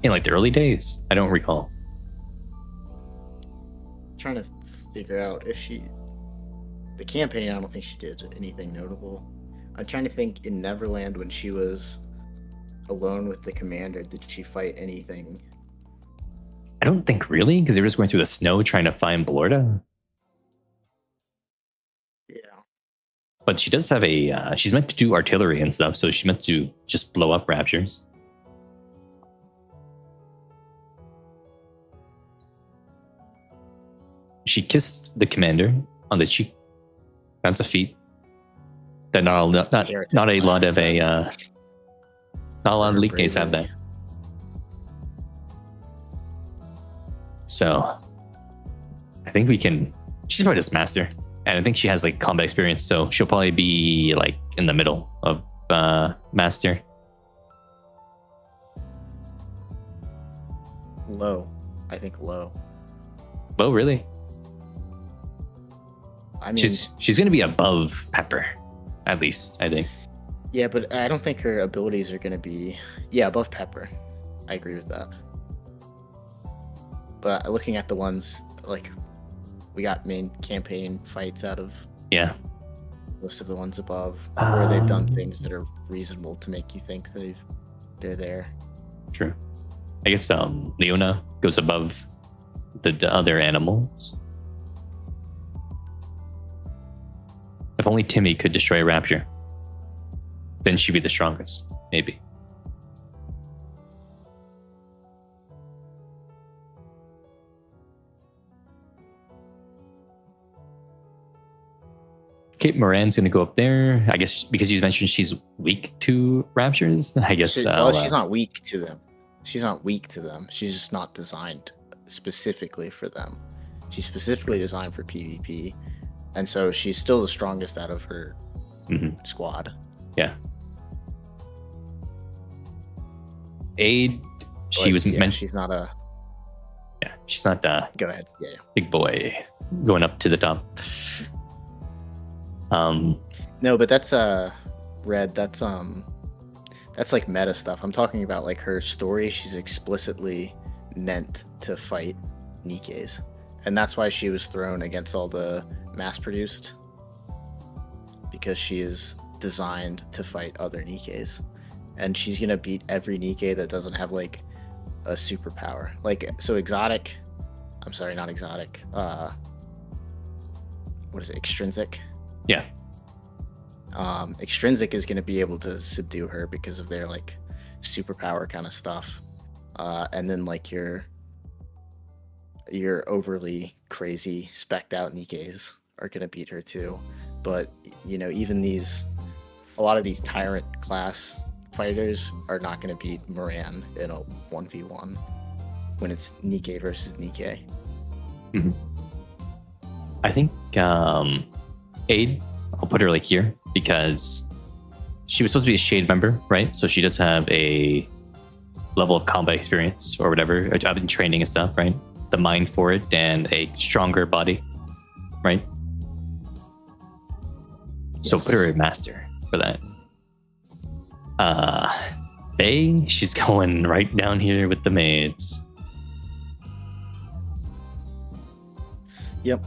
In like the early days? I don't recall. I'm trying to figure out if the campaign, I don't think she did anything notable. I'm trying to think in Neverland when she was alone with the commander, did she fight anything? I don't think really, because they were just going through the snow trying to find Blorda. Yeah. But she does have she's meant to do artillery and stuff, so she's meant to just blow up Raptures. She kissed the commander on the cheek. That's a feat. That not a lot of league games have that. So I think we can. She's probably just Master, and I think she has like combat experience, so she'll probably be like in the middle of Master. Low, I think low. Low, really? I mean, she's going to be above Pepper. At least, I think. Yeah, but I don't think her abilities are going to be... Yeah, above Pepper. I agree with that. But looking at the ones, like, we got main campaign fights out of... Yeah. Most of the ones above, where they've done things that are reasonable to make you think they're there. True. I guess Leona goes above the other animals. If only Timmy could destroy a Rapture, then she'd be the strongest, maybe. Kate Moran's going to go up there, I guess, because you mentioned she's weak to Raptures. I guess. She's not weak to them. She's not weak to them. She's just not designed specifically for them. She's specifically designed for PvP. And so she's still the strongest out of her squad. Yeah. Aid, she was meant. She's not a. Yeah, she's not a. Go ahead. Yeah. Big boy going up to the top. No, but that's Red. That's like meta stuff. I'm talking about like her story. She's explicitly meant to fight Nikkes, and that's why she was thrown against all the mass-produced, because she is designed to fight other Nikkes, and she's gonna beat every Nikke that doesn't have like a superpower. Like, so exotic. I'm sorry, not exotic. What is it? Extrinsic. Yeah. Extrinsic is going to be able to subdue her because of their like superpower kind of stuff, and then like your overly crazy specced out Nikkes are going to beat her too. But you know, even a lot of these tyrant class fighters are not going to beat Moran in a 1v1 when it's Nikke versus Nikke. Mm-hmm. I think Aid, I'll put her like here because she was supposed to be a Shade member, right? So she does have a level of combat experience or whatever. I've been training and stuff, right? The mind for it and a stronger body, right? Yes. So put her a master for that. She's going right down here with the maids. Yep.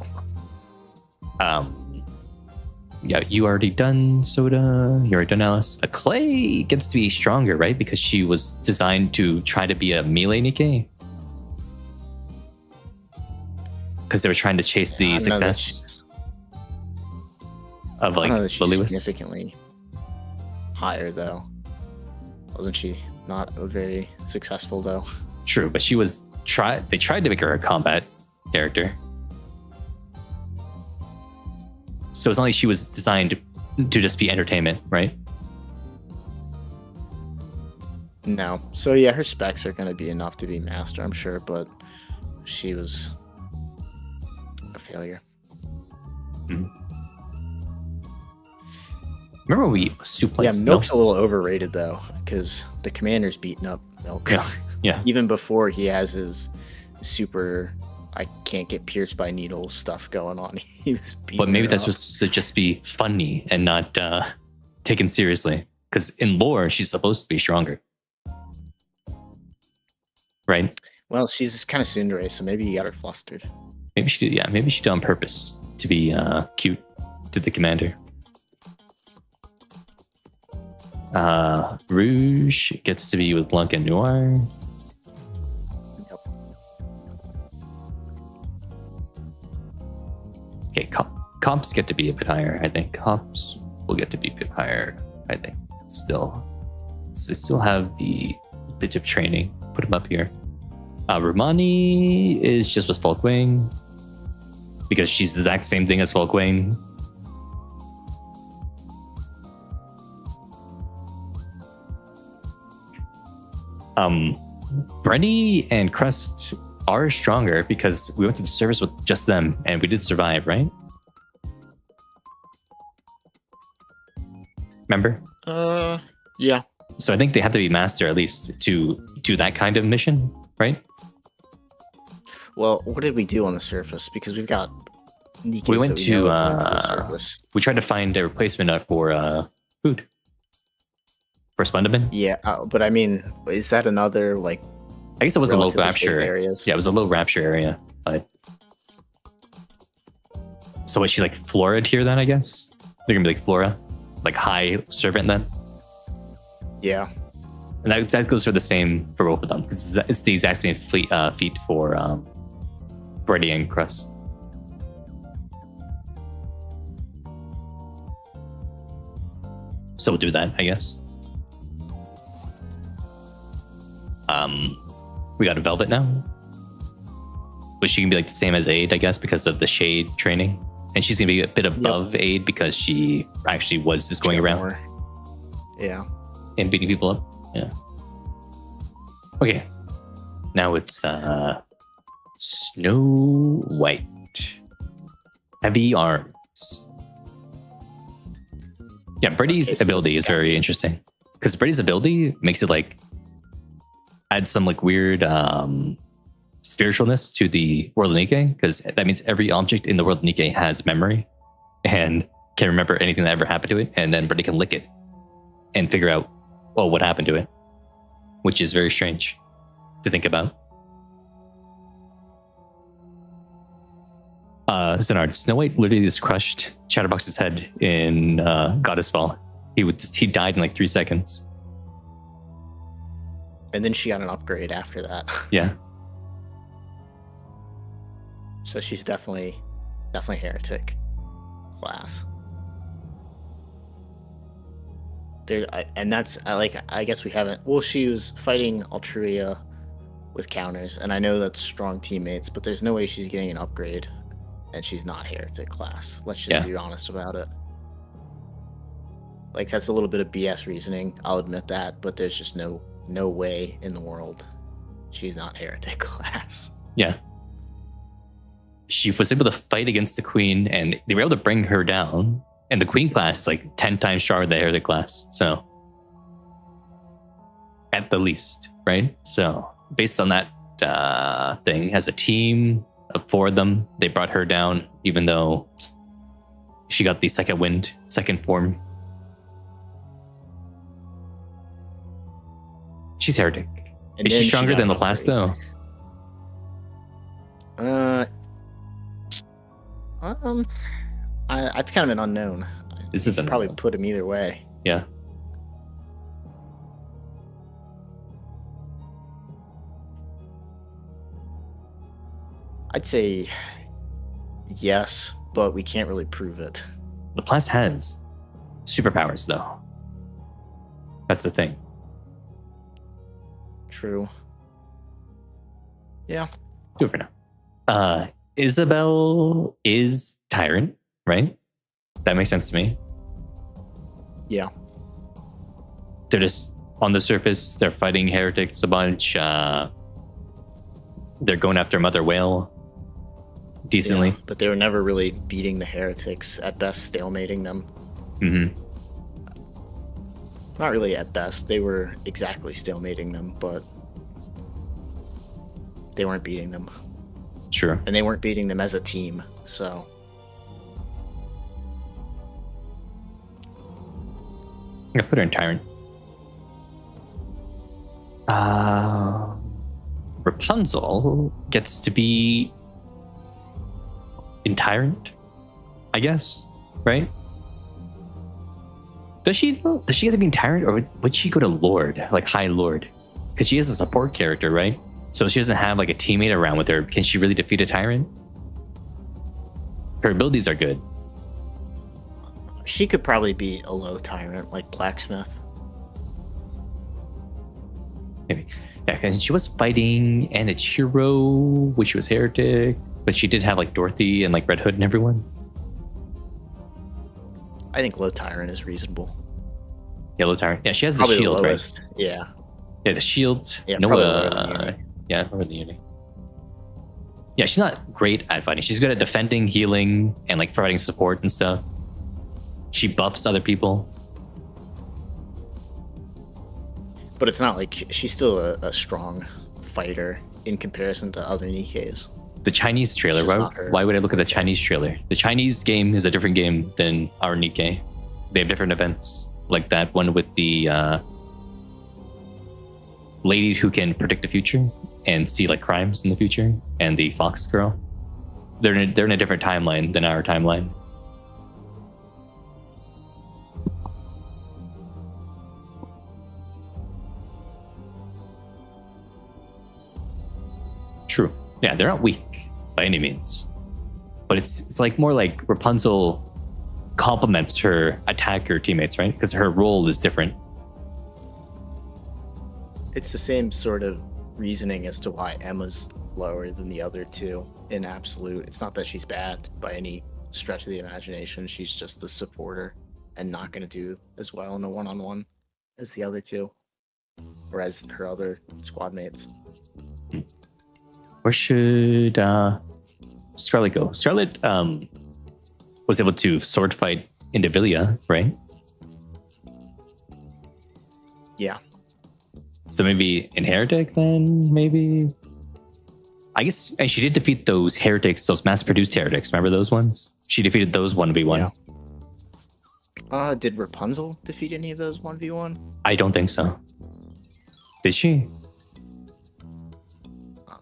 Yeah, you already done Soda. You already done Alice. A Clay gets to be stronger, right? Because she was designed to try to be a melee Nikke. Because they were trying to chase the success of like Lewis. Significantly higher though. Wasn't she not a very successful though? True, but she was they tried to make her a combat character. So it's not like she was designed to just be entertainment, right? No. So yeah, her specs are going to be enough to be master, I'm sure, but she was a failure. Mm-hmm. Remember we suplexed Milk's a little overrated though, because the commander's beating up Milk. Yeah. Even before he has his super I can't get pierced by needles stuff going on. He was but maybe that's supposed to just be funny and not taken seriously. Because in lore, she's supposed to be stronger. Right? Well, she's kind of tsundere, so maybe he got her flustered. Maybe she did, yeah. Maybe she did on purpose to be cute to the commander. Rouge gets to be with Blanc and Noir. Okay, comps get to be a bit higher, I think. Comps will get to be a bit higher, I think. Still, they still have the bit of training. Put them up here. Romani is just with Folkwing because she's the exact same thing as Folkwing. Brenny and Crust are stronger because we went to the service with just them and we did survive, right? Remember? Yeah. So I think they have to be master at least to do that kind of mission, right? Well, what did we do on the surface? Because we've got Nikke. We went to the surface. We tried to find a replacement for food. For Splendaman? Yeah, but I mean, is that another like? I guess it was a low rapture areas. Yeah, it was a low rapture area. But so was she like Flora tier then? I guess they're gonna be like Flora, like high servant then. Yeah, and that goes for the same for both of them because it's the exact same feat for Brady and Crust. So we'll do that, I guess. We got a Velvet now, but she can be like the same as Aid, I guess, because of the Shade training, and she's gonna be a bit above Aid because she actually was just going around, more. Yeah, and beating people up. Yeah. Okay, now it's Snow White. Heavy arms. Yeah, Brady's Okay, so ability is very interesting because Brady's ability makes it like add some like weird spiritualness to the world of Nikke, because that means every object in the world of Nikke has memory and can remember anything that ever happened to it, and then Brady can lick it and figure out, well, what happened to it, which is very strange to think about. Zenard, Snow White literally just crushed Chatterbox's head in Goddess Fall. He died in like 3 seconds. And then she got an upgrade after that. Yeah. So she's definitely heretic class. There, I guess we haven't. Well, she was fighting Altruia with counters, and I know that's strong teammates, but there's no way she's getting an upgrade, and she's not heretic class. Let's just be honest about it. Like, that's a little bit of BS reasoning. I'll admit that, but there's just no way in the world she's not heretic class. Yeah. She was able to fight against the queen, and they were able to bring her down. And the queen class is like 10 times stronger than the heretic class. So, at the least, right? So, based on that thing, as a team of 4 of them, they brought her down, even though she got the second wind, second form. She's heretic. And is she stronger than Laplace, though? It's kind of an unknown. This is probably put him either way. Yeah. I'd say yes, but we can't really prove it. Laplace has superpowers, though. That's the thing. True. Yeah. Do it for now. Isabel is Tyrant, right? That makes sense to me. Yeah. They're just on the surface, they're fighting heretics a bunch. They're going after Mother Whale decently. Yeah, but they were never really beating the heretics. At best, stalemating them. Mm-hmm. Not really at best. They were exactly stalemating them, but they weren't beating them. Sure. And they weren't beating them as a team, so. I put her in Tyrant. Rapunzel gets to be in Tyrant, I guess, right? Does she get to be in Tyrant, or would she go to Lord, like High Lord? Because she is a support character, right? So she doesn't have like a teammate around with her. Can she really defeat a Tyrant? Her abilities are good. She could probably be a low Tyrant, like Blacksmith. Maybe. Yeah, because she was fighting Anichiro, which was heretic, but she did have like Dorothy and like Red Hood and everyone. I think low Tyrant is reasonable. Yeah, low Tyrant. Yeah, she has probably the shield, the lowest. right? Yeah. Yeah, the shield. Yeah, no, probably yeah, over the Uni. Yeah, she's not great at fighting. She's good at defending, healing, and like providing support and stuff. She buffs other people. But it's not like she's still a strong fighter in comparison to other Nikkes. The Chinese trailer, why would I look at the Chinese trailer? The Chinese game is a different game than our Nikke. They have different events, like that one with the lady who can predict the future and see like crimes in the future, and the fox girl. They're in a different timeline than our timeline. True. Yeah, they're not weak by any means, but it's like more like Rapunzel complements her attacker teammates, right? Because her role is different. It's the same sort of reasoning as to why Emma's lower than the other two in absolute. It's not that she's bad by any stretch of the imagination. She's just the supporter and not going to do as well in a one-on-one as the other two, or as her other squad mates. Where should Scarlet go? Scarlet was able to sword fight Indivilia, right? Yeah. So maybe in Heretic then, maybe? I guess, and she did defeat those heretics, those mass-produced heretics. Remember those ones? She defeated those 1v1. Yeah. Did Rapunzel defeat any of those 1v1? I don't think so. Did she?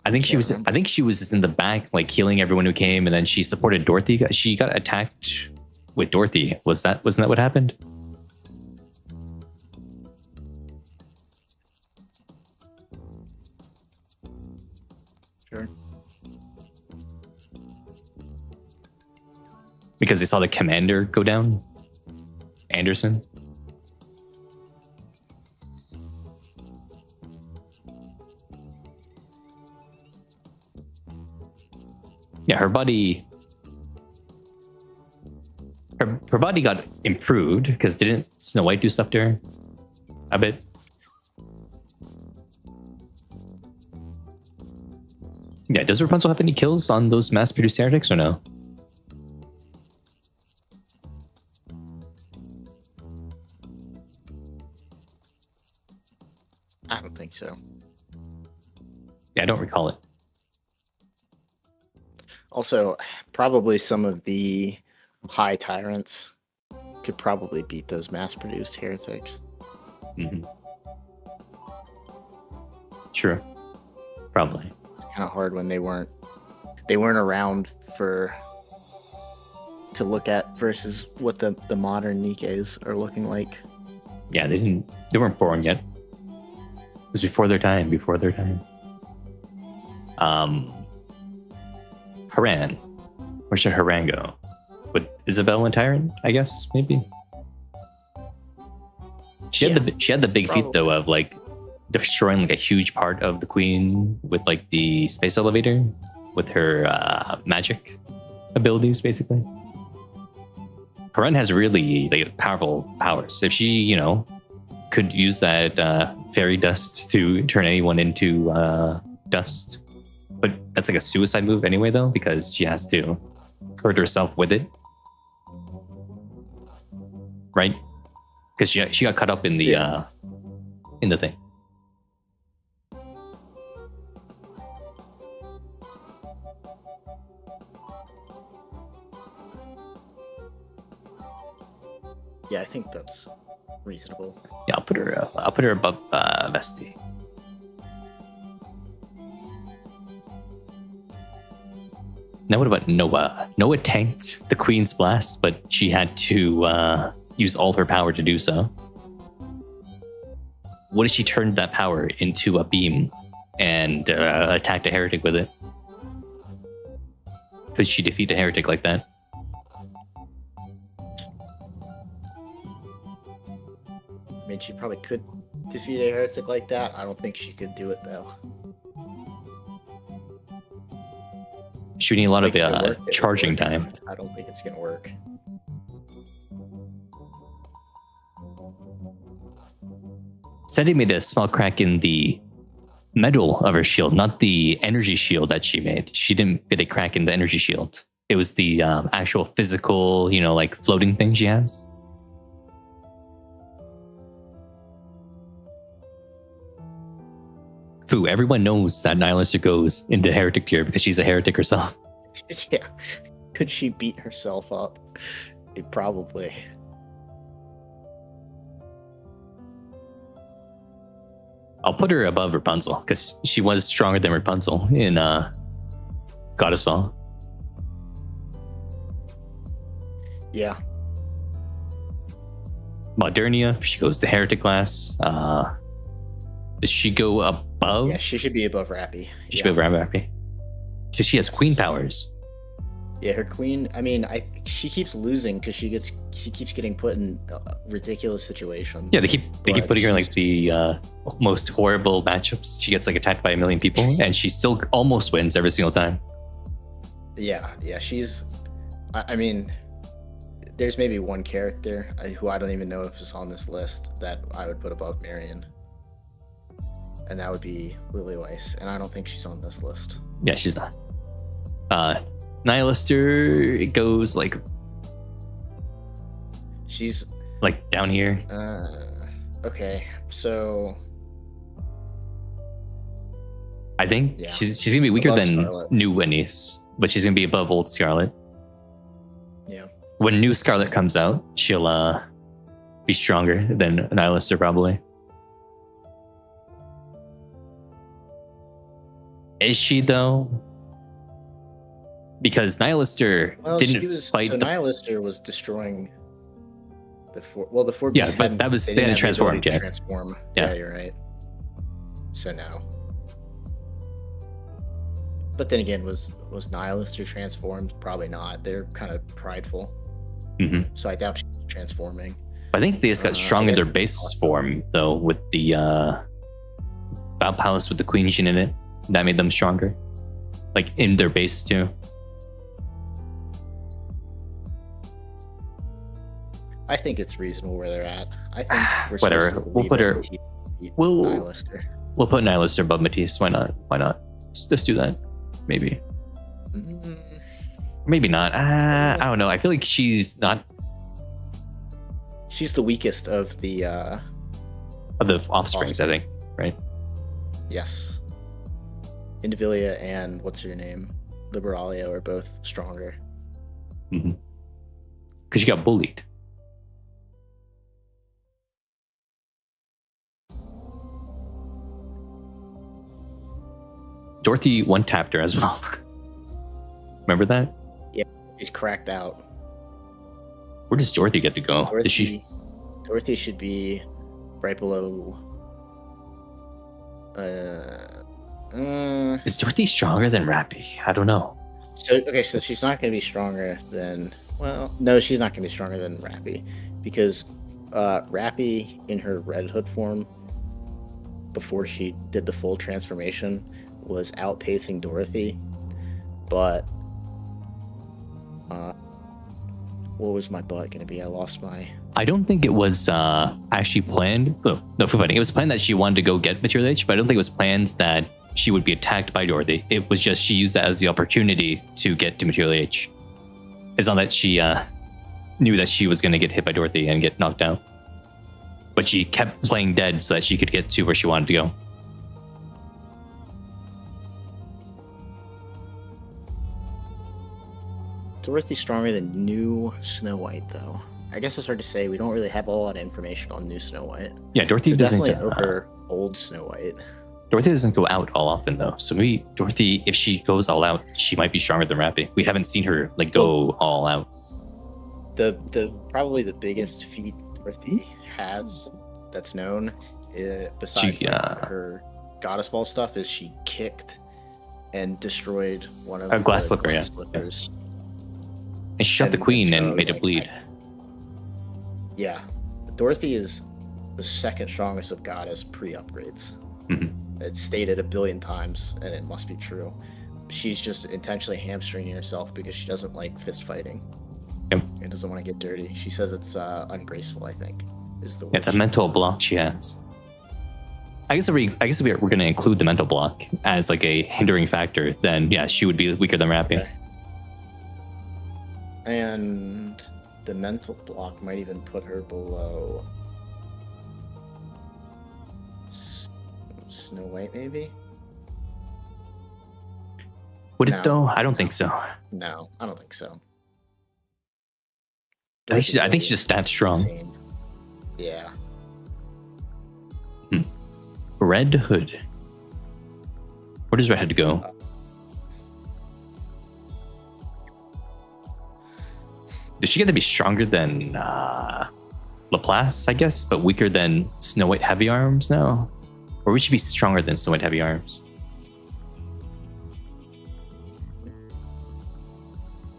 I think she was. Remember. I think she was just in the back, like healing everyone who came, and then she supported Dorothy. She got attacked with Dorothy. Wasn't that what happened? Sure. Because they saw the commander go down, Anderson. Yeah, her body. Her body got improved because didn't Snow White do stuff to her a bit? Yeah, does Rapunzel have any kills on those mass-produced heretics or no? I don't think so. Yeah, I don't recall it. Also, probably some of the high tyrants could probably beat those mass-produced heretics. Mm-hmm. True. Probably. It's kind of hard when they weren't around to look at versus what the modern Nikkes are looking like. Yeah, they weren't born yet. It was before their time. Haran. Where should Haran go? With Isabel and Tyrant, I guess, maybe. She had the big feat though of like destroying like a huge part of the queen with like the space elevator with her magic abilities, basically. Haran has really like powerful powers. If she, could use that fairy dust to turn anyone into dust. But that's like a suicide move anyway, though, because she has to hurt herself with it. Right? Because she got cut up in the thing. Yeah, I think that's reasonable. Yeah, I'll put her above Vesti. Now what about Noah? Noah tanked the Queen's Blast, but she had to use all her power to do so. What if she turned that power into a beam and attacked a heretic with it? Could she defeat a heretic like that? I mean, she probably could defeat a heretic like that. I don't think she could do it, though. Shooting a lot of charging time. I don't think it's going to work. Sandy made a small crack in the metal of her shield, not the energy shield that she made. She didn't get a crack in the energy shield. It was the actual physical, like floating thing she has. Foo, everyone knows that Nihilister goes into heretic tier because she's a heretic herself. Yeah. Could she beat herself up? Probably. I'll put her above Rapunzel because she was stronger than Rapunzel in Goddessfall. Yeah. Modernia, she goes to heretic class. Does she go above? Yeah, she should be above Rappy. She should be above Rappy. Because she has queen powers. Yeah, her queen. I mean, she keeps losing because she keeps getting put in ridiculous situations. Yeah, they keep putting her in like the most horrible matchups. She gets like attacked by a million people, and she still almost wins every single time. Yeah, she's. I mean, there's maybe one character who I don't even know if it's on this list that I would put above Marion, and that would be Lily Weiss, and I don't think she's on this list. Yeah, she's not. Nihilister, it goes like she's like down here. Okay, So I think she's gonna be weaker Above than Scarlet. new Winnie's, but she's gonna be above old Scarlet. Yeah. When new Scarlet comes out, she'll be stronger than Nihilister probably. Is she though? Because Nihilister didn't fight so the Nihilister was destroying the the 4 Yeah, but that was they hadn't transformed yet. Transform. Yeah. Yeah, you're right. So no. But then again, was Nihilister transformed? Probably not. They're kind of prideful. Mm-hmm. So I doubt she's transforming. I think they just got strong in their base form though, with the Bow Palace with the Queen Jin in it. That made them stronger. Like in their base too. I think it's reasonable where they're at. I think we're Whatever. supposed to We'll put her. Nihilister. We'll put Nihilister above Matisse. Why not? Why not? Let's do that. Maybe. Mm, Maybe not. I don't know. I feel like she's not she's the weakest of the. of the offsprings. I think. Right. Yes. Indivilia and what's her name, Liberalia are both stronger. Mm-hmm. Because she got bullied. Dorothy one-tapped her as well. Remember that? Yeah, she's cracked out. Where does Dorothy get to go? Dorothy should be right below. Is Dorothy stronger than Rappy? I don't know. So she's not going to be stronger than. Well, no, she's not going to be stronger than Rappy, because Rappy in her Red Hood form, before she did the full transformation, was outpacing Dorothy, but what was my butt going to be? I lost my. I don't think it was actually planned. Oh, no, for fighting. It was planned that she wanted to go get Material H, but I don't think it was planned that she would be attacked by Dorothy. It was just she used that as the opportunity to get to Material H. It's not that she knew that she was going to get hit by Dorothy and get knocked out. But she kept playing dead so that she could get to where she wanted to go. Dorothy's stronger than new Snow White, though. I guess it's hard to say. We don't really have a lot of information on new Snow White. Yeah, Dorothy so doesn't definitely over old Snow White. Dorothy doesn't go out all often though, so maybe Dorothy, if she goes all out, she might be stronger than Rappy. We haven't seen her like go all out. The probably the biggest feat Dorothy has that's known, besides her Goddess Ball stuff, is she kicked and destroyed one of a glass slipper. Glass slippers. And she shot the Queen and made it bleed. Yeah, Dorothy is the second strongest of Goddess pre-upgrades. Mm-hmm. It's stated 1 billion times, and it must be true. She's just intentionally hamstringing herself because she doesn't like fist fighting. Yep. And doesn't want to get dirty. She says it's ungraceful, I think, is the word. It's a mental block she has. I guess if we're going to include the mental block as like a hindering factor, then yeah, she would be weaker than Rappy. Okay. And the mental block might even put her below Snow White, maybe? Would it though? I don't think so. No, I don't think so. I think she's just that strong. Insane. Yeah. Red Hood. Where does Red Hood go? Does she get to be stronger than Laplace, I guess, but weaker than Snow White Heavy Arms now? Or would she be stronger than Snow White Heavy Arms?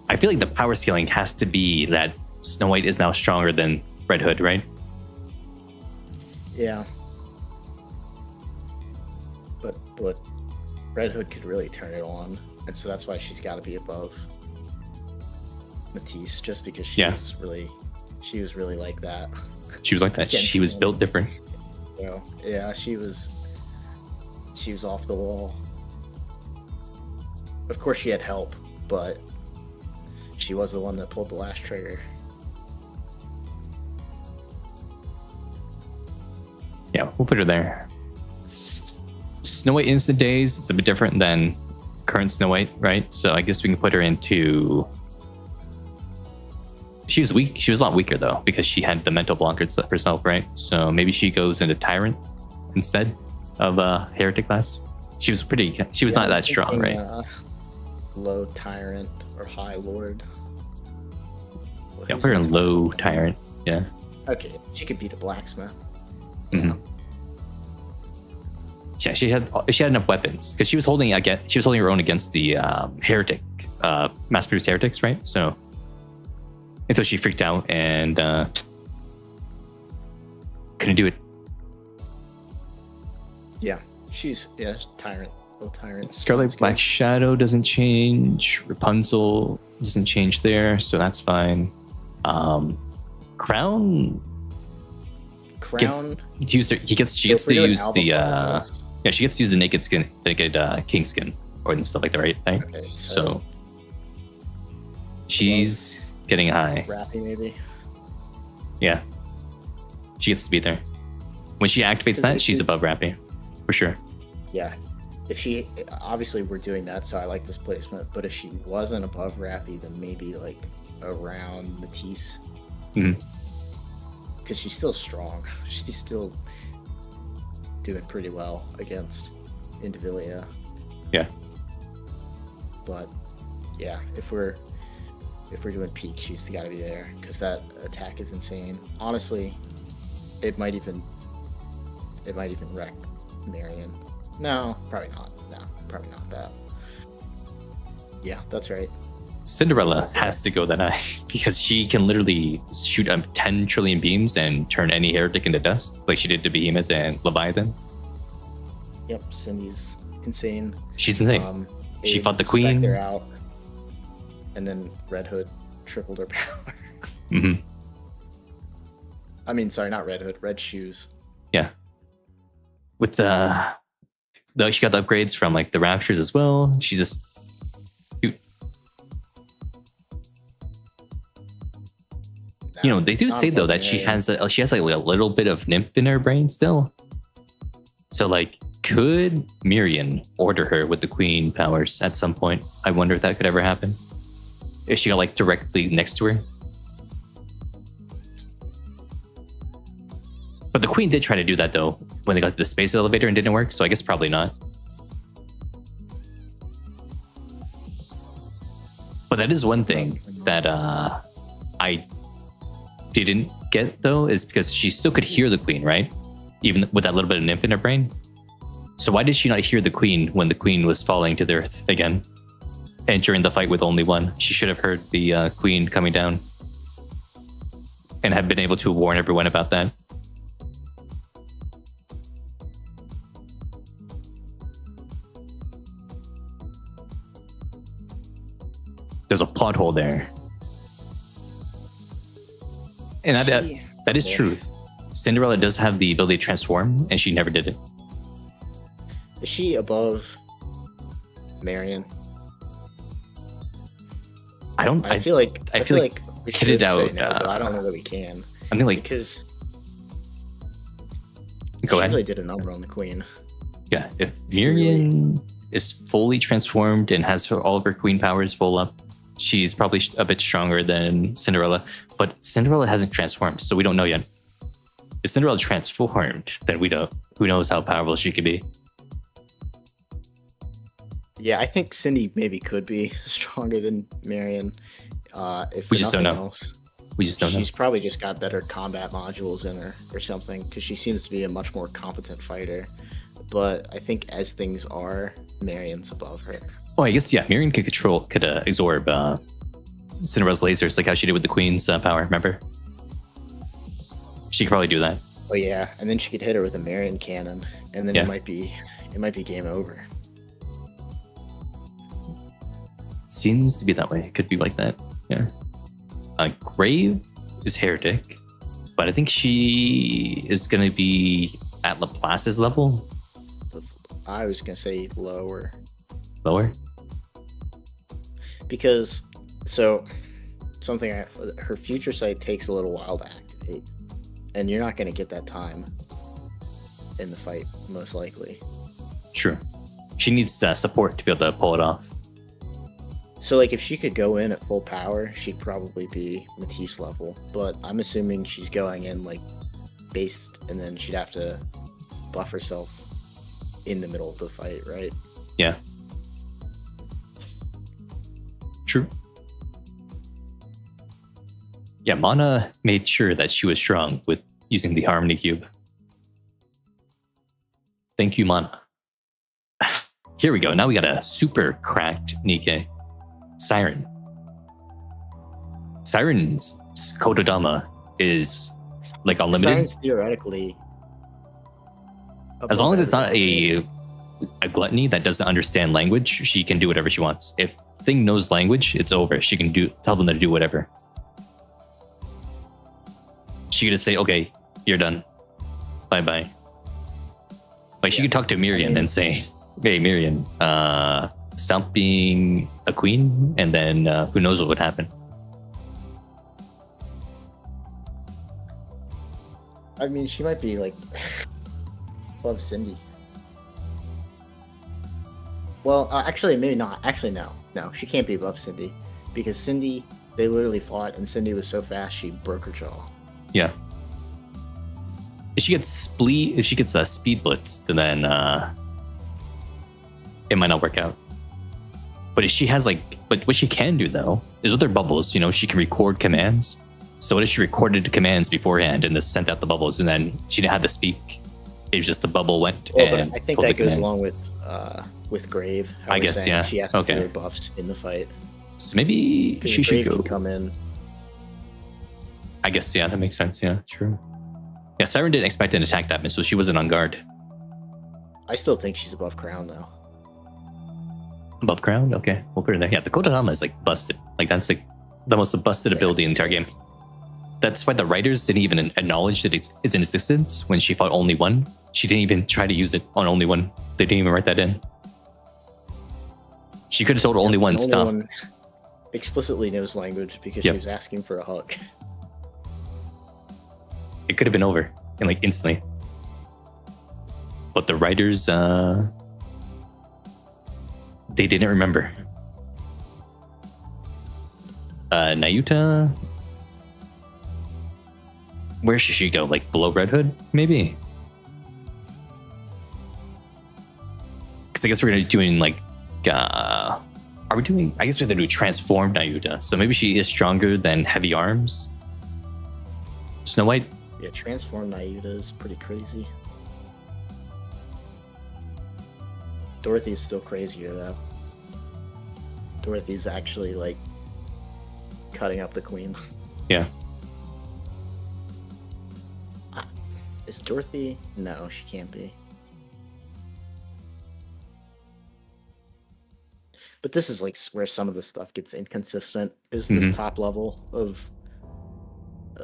I feel like the power scaling has to be that Snow White is now stronger than Red Hood, right? Yeah. But Red Hood could really turn it on, and so that's why she's got to be above Matisse, just because she was really like that. She was like that. She was built different. Yeah, she was off the wall. Of course, she had help, but she was the one that pulled the last trigger. Yeah, we'll put her there. Snow White Instant Days is a bit different than current Snow White, right? So I guess we can put her into... She was weak. She was a lot weaker, though, because she had the mental block herself, right? So maybe she goes into Tyrant instead of Heretic class. She was not that strong, right? Low Tyrant or High Lord. Yeah, put her in low Tyrant. Yeah. Okay, she could beat a blacksmith. Mm-hmm. Yeah, she had enough weapons because she was holding her own against the heretic, mass-produced heretics, right? So until she freaked out and couldn't do it. Yeah, she's Tyrant, low Tyrant. Scarlet Black Shadow doesn't change. Rapunzel doesn't change there, so that's fine. Crown. She gets to use the she gets to use the naked king skin or stuff like that, right? Okay, so she's getting high. Rappy maybe. Yeah, she gets to be there. When she activates that, she's above Rappy, for sure. Yeah, if she obviously we're doing that, so I like this placement. But if she wasn't above Rappy, then maybe like around Matisse. Mm-hmm. Because she's still strong. She's still doing pretty well against Indivilia. Yeah. But yeah, if we're doing peak, she's got to be there because that attack is insane. Honestly, it might even wreck Marion. No, probably not. No, probably not that. Yeah, that's right. Cinderella has to go that high because she can literally shoot 10 trillion beams and turn any heretic into dust, like she did to Behemoth and Leviathan. Yep, Cindy's insane. She's insane. She fought the queen. They're out, and then Red Hood tripled her power. Mm-hmm. I mean, sorry, not Red Hood. Red Shoes. Yeah. With she got the upgrades from like the Raptures as well. She's just. You know, they do say though that she has like a little bit of nymph in her brain still. So like, could Miriam order her with the queen powers at some point? I wonder if that could ever happen. If she got like directly next to her. But the queen did try to do that though when they got to the space elevator and didn't work. So I guess probably not. But that is one thing that I didn't get though, is because she still could hear the queen, right? Even with that little bit of nymph in her brain. So why did she not hear the queen when the queen was falling to the earth again? And during the fight with only one, she should have heard the queen coming down and have been able to warn everyone about that. There's a plot hole there. And that is true. Cinderella does have the ability to transform, and she never did it. Is she above Marion? I feel like we should it out, say no, but I don't know that we can. I mean, like, because go ahead. She really did a number on the queen. Yeah, if Marion is fully transformed and has all of her queen powers full up, she's probably a bit stronger than Cinderella. But Cinderella hasn't transformed, so we don't know yet. If Cinderella transformed, then we don't. Who knows how powerful she could be? Yeah, I think Cindy maybe could be stronger than Marion. If we just don't know. Else, we just don't know. She's probably just got better combat modules in her or something, because she seems to be a much more competent fighter. But I think as things are, Marion's above her. Oh, I guess yeah. Marion could absorb Cinderella's lasers, like how she did with the Queen's power. Remember? She could probably do that. Oh yeah, and then she could hit her with a Marion cannon, and then it might be game over. Seems to be that way. It could be like that. Yeah. Grave is heretic, but I think she is going to be at Laplace's level. I was going to say lower. Lower? Because her future sight takes a little while to activate, and you're not going to get that time. in the fight, most likely. True. She needs support to be able to pull it off. So, like, if she could go in at full power, she'd probably be Matisse level. But I'm assuming she's going in, like, based, and then she'd have to buff herself in the middle of the fight, right? Yeah. True. Yeah, Mana made sure that she was strong with using the Harmony Cube. Thank you, Mana. Here we go. Now we got a super cracked Nikke. Siren. Siren's Kododama is like unlimited. Siren's theoretically... As long as it's not a gluttony that doesn't understand language, she can do whatever she wants. If thing knows language, it's over. She can tell them to do whatever. She can just say, okay, you're done. Bye-bye. Like, she could talk to Miriam and say, hey, Miriam, stop being a queen, and then who knows what would happen. I mean, she might be, like, above Cindy. Well, actually, maybe not. Actually, no. No, she can't be above Cindy. Because Cindy, they literally fought, and Cindy was so fast, she broke her jaw. Yeah. If she gets speed blitzed, then it might not work out. But if she has but what she can do though is with her bubbles, she can record commands. So what if she recorded commands beforehand and just sent out the bubbles, and then she didn't have to speak? It was just the bubble went. Well, and but I think that goes along with Grave. I guess, yeah. She has to do her buffs in the fight. So maybe she should go. Can come in. I guess, yeah, that makes sense. Yeah, true. Yeah, Siren didn't expect an attack damage, so she wasn't on guard. I still think she's above Crown, though. Above Crown? Okay, we'll put her there. Yeah, the Kodama is busted. That's the most busted ability in the entire game. That's why the writers didn't even acknowledge that it's in existence when she fought only one. She didn't even try to use it on only one. They didn't even write that in. She could have told only one stop. One explicitly knows language because she was asking for a hug. It could have been over and instantly. But the writers, they didn't remember. Nayuta, where should she go? Below Red Hood, maybe? Because I guess we're gonna be doing are we doing? I guess we have to do transformed Nayuta. So maybe she is stronger than Heavy Arms. Snow White. Yeah, transformed Nayuta is pretty crazy. Dorothy's still crazier though. Dorothy's actually cutting up the queen. Yeah. Is Dorothy? No, she can't be. But this is where some of the stuff gets inconsistent. Is this top level of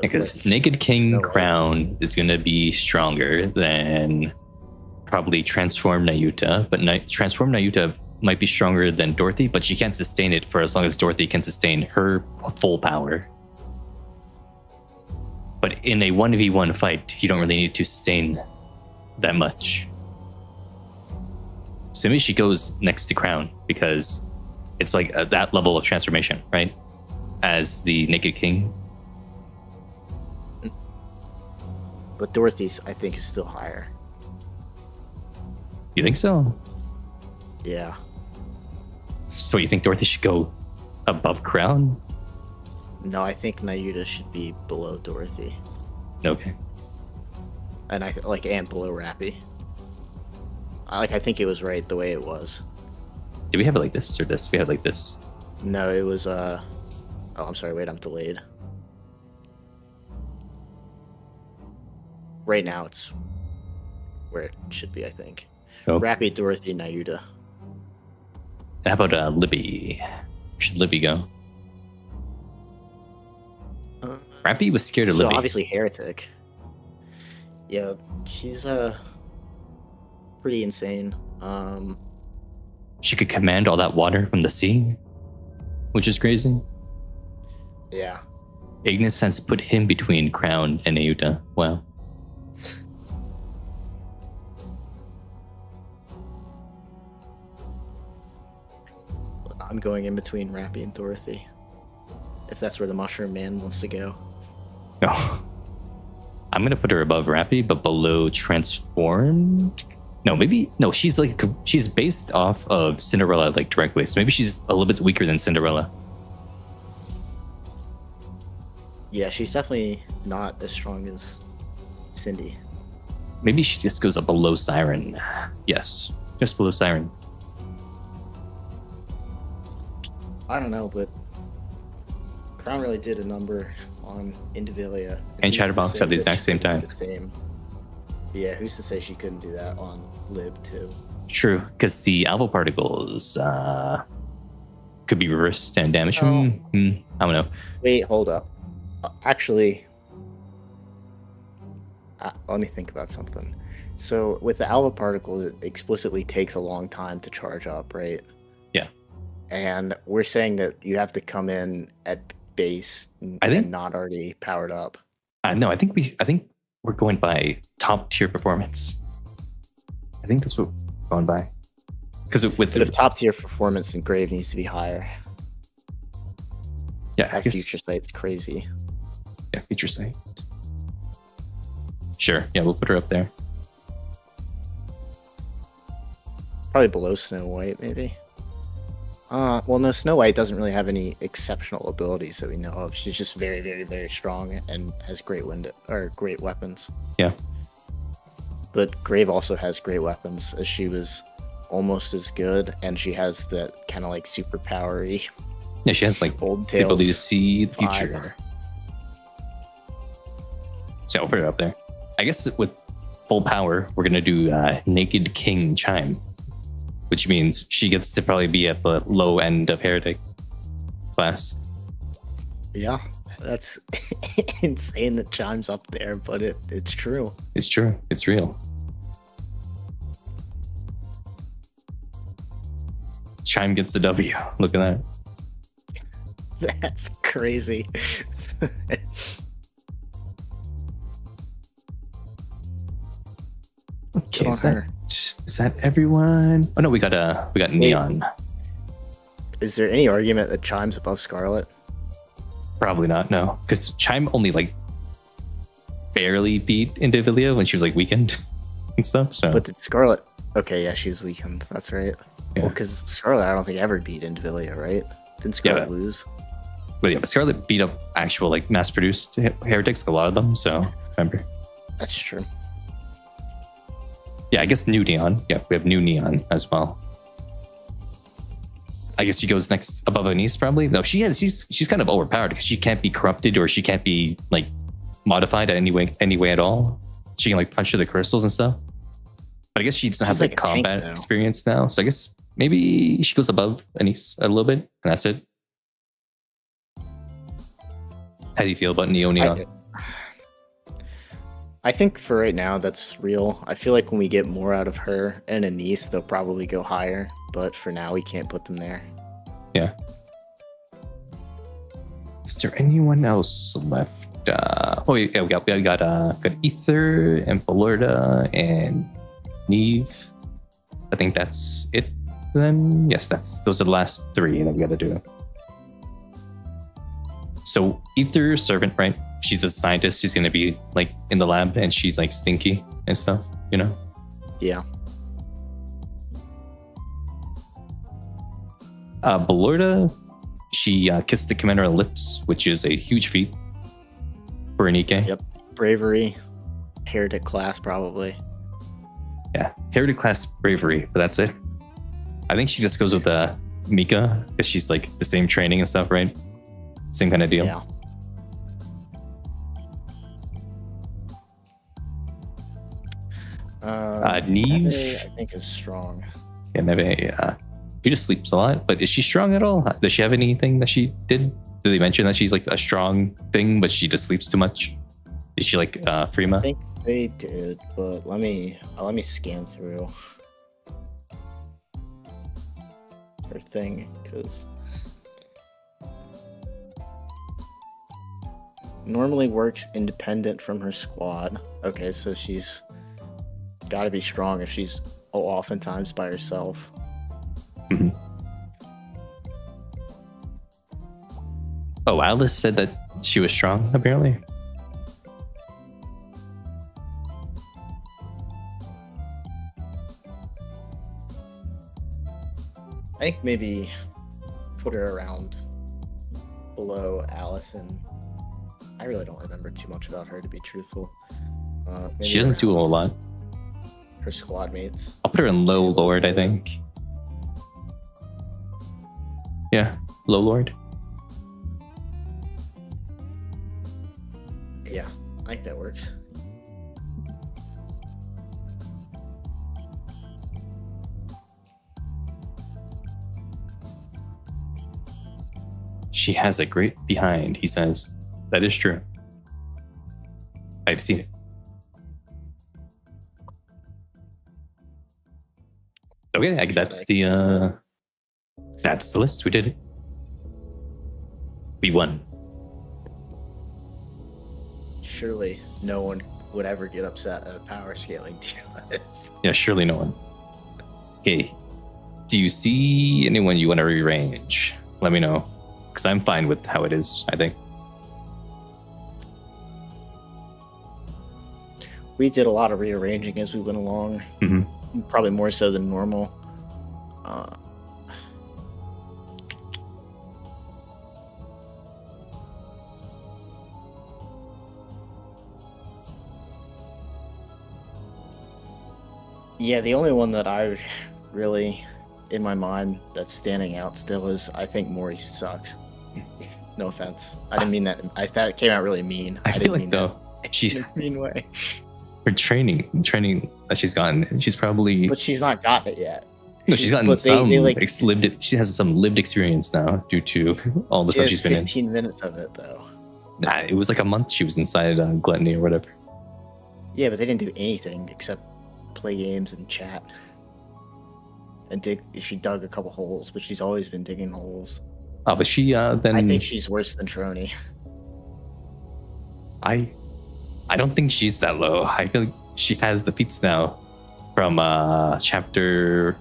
because Naked King Crown is going to be stronger than probably Transformed Nayuta, but Transformed Nayuta might be stronger than Dorothy, but she can't sustain it for as long as Dorothy can sustain her full power. But in a 1v1 fight, you don't really need to sustain that much. So maybe she goes next to Crown because it's that level of transformation, right? As the Naked King. But Dorothy's, I think, is still higher. You think so? Yeah. So you think Dorothy should go above Crown? No, I think Nayuta should be below Dorothy. Okay. And and below Rappy. I think it was right the way it was. Do we have it like this or this? We had like this. No, it was Oh, I'm sorry. Wait, I'm delayed. Right now, it's where it should be, I think. Oh. Rappy, Dorothy, Nayuta. How about Libby? Where should Libby go? Rappy was scared of Libby. Obviously Heretic. Yeah, she's pretty insane. She could command all that water from the sea, which is crazy. Yeah. Ignis has put him between Crown and Nayuta. Wow. I'm going in between Rappy and Dorothy. If that's where the Mushroom Man wants to go. No. I'm gonna put her above Rappy, but below Transformed. No, maybe no. She's based off of Cinderella like directly, so maybe she's a little bit weaker than Cinderella. Yeah, she's definitely not as strong as Cindy. Maybe she just goes up below Siren. Yes, just below Siren. I don't know, but Crown really did a number on Indivilia. And Chatterbox at the exact same time. Yeah, who's to say she couldn't do that on Lib too? True, because the alpha particles could be reversed and damage. Oh. I don't know. Wait, hold up. Actually, let me think about something. So with the alpha particles, it explicitly takes a long time to charge up, right? Yeah. And we're saying that you have to come in at base and not already powered up. No, I think we're going by top tier performance. I think that's what we're going by. Because if top tier performance, then Grave needs to be higher. Yeah, that Future Sight's crazy. Yeah, Future Sight. Sure. Yeah, we'll put her up there. Probably below Snow White, maybe. Well, no, Snow White doesn't really have any exceptional abilities that we know of. She's just very, very, very strong and has great weapons. Yeah. But Grave also has great weapons, as she was almost as good, and she has that kind of like superpowery. Yeah, she has like Old the ability to Tales see the vibe. future. So I'll put it up there. I guess with full power, we're gonna do Naked King Chime, which means she gets to probably be at the low end of Heretic class. Yeah, that's insane that Chime's up there, but it's true. It's true. It's real. Chime gets a W. Look at that. That's crazy. Okay, is that everyone? Oh no, we got Neon. Is there any argument that Chime's above Scarlet? Probably not, no. Because Chime only like barely beat Indivilia when she was like weakened and stuff. So But did Scarlet okay, yeah, she was weakened. That's right. Yeah. Well, because Scarlet I don't think ever beat Indivilia, right? Didn't Scarlet lose? But yeah, but Scarlet beat up actual like mass produced heretics, a lot of them, so remember. That's true. Yeah, I guess new Neon. Yeah, we have new Neon as well. I guess she goes next above Anise probably. No, she's kind of overpowered because she can't be corrupted or she can't be like modified in any way at all. She can like punch through the crystals and stuff. But I guess she doesn't have like combat experience now. So I guess maybe she goes above Anise a little bit, and that's it. How do you feel about Neo Neon? I think for right now that's real. I feel like when we get more out of her and Anise, they'll probably go higher. But for now, we can't put them there. Yeah. Is there anyone else left? Yeah, we got Ether and Balorda and Neve. I think that's it. Then yes, those are the last three that we got to do. So Ether Servant, right? She's a scientist. She's gonna be like in the lab, and she's like stinky and stuff. You know? Yeah. Balorda, she kissed the commander on the lips, which is a huge feat for a Nikke. Yep. Bravery, Heretic class probably. Yeah, Heretic class bravery, but that's it. I think she just goes with Mika because she's like the same training and stuff, right? Same kind of deal. Yeah. Neve, I think is strong. Yeah, Neve. She just sleeps a lot, but is she strong at all? Does she have anything that she did? Did they mention that she's like a strong thing, but she just sleeps too much? Is she like Freema? I think they did, but let me scan through her thing because normally works independent from her squad. Okay, so she's got to be strong if she's oftentimes by herself. Mm-hmm. Oh, Alice said that she was strong, apparently. I think maybe put her around below Allison. I really don't remember too much about her, to be truthful. She doesn't do a whole lot. Her squad mates. I'll put her in low lord, I think. Yeah, low lord. Yeah, I think that works. She has a great behind, he says. That is true. I've seen it. Okay, that's the list. We did it. We won. Surely no one would ever get upset at a power scaling tier list. Yeah, surely no one. Okay. Do you see anyone you want to rearrange? Let me know. Because I'm fine with how it is, I think. We did a lot of rearranging as we went along. Mm-hmm. Probably more so than normal. Yeah, the only one that I really, in my mind, that's standing out still is I think Mori sucks. No offense. I didn't mean that. That came out really mean. I feel like though she's in a mean way. Her training that she's gotten, she's probably. But she's not gotten it yet. No, she's gotten some lived. She has some lived experience now due to all the stuff she's been in. 15 minutes of it though. Nah, it was like a month she was inside Gluttony or whatever. Yeah, but they didn't do anything except play games and chat. And she dug a couple holes, but she's always been digging holes. Oh, but she then. I think she's worse than Trony. I don't think she's that low. I feel like she has the feats now from chapter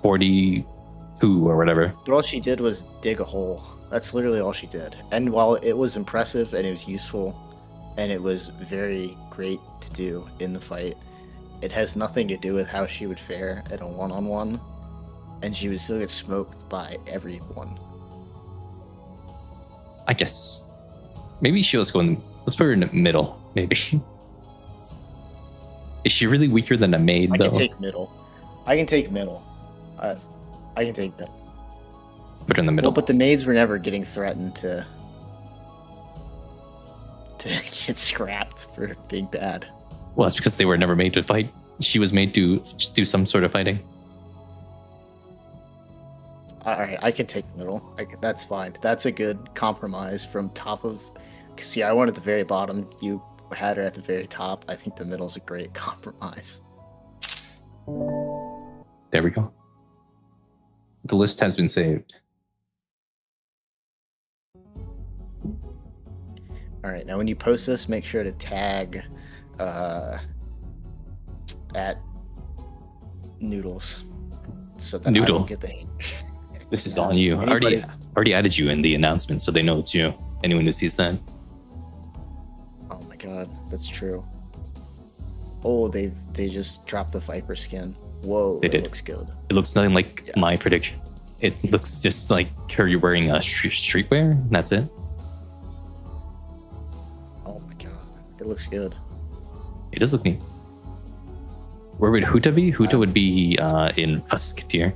42 or whatever. But all she did was dig a hole. That's literally all she did. And while it was impressive and it was useful and it was very great to do in the fight, it has nothing to do with how she would fare at a one-on-one. And she would still get smoked by everyone. I guess. Maybe she was going. Let's put her in the middle, maybe. Is she really weaker than a maid, though? I can take middle. I can take middle. Put her in the middle. Well, but the maids were never getting threatened to get scrapped for being bad. Well, that's because they were never made to fight. She was made to just do some sort of fighting. Alright, I can take middle. That's fine. That's a good compromise from top of... See, I went at the very bottom. You had her at the very top. I think the middle's a great compromise. There we go. The list has been saved. Alright, now when you post this, make sure to tag at Noodles. So that Noodles. I don't get the hate. This is on you. I already added you in the announcement, so they know it's you. Anyone who sees that. Oh my god, that's true. Oh, they just dropped the Viper skin. Whoa, It looks good. It looks nothing like my prediction. It looks just like her you're wearing a streetwear, and that's it. Oh my god, it looks good. It does look neat. Where would Huta be? Huta would be in Husk tier.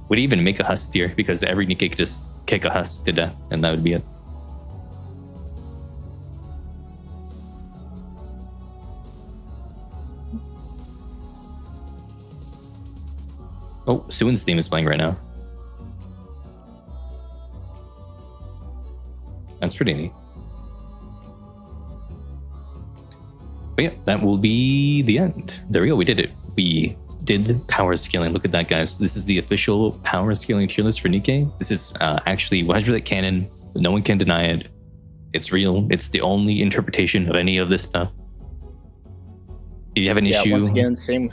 Would even make a Husk tier because every Nikke could just kick a Husk to death, and that would be it. Oh, Suin's theme is playing right now. That's pretty neat. But yeah, that will be the end. There we go. We did it. We did the power scaling. Look at that, guys. This is the official power scaling tier list for Nikke. This is actually 100% canon. No one can deny it. It's real. It's the only interpretation of any of this stuff. If you have an issue... Once again, same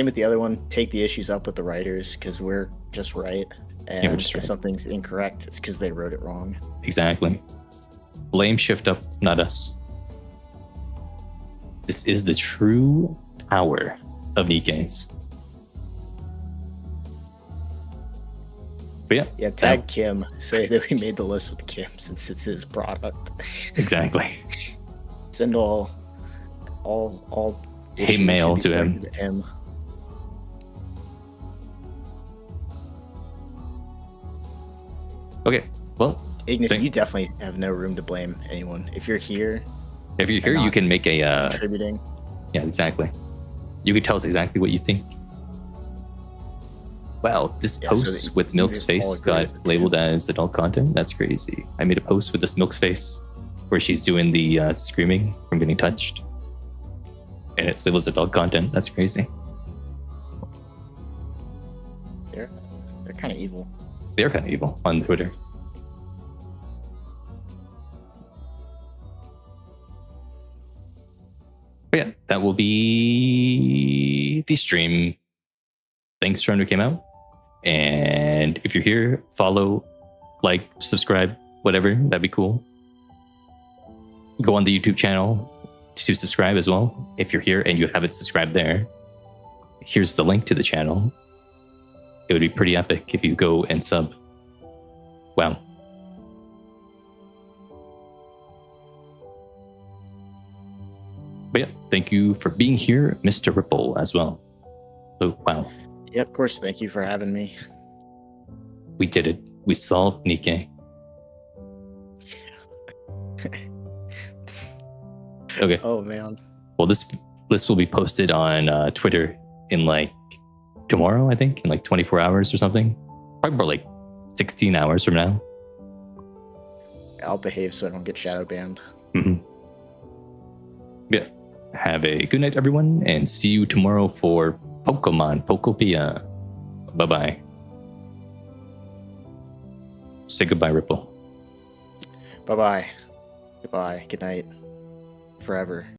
with the other one. Take the issues up with the writers because we're just right. And we're just if right. something's incorrect, it's because they wrote it wrong. Exactly. Blame shift up, not us. This is the true power of Nikke's. But Yeah, tag Kim. Say that we made the list with Kim since it's his product. Exactly. Send all Hate mail to him. Okay, well, Ignis, you definitely have no room to blame anyone. If you're here, you can make a contributing. Yeah, exactly. You can tell us exactly what you think. Wow, this post with Milk's face got labeled as adult content. That's crazy. I made a post with this Milk's face where she's doing the screaming from getting touched, and it's labeled as adult content. That's crazy. They're kind of evil. They're kind of evil on Twitter. But yeah, that will be the stream. Thanks for everyone who came out. And if you're here, follow, like, subscribe, whatever. That'd be cool. Go on the YouTube channel to subscribe as well. If you're here and you haven't subscribed there, here's the link to the channel. It would be pretty epic if you go and sub. Wow. But yeah, thank you for being here, Mr. Ripple, as well. Oh, wow. Yeah, of course. Thank you for having me. We did it. We solved Nikke. Okay. Oh, man. Well, this list will be posted on Twitter in like tomorrow, I think, in like 24 hours or something. Probably about like 16 hours from now. I'll behave so I don't get shadow banned. Mm-hmm. Yeah. Have a good night, everyone, and see you tomorrow for Pokemon Pokopia. Bye-bye. Say goodbye, Ripple. Bye-bye. Goodbye. Good night. Forever.